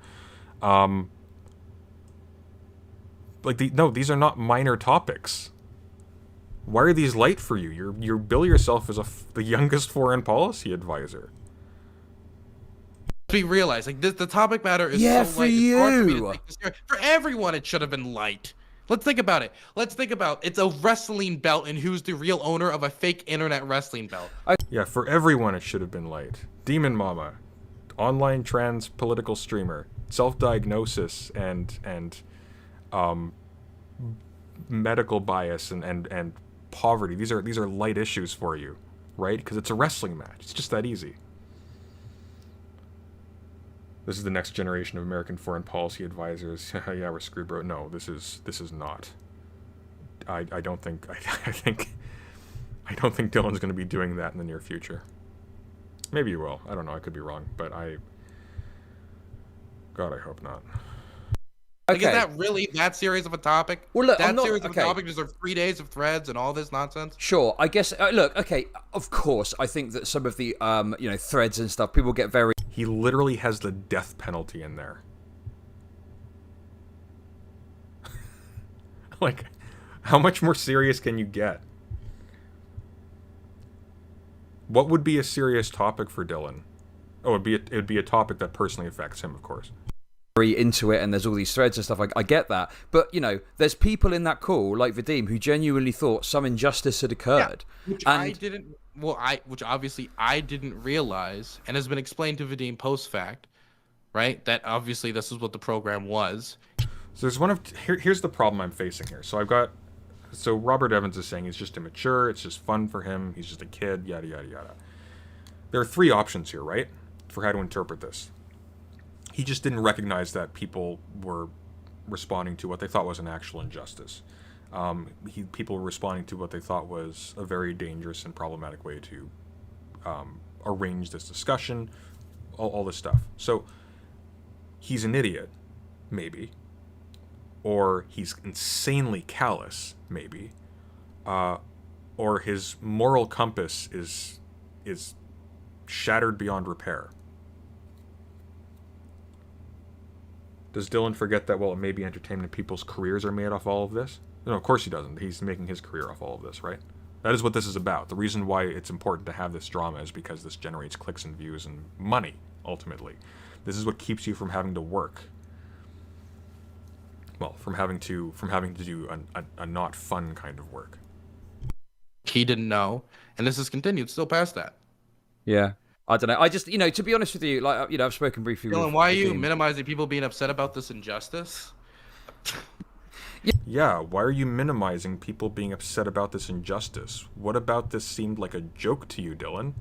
These are not minor topics. Why are these light for you? You bill yourself as the youngest foreign policy advisor. We realize, like, the topic matter is so for light. you. It's hard for me to take this seriously. For everyone, it should have been light. Let's think about it. It's a wrestling belt, and who's the real owner of a fake internet wrestling belt? Yeah, for everyone, it should have been light. Demon Mama, online trans political streamer, self-diagnosis, and medical bias and poverty. These are light issues for you, right? Because it's a wrestling match. It's just that easy. This is the next generation of American foreign policy advisors. Yeah, we're screwed, bro. No, this is not. I don't think Dylan's going to be doing that in the near future. Maybe he will. I don't know. I could be wrong, but God, I hope not. Like, is that really that serious of a topic? Well, look, that serious of a topic deserves 3 days of threads and all this nonsense? Sure, I guess. Look, okay, of course, I think that some of the threads and stuff, people get very. He literally has the death penalty in there. Like, how much more serious can you get? What would be a serious topic for Dylan? Oh, it would be a topic that personally affects him, of course. Very into it, and there's all these threads and stuff. I get that, but there's people in that call like Vadim who genuinely thought some injustice had occurred, which obviously I didn't realize, and has been explained to Vadim post fact, right? That obviously this is what the program was. So here's the problem I'm facing here. So Robert Evans is saying he's just immature. It's just fun for him. He's just a kid. Yada yada yada. There are three options here, right, for how to interpret this. He just didn't recognize that people were responding to what they thought was an actual injustice. People were responding to what they thought was a very dangerous and problematic way to arrange this discussion, all this stuff. So he's an idiot, maybe, or he's insanely callous, maybe, or his moral compass is shattered beyond repair. Does Dylan forget that, well, maybe entertainment people's careers are made off all of this? No, of course he doesn't. He's making his career off all of this, right? That is what this is about. The reason why it's important to have this drama is because this generates clicks and views and money, ultimately. This is what keeps you from having to work. Well, from having to do a not fun kind of work. He didn't know, and this has continued still past that. Yeah. I don't know. I just, to be honest with you, like, I've spoken briefly with Dylan, why are you minimizing people being upset about this injustice? Yeah, why are you minimizing people being upset about this injustice? What about this seemed like a joke to you, Dylan?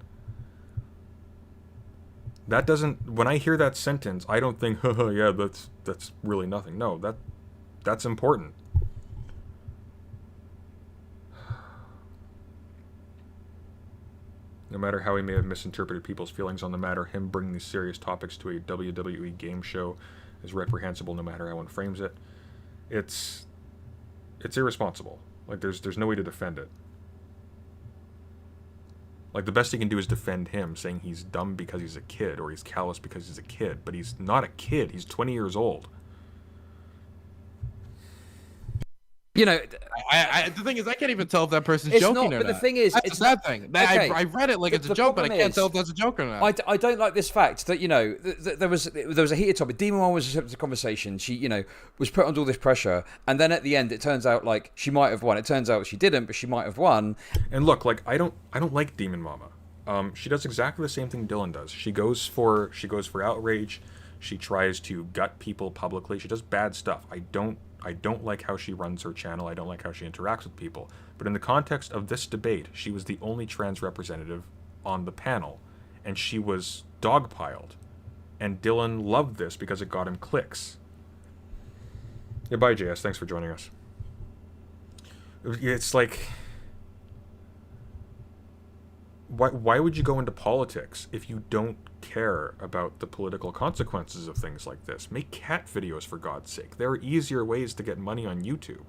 That doesn't... When I hear that sentence, I don't think, yeah, that's really nothing. No, that's important. No matter how he may have misinterpreted people's feelings on the matter, him bringing these serious topics to a WWE game show is reprehensible no matter how one frames it. It's irresponsible. Like, there's no way to defend it. Like, the best he can do is defend him, saying he's dumb because he's a kid, or he's callous because he's a kid. But he's not a kid. He's 20 years old. You know, the thing is, I can't even tell if that person's it's joking not, or but not. the thing is, That's it's a sad thing. okay. I read it like it's a joke, but I can't tell if that's a joke or not. I don't like this fact that, you know, there was a heated topic. Demon One was a subject of conversation. She, you know, was put under all this pressure, and then at the end, it turns out like she might have won. It turns out she didn't, but she might have won. And look, like I don't like Demon Mama. She does exactly the same thing Dylan does. She goes for outrage. She tries to gut people publicly. She does bad stuff. I don't like how she runs her channel. I don't like how she interacts with people. But in the context of this debate, she was the only trans representative on the panel, and she was dogpiled. And Dylan loved this because it got him clicks. Yeah, bye, JS. Thanks for joining us. It's like, why would you go into politics if you don't care about the political consequences of things like this? Make cat videos, for God's sake. There are easier ways to get money on YouTube.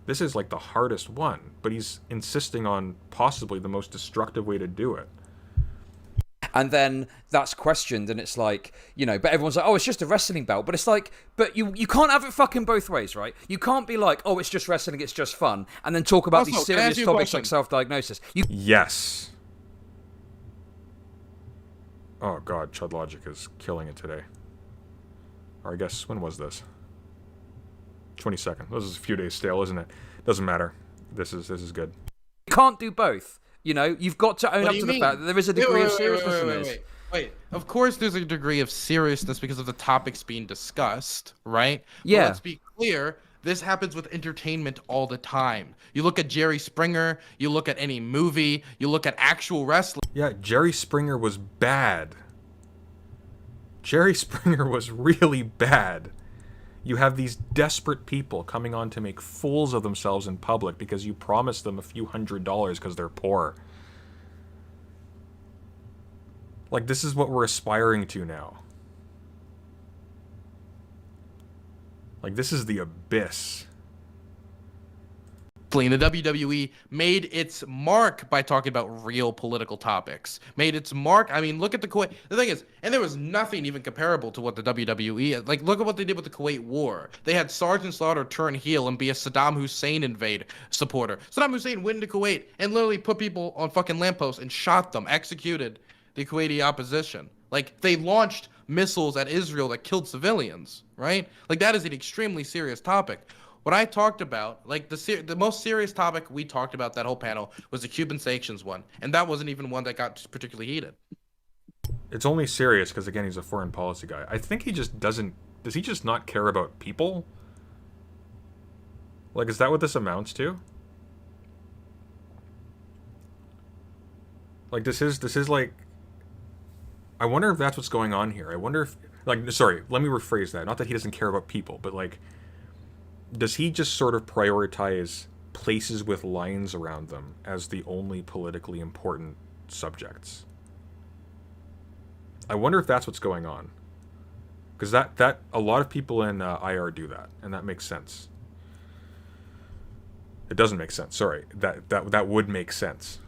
This is like the hardest one, but he's insisting on possibly the most destructive way to do it. And then that's questioned, and it's like, you know, but everyone's like, oh, it's just a wrestling belt. But it's like, but you can't have it fucking both ways, right? You can't be like, oh, it's just wrestling, it's just fun, and then talk about Also, these can I ask serious you a topics question? like self-diagnosis. Yes. Oh god, Chudlogic is killing it today. Or I guess, when was this? 22nd. This is a few days stale, isn't it? Doesn't matter. This is good. You can't do both. You know, you've got to own up to the fact that there is a degree of seriousness in this. Wait. Of course, there's a degree of seriousness because of the topics being discussed, right? Yeah. But let's be clear. This happens with entertainment all the time. You look at Jerry Springer, you look at any movie, you look at actual wrestling. Yeah, Jerry Springer was bad. Jerry Springer was really bad. You have these desperate people coming on to make fools of themselves in public because you promised them a few $100s because they're poor. Like, this is what we're aspiring to now. Like, this is the abyss. The WWE made its mark by talking about real political topics. Made its mark. I mean, look at the Kuwait. The thing is, and there was nothing even comparable to what the WWE. Like, look at what they did with the Kuwait War. They had Sergeant Slaughter turn heel and be a Saddam Hussein supporter. Saddam Hussein went into Kuwait and literally put people on fucking lampposts and shot them, executed the Kuwaiti opposition. Like, they launched missiles at Israel that killed civilians, right? Like, that is an extremely serious topic. What I talked about, like the most serious topic we talked about that whole panel was the Cuban sanctions one, and that wasn't even one that got particularly heated. It's only serious because, again, he's a foreign policy guy. I think he just doesn't... Does he just not care about people? Like, is that what this amounts to? Like, this is like... I wonder if that's what's going on here. I wonder if... Like, sorry, let me rephrase that. Not that he doesn't care about people, but, like... Does he just sort of prioritize places with lions around them as the only politically important subjects? I wonder if that's what's going on. Because that a lot of people in IR do that, and that makes sense. It doesn't make sense. Sorry, that would make sense.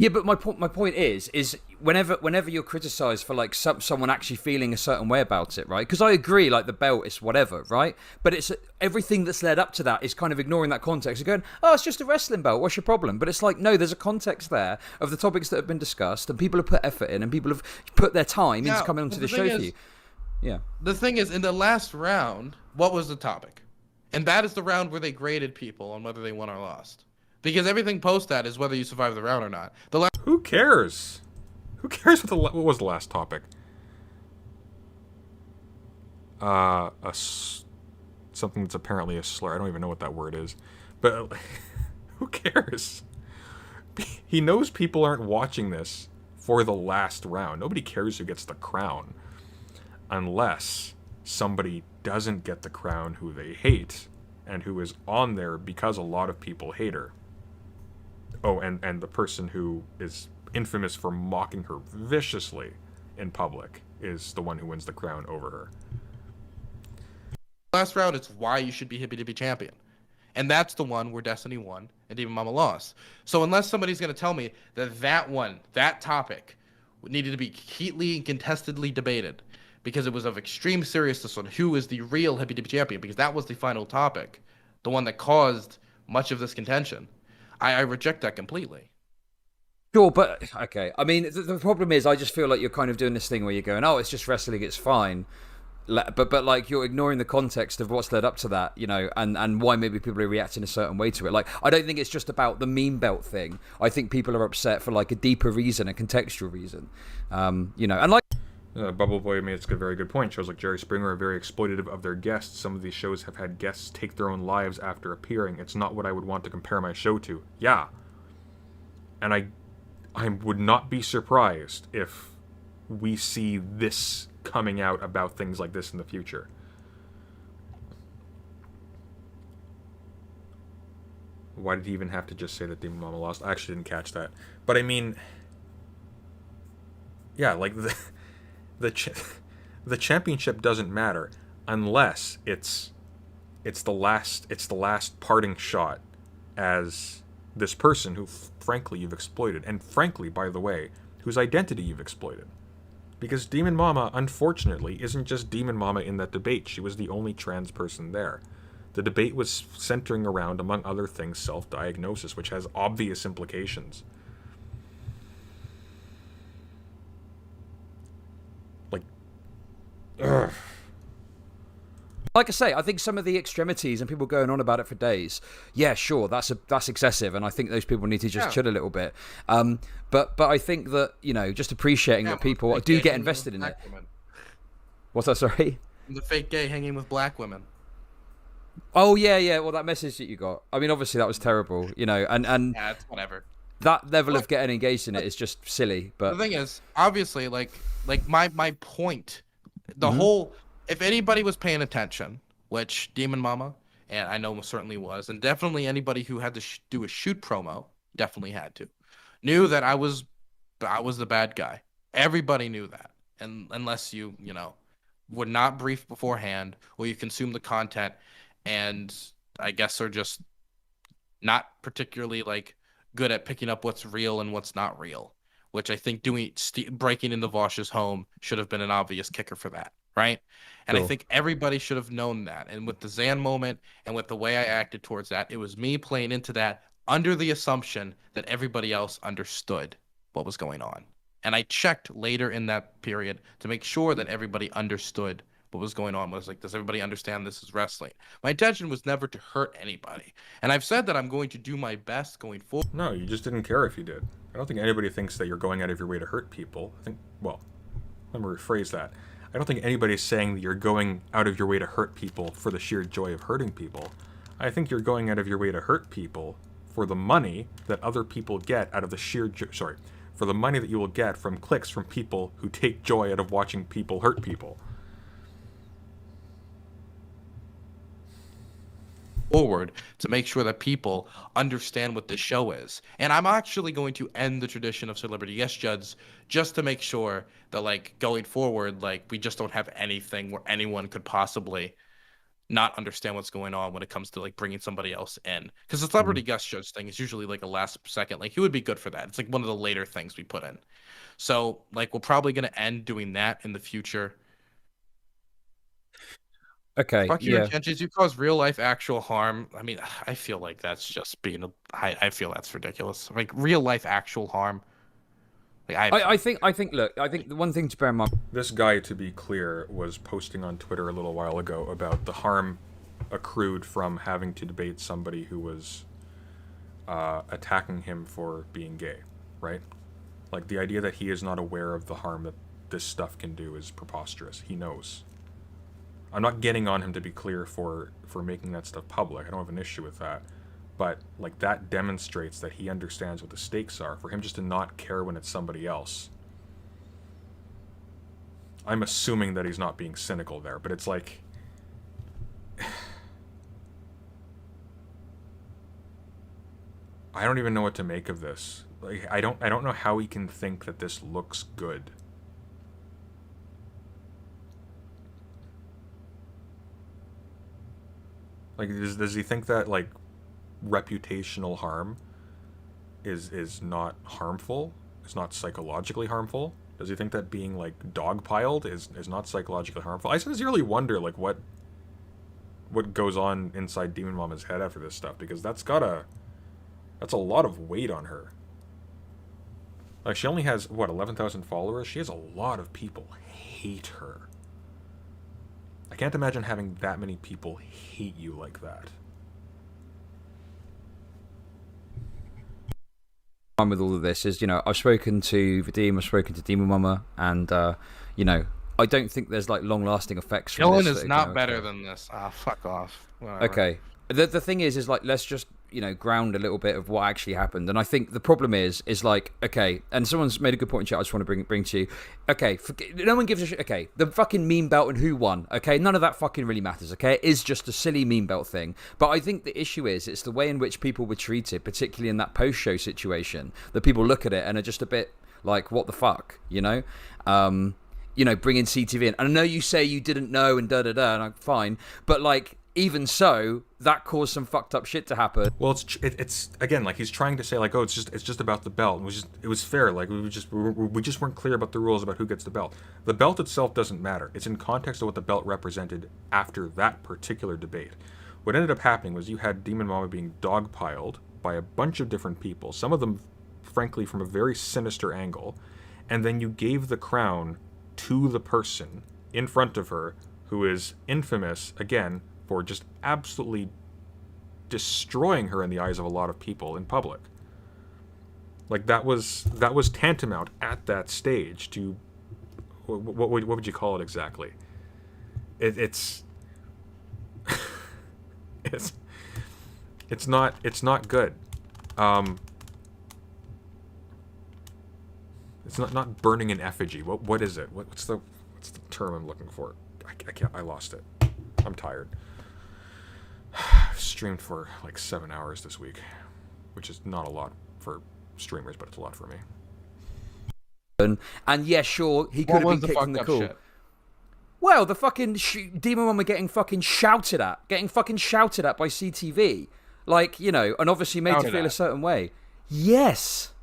Yeah, but my point is whenever you're criticized for like someone actually feeling a certain way about it, right? Because I agree, like the belt is whatever, right? But it's everything that's led up to that is kind of ignoring that context and going, oh, it's just a wrestling belt. What's your problem? But it's like, no, there's a context there of the topics that have been discussed, and people have put effort in, and people have put their time into coming onto the show for you. Yeah. The thing is, in the last round, what was the topic? And that is the round where they graded people on whether they won or lost. Because everything post that is whether you survive the round or not. Who cares? Who cares what was the last topic? Something that's apparently a slur. I don't even know what that word is. But who cares? He knows people aren't watching this for the last round. Nobody cares who gets the crown. Unless somebody doesn't get the crown who they hate and who is on there because a lot of people hate her. Oh, and the person who is infamous for mocking her viciously in public, is the one who wins the crown over her. Last round, it's why you should be Hippy Dippy champion. And that's the one where Destiny won and Demon Mama lost. So unless somebody's going to tell me that that topic needed to be heatedly and contestedly debated because it was of extreme seriousness on who is the real Hippy Dippy champion, because that was the final topic, the one that caused much of this contention, I reject that completely. Sure, but okay. I mean, the problem is, I just feel like you're kind of doing this thing where you're going, "Oh, it's just wrestling, it's fine," but like you're ignoring the context of what's led up to that, you know, and why maybe people are reacting a certain way to it. Like, I don't think it's just about the meme belt thing. I think people are upset for like a deeper reason, a contextual reason, you know, and like. Bubble Boy made a very good point. Shows like Jerry Springer are very exploitative of their guests. Some of these shows have had guests take their own lives after appearing. It's not what I would want to compare my show to. Yeah. And I would not be surprised if we see this coming out about things like this in the future. Why did he even have to just say that Demon Mama lost? I actually didn't catch that. But I mean, yeah, like the championship doesn't matter unless it's the last parting shot as this person who frankly you've exploited, and frankly, by the way, whose identity you've exploited. Because Demon Mama, unfortunately, isn't just Demon Mama in that debate. She was the only trans person there. The debate was centering around, among other things, self-diagnosis, which has obvious implications. Ugh. Like I say, I think some of the extremities and people going on about it for days, yeah, sure, that's excessive, and I think those people need to just chill a little bit. But I think that, you know, just appreciating that people do get invested in it. What's that? Sorry. The fake gay hanging with black women. Oh yeah. Well, that message that you got. I mean, obviously that was terrible, you know, and yeah, it's whatever. That level of getting engaged in it is just silly. But the thing is, obviously, like my point. The whole, if anybody was paying attention, which Demon Mama, and I know certainly was, and definitely anybody who had to do a shoot promo, definitely had to, knew that I was the bad guy. Everybody knew that, and unless you were not briefed beforehand, or you consume the content, and I guess are just not particularly like good at picking up what's real and what's not real. Which I think breaking into Vosh's home should have been an obvious kicker for that, right? And I think everybody should have known that. And with the Zan moment and with the way I acted towards that, it was me playing into that under the assumption that everybody else understood what was going on. And I checked later in that period to make sure that everybody understood what was going on. Was like, does everybody understand this is wrestling? My intention was never to hurt anybody. And I've said that I'm going to do my best going forward. No, you just didn't care if you did. I don't think anybody thinks that you're going out of your way to hurt people. I think, well, let me rephrase that. I don't think anybody's saying that you're going out of your way to hurt people for the sheer joy of hurting people. I think you're going out of your way to hurt people for the money that other people get out of the for the money that you will get from clicks from people who take joy out of watching people hurt people. Forward to make sure that people understand what this show is. And I'm actually going to end the tradition of celebrity guest judges just to make sure that, like, going forward, like, we just don't have anything where anyone could possibly not understand what's going on when it comes to like bringing somebody else in. Because the celebrity guest judge thing is usually like a last second. Like, he would be good for that. It's like one of the later things we put in. So like, we're probably going to end doing that in the future. Okay. Fuck your intentions. You cause real life actual harm. I mean, I feel like that's just being I feel that's ridiculous. Like, real life actual harm. Like, I think look, I think the one thing to bear in mind. This guy, to be clear, was posting on Twitter a little while ago about the harm accrued from having to debate somebody who was attacking him for being gay, right? Like, the idea that he is not aware of the harm that this stuff can do is preposterous. He knows. I'm not getting on him, to be clear, for making that stuff public. I don't have an issue with that. But, like, that demonstrates that he understands what the stakes are. For him just to not care when it's somebody else. I'm assuming that he's not being cynical there, but it's like... I don't even know what to make of this. Like, I don't know how he can think that this looks good. Like, does he think that, like, reputational harm is not harmful? It's not psychologically harmful? Does he think that being, like, dogpiled is not psychologically harmful? I sincerely wonder, like, what goes on inside Demon Mama's head after this stuff, because that's a lot of weight on her. Like, she only has, what, 11,000 followers? She has a lot of people hate her. I can't imagine having that many people hate you like that. With all of this is, I've spoken to Vadim, I've spoken to Demon Mama, and, I don't think there's, like, long-lasting effects from Dylan this. is not better than this. Ah, fuck off. Whatever. Okay. The thing is like, let's just, ground a little bit of what actually happened. And I think the problem is like, okay, and someone's made a good point in chat I just want to bring to you. Okay, no one gives a shit. Okay, the fucking meme belt and who won. Okay, none of that fucking really matters. Okay, it is just a silly meme belt thing. But I think the issue is, it's the way in which people were treated, particularly in that post-show situation, that people look at it and are just a bit like, what the fuck, bringing CTV in. And I know you say you didn't know and da-da-da, and I'm fine, but, like, even so, that caused some fucked up shit to happen. Well, it's again, like, he's trying to say, like, oh, it's just about the belt. It was fair. Like, we just weren't clear about the rules about who gets the belt. The belt itself doesn't matter. It's in context of what the belt represented after that particular debate. What ended up happening was you had Demon Mama being dogpiled by a bunch of different people. Some of them, frankly, from a very sinister angle, and then you gave the crown to the person in front of her who is infamous, again, for just absolutely destroying her in the eyes of a lot of people in public. Like, that was tantamount at that stage to what would you call it exactly? It's not good. It's not burning an effigy. What is it? What's the term I'm looking for? I lost it. I'm tired. I've streamed for like 7 hours this week, which is not a lot for streamers, but it's a lot for me. And yeah, sure, he could have been kicked from the call. Well, the fucking Demon Mama getting fucking shouted at by CTV, like, and obviously made to feel a certain way. Yes.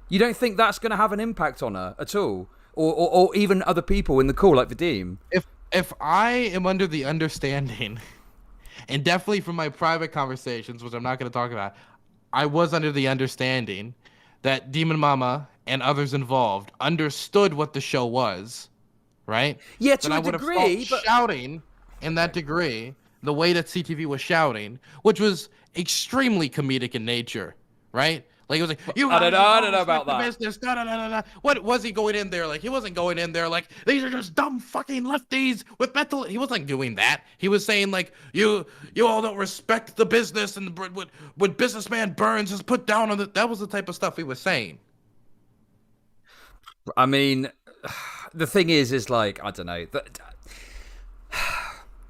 You don't think that's going to have an impact on her at all, or even other people in the call, like Vadim? If I am under the understanding, and definitely from my private conversations, which I'm not going to talk about, I was under the understanding that Demon Mama and others involved understood what the show was, right? Yeah, to a degree, but shouting in that degree, the way that CTV was shouting, which was extremely comedic in nature, right? Like, it was like, I don't know about that. Business, What was he going in there? Like, he wasn't going in there like, these are just dumb fucking lefties with mental. He wasn't doing that. He was saying, like, you all don't respect the business, and what businessman Burns has put down on that was the type of stuff he was saying. I mean, the thing is like, I don't know.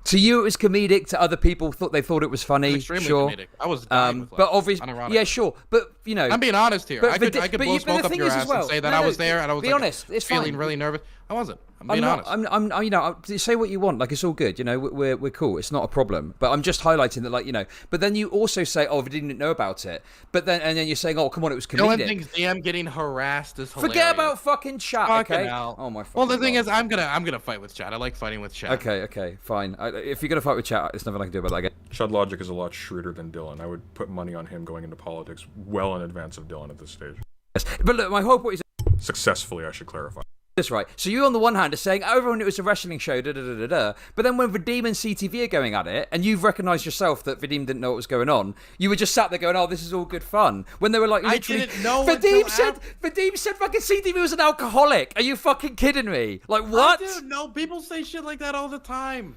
To you, it was comedic. To other people, they thought it was funny. It was extremely sure, comedic. I was dying with but obviously, yeah, sure. But I'm being honest here. I could blow smoke up your ass and say that I was there and I was be honest. It's feeling fine. really nervous. I wasn't. I'm being honest. I'm say what you want. Like, it's all good. We're cool. It's not a problem. But I'm just highlighting that, like, But then you also say, oh, we didn't know about it. But then you're saying, oh, come on, it was comedic. Dylan thinks DM getting harassed is hilarious. Forget about fucking chat, okay? Oh my. Well, the thing is, I'm gonna fight with chat. I like fighting with chat. Okay, fine. If you're gonna fight with chat, there's nothing I can do about that again. Chudlogic is a lot shrewder than Dylan. I would put money on him going into politics well in advance of Dylan at this stage. Yes. But look, my whole point is successfully, I should clarify. That's right. So you, on the one hand, are saying, oh, everyone, it was a wrestling show, da-da-da-da-da. But then when Vadim and CTV are going at it, and you've recognised yourself that Vadim didn't know what was going on, you were just sat there going, oh, this is all good fun. When they were like, literally... I didn't know Vadim said fucking CTV was an alcoholic. Are you fucking kidding me? Like, what? I didn't know. People say shit like that all the time.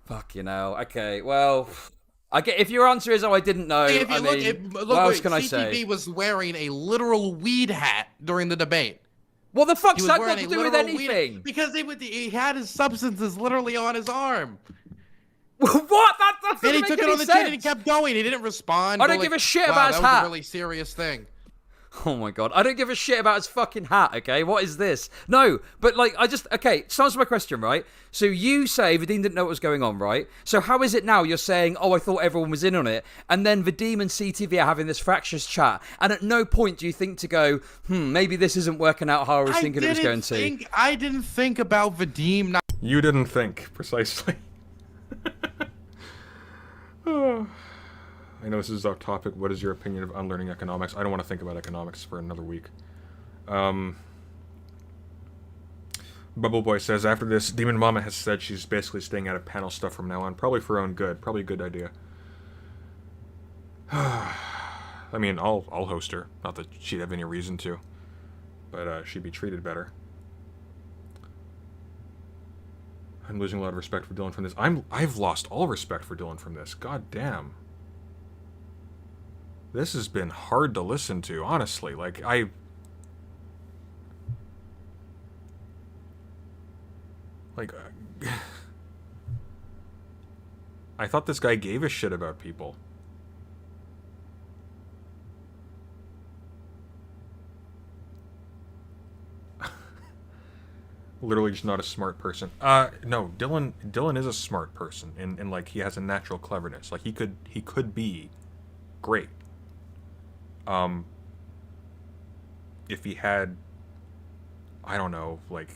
Fuck, okay, well... I get, if your answer is, oh, I didn't know, what else can I say? CTV was wearing a literal weed hat during the debate. What the fuck's that got to do with anything? Because he had his substances literally on his arm. What? That and he took it on the chin and he kept going. He didn't respond. I don't give a shit about his hat. That was a really serious thing. Oh my god. I don't give a shit about his fucking hat, okay? What is this? No, but like, okay, so answer my question, right? So you say Vadim didn't know what was going on, right? So how is it now you're saying, oh, I thought everyone was in on it, and then Vadim and CTV are having this fractious chat, and at no point do you think to go, maybe this isn't working out how I was thinking it was going to? I didn't think about Vadim not... You didn't think, precisely. I know this is off topic. What is your opinion of unlearning economics? I don't want to think about economics for another week. Bubble Boy says, after this, Demon Mama has said she's basically staying out of panel stuff from now on. Probably for her own good. Probably a good idea. I mean, I'll host her. Not that she'd have any reason to. But she'd be treated better. I'm losing a lot of respect for Dylan from this. I've lost all respect for Dylan from this. God damn. This has been hard to listen to, honestly. Like, I thought this guy gave a shit about people. Literally just not a smart person. No, Dylan is a smart person, and like, he has a natural cleverness. Like, he could be great. If he had, I don't know, like,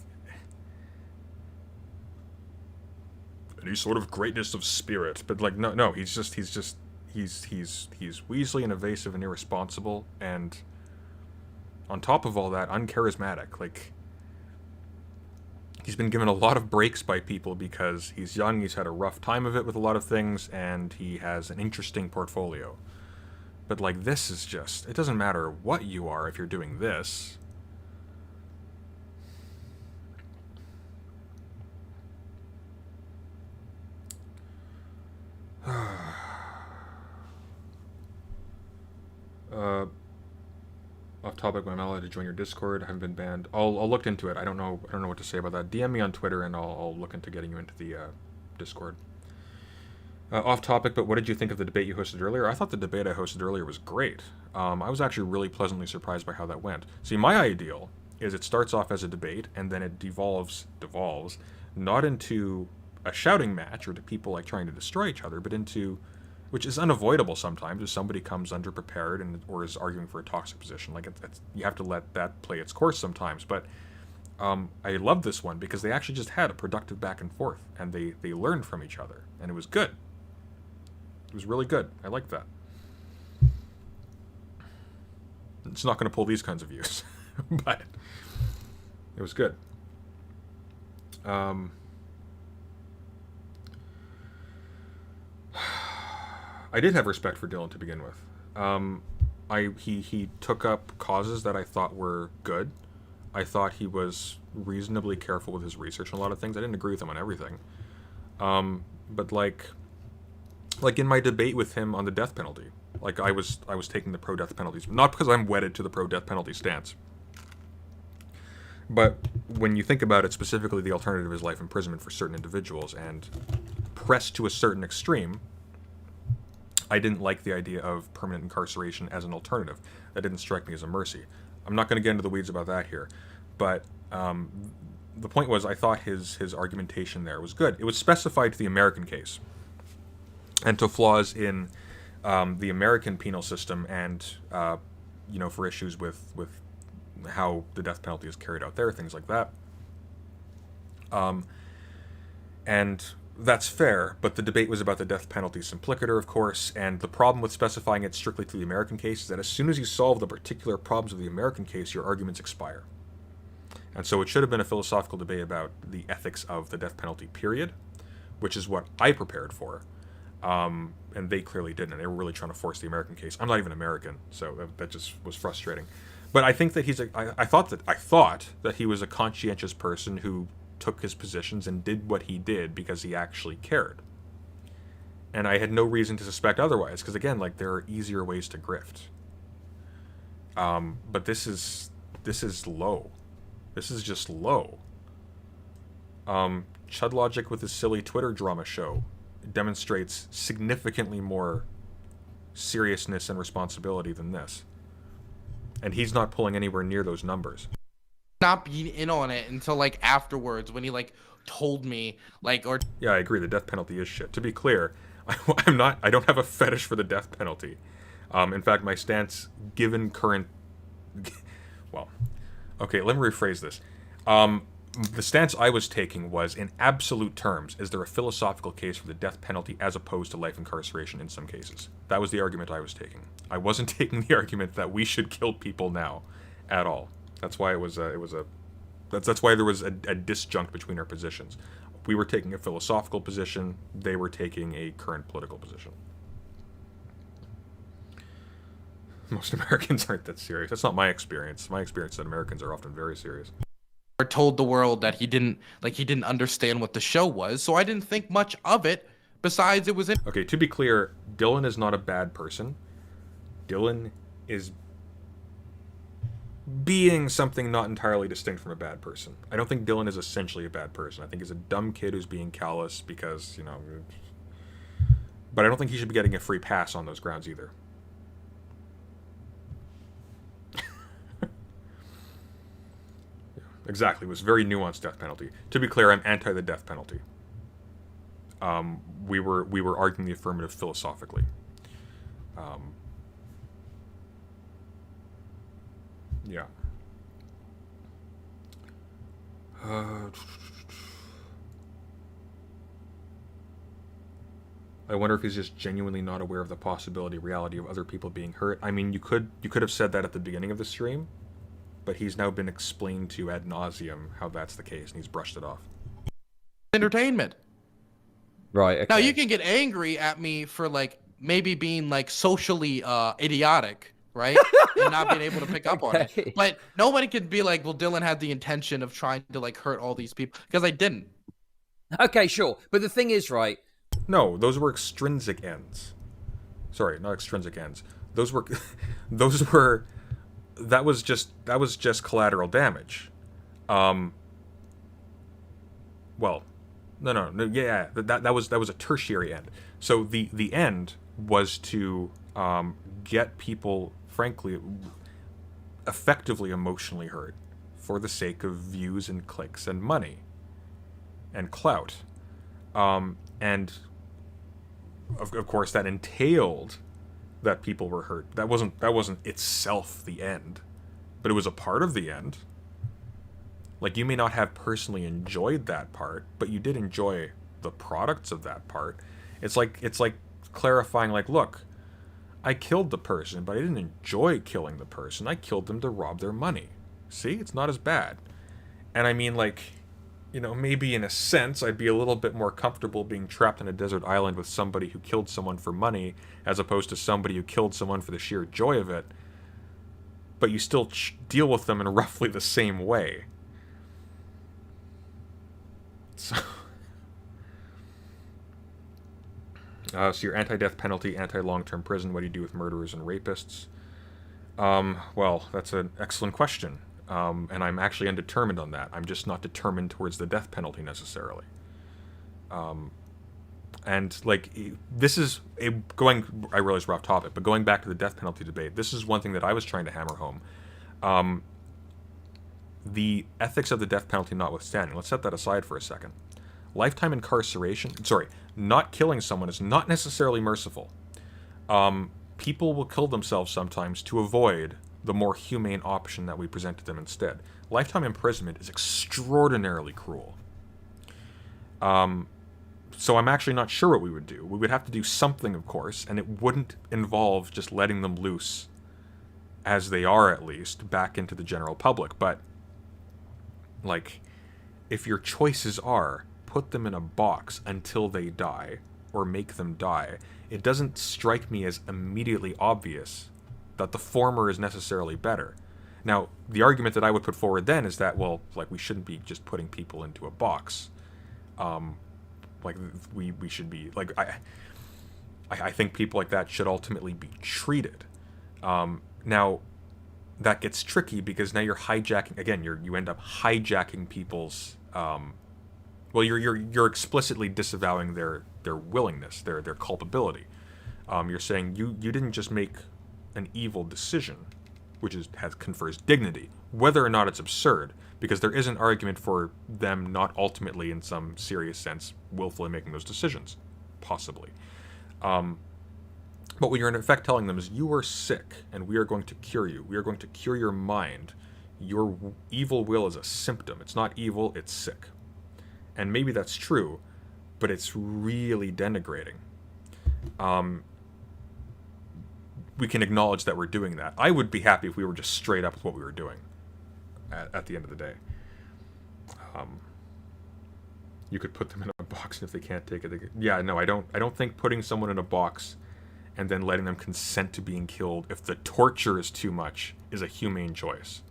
any sort of greatness of spirit, but like, no, he's Weasley and evasive and irresponsible, and on top of all that, uncharismatic. Like, he's been given a lot of breaks by people because he's young, he's had a rough time of it with a lot of things, and he has an interesting portfolio. But, like, this is just... It doesn't matter what you are if you're doing this. Off topic, I'm allowed to join your Discord. I haven't been banned. I'll look into it. I don't know what to say about that. DM me on Twitter and I'll look into getting you into the Discord. Off topic, but what did you think of the debate you hosted earlier? I thought the debate I hosted earlier was great. I was actually really pleasantly surprised by how that went. See, my ideal is it starts off as a debate, and then it devolves not into a shouting match or to people like trying to destroy each other, but into, which is unavoidable sometimes if somebody comes underprepared or is arguing for a toxic position. Like, you have to let that play its course sometimes. But I love this one because they actually just had a productive back and forth, and they learned from each other, and it was good. It was really good. I like that. It's not going to pull these kinds of views, but it was good. I did have respect for Dylan to begin with. He took up causes that I thought were good. I thought he was reasonably careful with his research on a lot of things. I didn't agree with him on everything. But like in my debate with him on the death penalty, like I was taking the pro-death penalties, not because I'm wedded to the pro-death penalty stance, but when you think about it, specifically the alternative is life imprisonment for certain individuals, and pressed to a certain extreme, I didn't like the idea of permanent incarceration as an alternative. That didn't strike me as a mercy. I'm not going to get into the weeds about that here, but the point was I thought his argumentation there was good. It was specified to the American case and to flaws in the American penal system, and for issues with how the death penalty is carried out there, things like that. And that's fair, but the debate was about the death penalty simplicator, of course, and the problem with specifying it strictly to the American case is that as soon as you solve the particular problems of the American case, your arguments expire. And so it should have been a philosophical debate about the ethics of the death penalty, period, which is what I prepared for. And they clearly didn't. They were really trying to force the American case. I'm not even American, so that just was frustrating. But I think that I thought that he was a conscientious person who took his positions and did what he did because he actually cared. And I had no reason to suspect otherwise, because again, like, there are easier ways to grift. But this is low. This is just low. Chudlogic with his silly Twitter drama show demonstrates significantly more seriousness and responsibility than this. and he's not pulling anywhere near those numbers. Not being in on it until like afterwards when he like told me like or Yeah, I agree. The death penalty is shit. To be clear, I don't have a fetish for the death penalty. In fact, my stance, given current, well, okay, let me rephrase this. The stance I was taking was, in absolute terms, is there a philosophical case for the death penalty as opposed to life incarceration in some cases? That was the argument I was taking. I wasn't taking the argument that we should kill people now, at all. That's why that's why there was a disjunct between our positions. We were taking a philosophical position. They were taking a current political position. Most Americans aren't that serious. That's not my experience. My experience is that Americans are often very serious. told the world that he didn't understand what the show was, so I didn't think much of it. Besides, it was in. Okay, to be clear, Dylan is not a bad person. Dylan is being something not entirely distinct from a bad person. I don't think Dylan is essentially a bad person. I think he's a dumb kid who's being callous because, you know... But I don't think he should be getting a free pass on those grounds either. Exactly, it was very nuanced death penalty. To be clear, I'm anti the death penalty. We were arguing the affirmative philosophically. Yeah. I wonder if he's just genuinely not aware of the possibility, reality of other people being hurt. I mean, you could have said that at the beginning of the stream, but he's now been explained to ad nauseum how that's the case, and he's brushed it off. Entertainment. Right. Okay. Now you can get angry at me for like maybe being like socially idiotic, right? And not being able to pick up on it. But nobody could be like, well, Dylan had the intention of trying to like hurt all these people, because I didn't. Okay, sure. But the thing is, right? No, those were extrinsic ends. Sorry, not extrinsic ends. That was just collateral damage. Well, no, yeah, that was a tertiary end. So the end was to get people, frankly, effectively emotionally hurt for the sake of views and clicks and money and clout. And of course that entailed that people were hurt. That wasn't itself the end, but it was a part of the end. Like, you may not have personally enjoyed that part, but you did enjoy the products of that part. It's like clarifying, like, look, I killed the person, but I didn't enjoy killing the person. I killed them to rob their money. See, it's not as bad. And I mean, like, you know, maybe in a sense, I'd be a little bit more comfortable being trapped on a desert island with somebody who killed someone for money, as opposed to somebody who killed someone for the sheer joy of it. But you still deal with them in roughly the same way. So you're anti-death penalty, anti-long-term prison. What do you do with murderers and rapists? Well, that's an excellent question. And I'm actually undetermined on that. I'm just not determined towards the death penalty necessarily. And like, this is I realize we're off topic, but going back to the death penalty debate, this is one thing that I was trying to hammer home. The ethics of the death penalty notwithstanding, let's set that aside for a second. Lifetime incarceration, not killing someone is not necessarily merciful. People will kill themselves sometimes to avoid the more humane option that we present to them instead. Lifetime imprisonment is extraordinarily cruel. So I'm actually not sure what we would do. We would have to do something, of course, and it wouldn't involve just letting them loose, as they are at least, back into the general public. But, like, if your choices are put them in a box until they die, or make them die, it doesn't strike me as immediately obvious that the former is necessarily better. Now, the argument that I would put forward then is that, well, like, we shouldn't be just putting people into a box. Like, we should be, like, I think people like that should ultimately be treated. Now, that gets tricky because now you're hijacking, again, you end up hijacking people's, well, you're explicitly disavowing their willingness, their culpability. You're saying you didn't just make an evil decision, which confers dignity, whether or not it's absurd, because there is an argument for them not ultimately, in some serious sense, willfully making those decisions, possibly. But what you're in effect telling them is, you are sick, and we are going to cure you. We are going to cure your mind. Your evil will is a symptom. It's not evil, it's sick. And maybe that's true, but it's really denigrating. We can acknowledge that we're doing that. I would be happy if we were just straight up with what we were doing at the end of the day. You could put them in a box, and if they can't take it, yeah, no, I don't think putting someone in a box and then letting them consent to being killed if the torture is too much is a humane choice.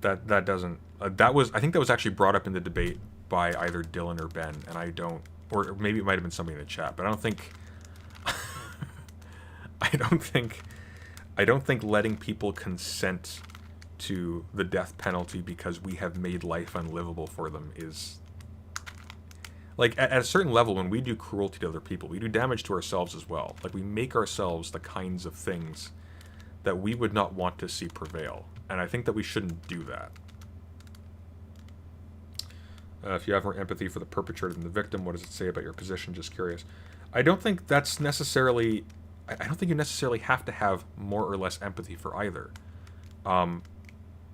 That doesn't I think that was actually brought up in the debate by either Dylan or Ben, and or maybe it might have been somebody in the chat, but I don't think I don't think letting people consent to the death penalty because we have made life unlivable for them is, like, at a certain level, when we do cruelty to other people, we do damage to ourselves as well. Like, we make ourselves the kinds of things that we would not want to see prevail. And I think that we shouldn't do that. If you have more empathy for the perpetrator than the victim, what does it say about your position? Just curious. I don't think that's necessarily... I don't think you necessarily have to have more or less empathy for either.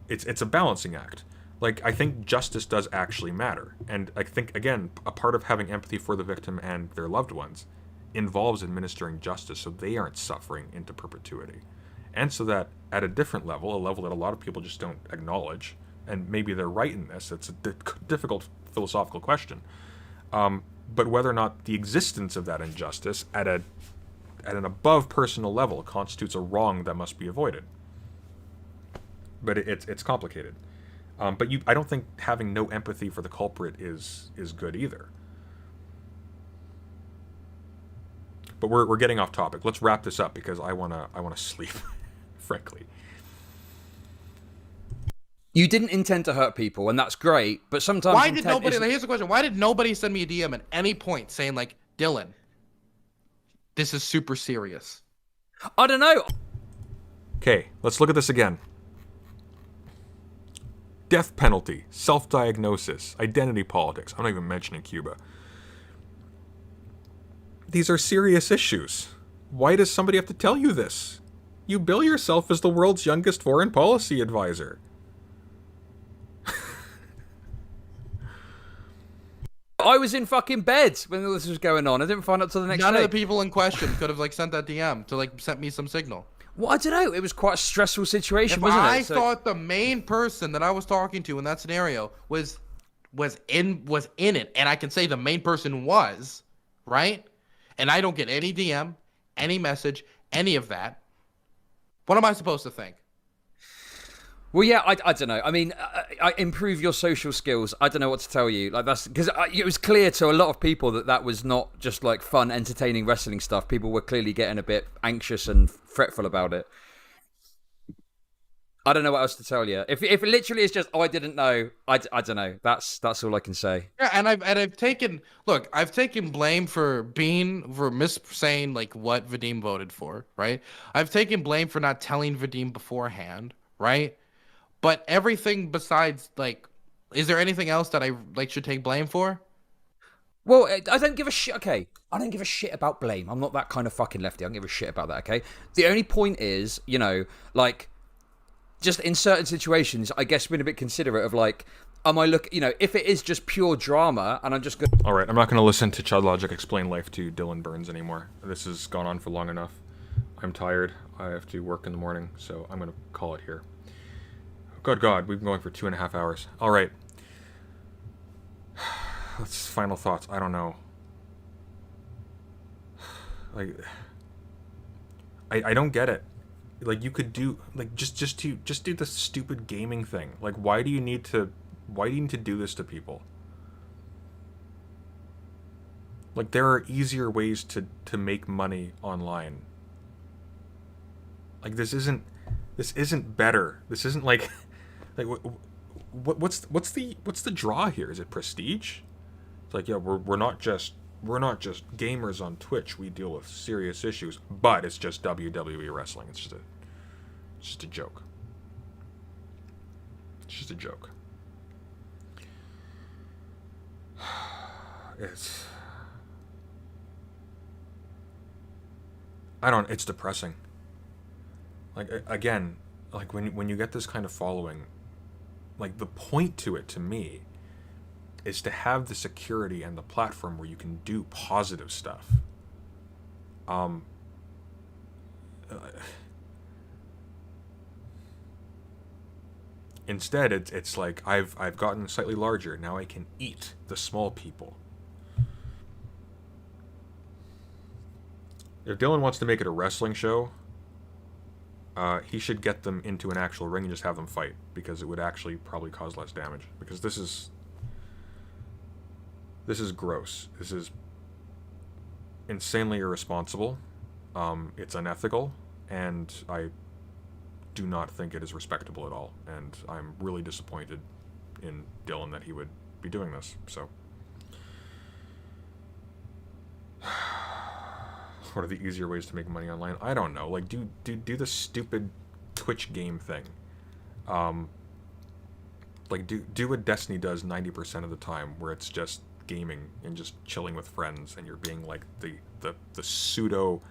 It's a balancing act. Like, I think justice does actually matter. And I think, again, a part of having empathy for the victim and their loved ones involves administering justice so they aren't suffering into perpetuity. And so that at a different level, a level that a lot of people just don't acknowledge, and maybe they're right in this, it's a difficult philosophical question, but whether or not the existence of that injustice at an above personal level constitutes a wrong that must be avoided. But it's complicated. But I don't think having no empathy for the culprit is good either. But we're getting off topic. Let's wrap this up because I wanna sleep, frankly. You didn't intend to hurt people, and that's great. But sometimes why did nobody? Here's the question: why did nobody send me a DM at any point saying like, Dylan, this is super serious? I don't know. Okay, let's look at this again. Death penalty, self-diagnosis, identity politics. I'm not even mentioning Cuba. These are serious issues. Why does somebody have to tell you this? You bill yourself as the world's youngest foreign policy advisor. I was in fucking bed when all this was going on. I didn't find out till the next day. None of the people in question could have like sent that DM to like sent me some signal. Well, I don't know. It was quite a stressful situation, If wasn't it? I thought the main person that I was talking to in that scenario was in it, and I can say the main person was, right? And I don't get any DM, any message, any of that. What am I supposed to think? Well, yeah, I don't know. I mean, I improve your social skills. I don't know what to tell you. Like that's because it was clear to a lot of people that was not just like fun, entertaining wrestling stuff. People were clearly getting a bit anxious and fretful about it. I don't know what else to tell you. If it literally is just I didn't know, I don't know. That's all I can say. Yeah, and I've taken blame for saying like what Vadim voted for, right? I've taken blame for not telling Vadim beforehand, right? But everything besides, like, is there anything else that I like should take blame for? Well, I don't give a shit. Okay, I don't give a shit about blame. I'm not that kind of fucking lefty. I don't give a shit about that. Okay, the only point is, you know, like, just in certain situations, I guess being a bit considerate of like, am I you know, if it is just pure drama, and I'm just going. All right, I'm not going to listen to Chudlogic explain life to Dylan Burns anymore. This has gone on for long enough. I'm tired. I have to work in the morning, so I'm going to call it here. Good God, we've been going for 2.5 hours. All right. Let's final thoughts. I don't know. Like, I don't get it. Like, you could do like just do the stupid gaming thing. Like, why do you need to do this to people? Like, there are easier ways to make money online. Like, this isn't better. This isn't like what's the draw here? Is it prestige? It's like, yeah, we're not just gamers on Twitch. We deal with serious issues, but it's just WWE wrestling. It's It's just a joke. It's just a joke. It's depressing. Like, again, like when you get this kind of following, like the point to it to me is to have the security and the platform where you can do positive stuff. Instead, it's like I've gotten slightly larger. Now I can eat the small people. If Dylan wants to make it a wrestling show, he should get them into an actual ring and just have them fight, because it would actually probably cause less damage. Because this is gross. This is insanely irresponsible. It's unethical, and I do not think it is respectable at all. And I'm really disappointed in Dylan that he would be doing this. So, what are the easier ways to make money online? I don't know. Like, do the stupid Twitch game thing. Like, do what Destiny does 90% of the time, where it's just gaming and just chilling with friends, and you're being like the pseudo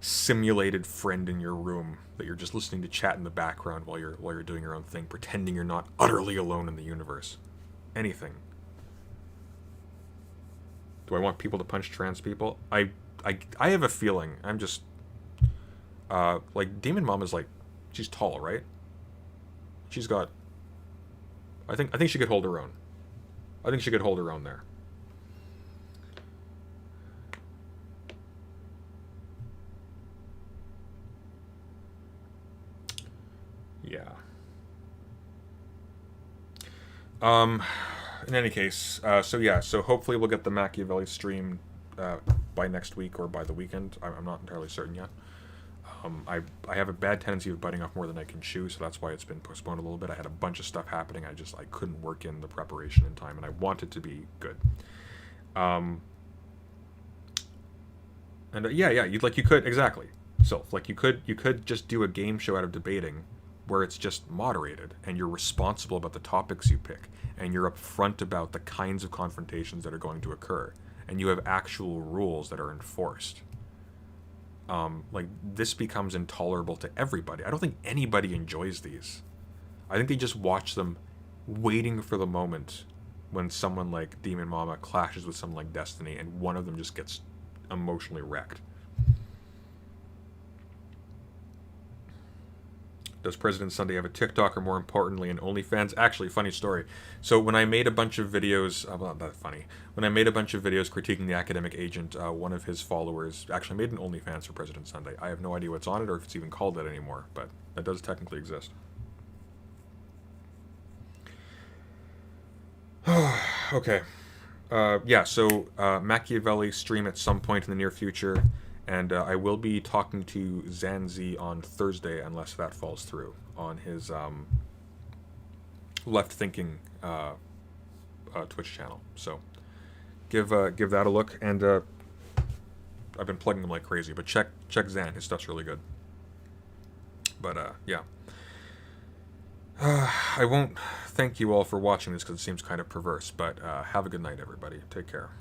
simulated friend in your room that you're just listening to chat in the background while you're doing your own thing, pretending you're not utterly alone in the universe. Anything. Do I want people to punch trans people? I have a feeling. I'm just like, Demon Mom is like, she's tall, right? She's got, I think she could hold her own. I think she could hold her own there. Yeah. In any case, so hopefully we'll get the Machiavelli stream by next week or by the weekend. I'm not entirely certain yet. I have a bad tendency of biting off more than I can chew, so that's why it's been postponed a little bit. I had a bunch of stuff happening. I couldn't work in the preparation in time, and I want it to be good. You could exactly. So like you could just do a game show out of debating, where it's just moderated and you're responsible about the topics you pick, and you're upfront about the kinds of confrontations that are going to occur, and you have actual rules that are enforced. Like, this becomes intolerable to everybody. I don't think anybody enjoys these. I think they just watch them waiting for the moment when someone like Demon Mama clashes with someone like Destiny, and one of them just gets emotionally wrecked. Does President Sunday have a TikTok, or more importantly, an OnlyFans? Actually, funny story. So when I made a bunch of videos, well, not funny. When I made a bunch of videos critiquing the academic agent, one of his followers actually made an OnlyFans for President Sunday. I have no idea what's on it, or if it's even called that anymore, but that does technically exist. Okay. So Machiavelli stream at some point in the near future. And I will be talking to Zanzi on Thursday, unless that falls through, on his left-thinking Twitch channel. So give that a look. And I've been plugging him like crazy, but check Zan. His stuff's really good. But I won't thank you all for watching this, because it seems kind of perverse. But have a good night, everybody. Take care.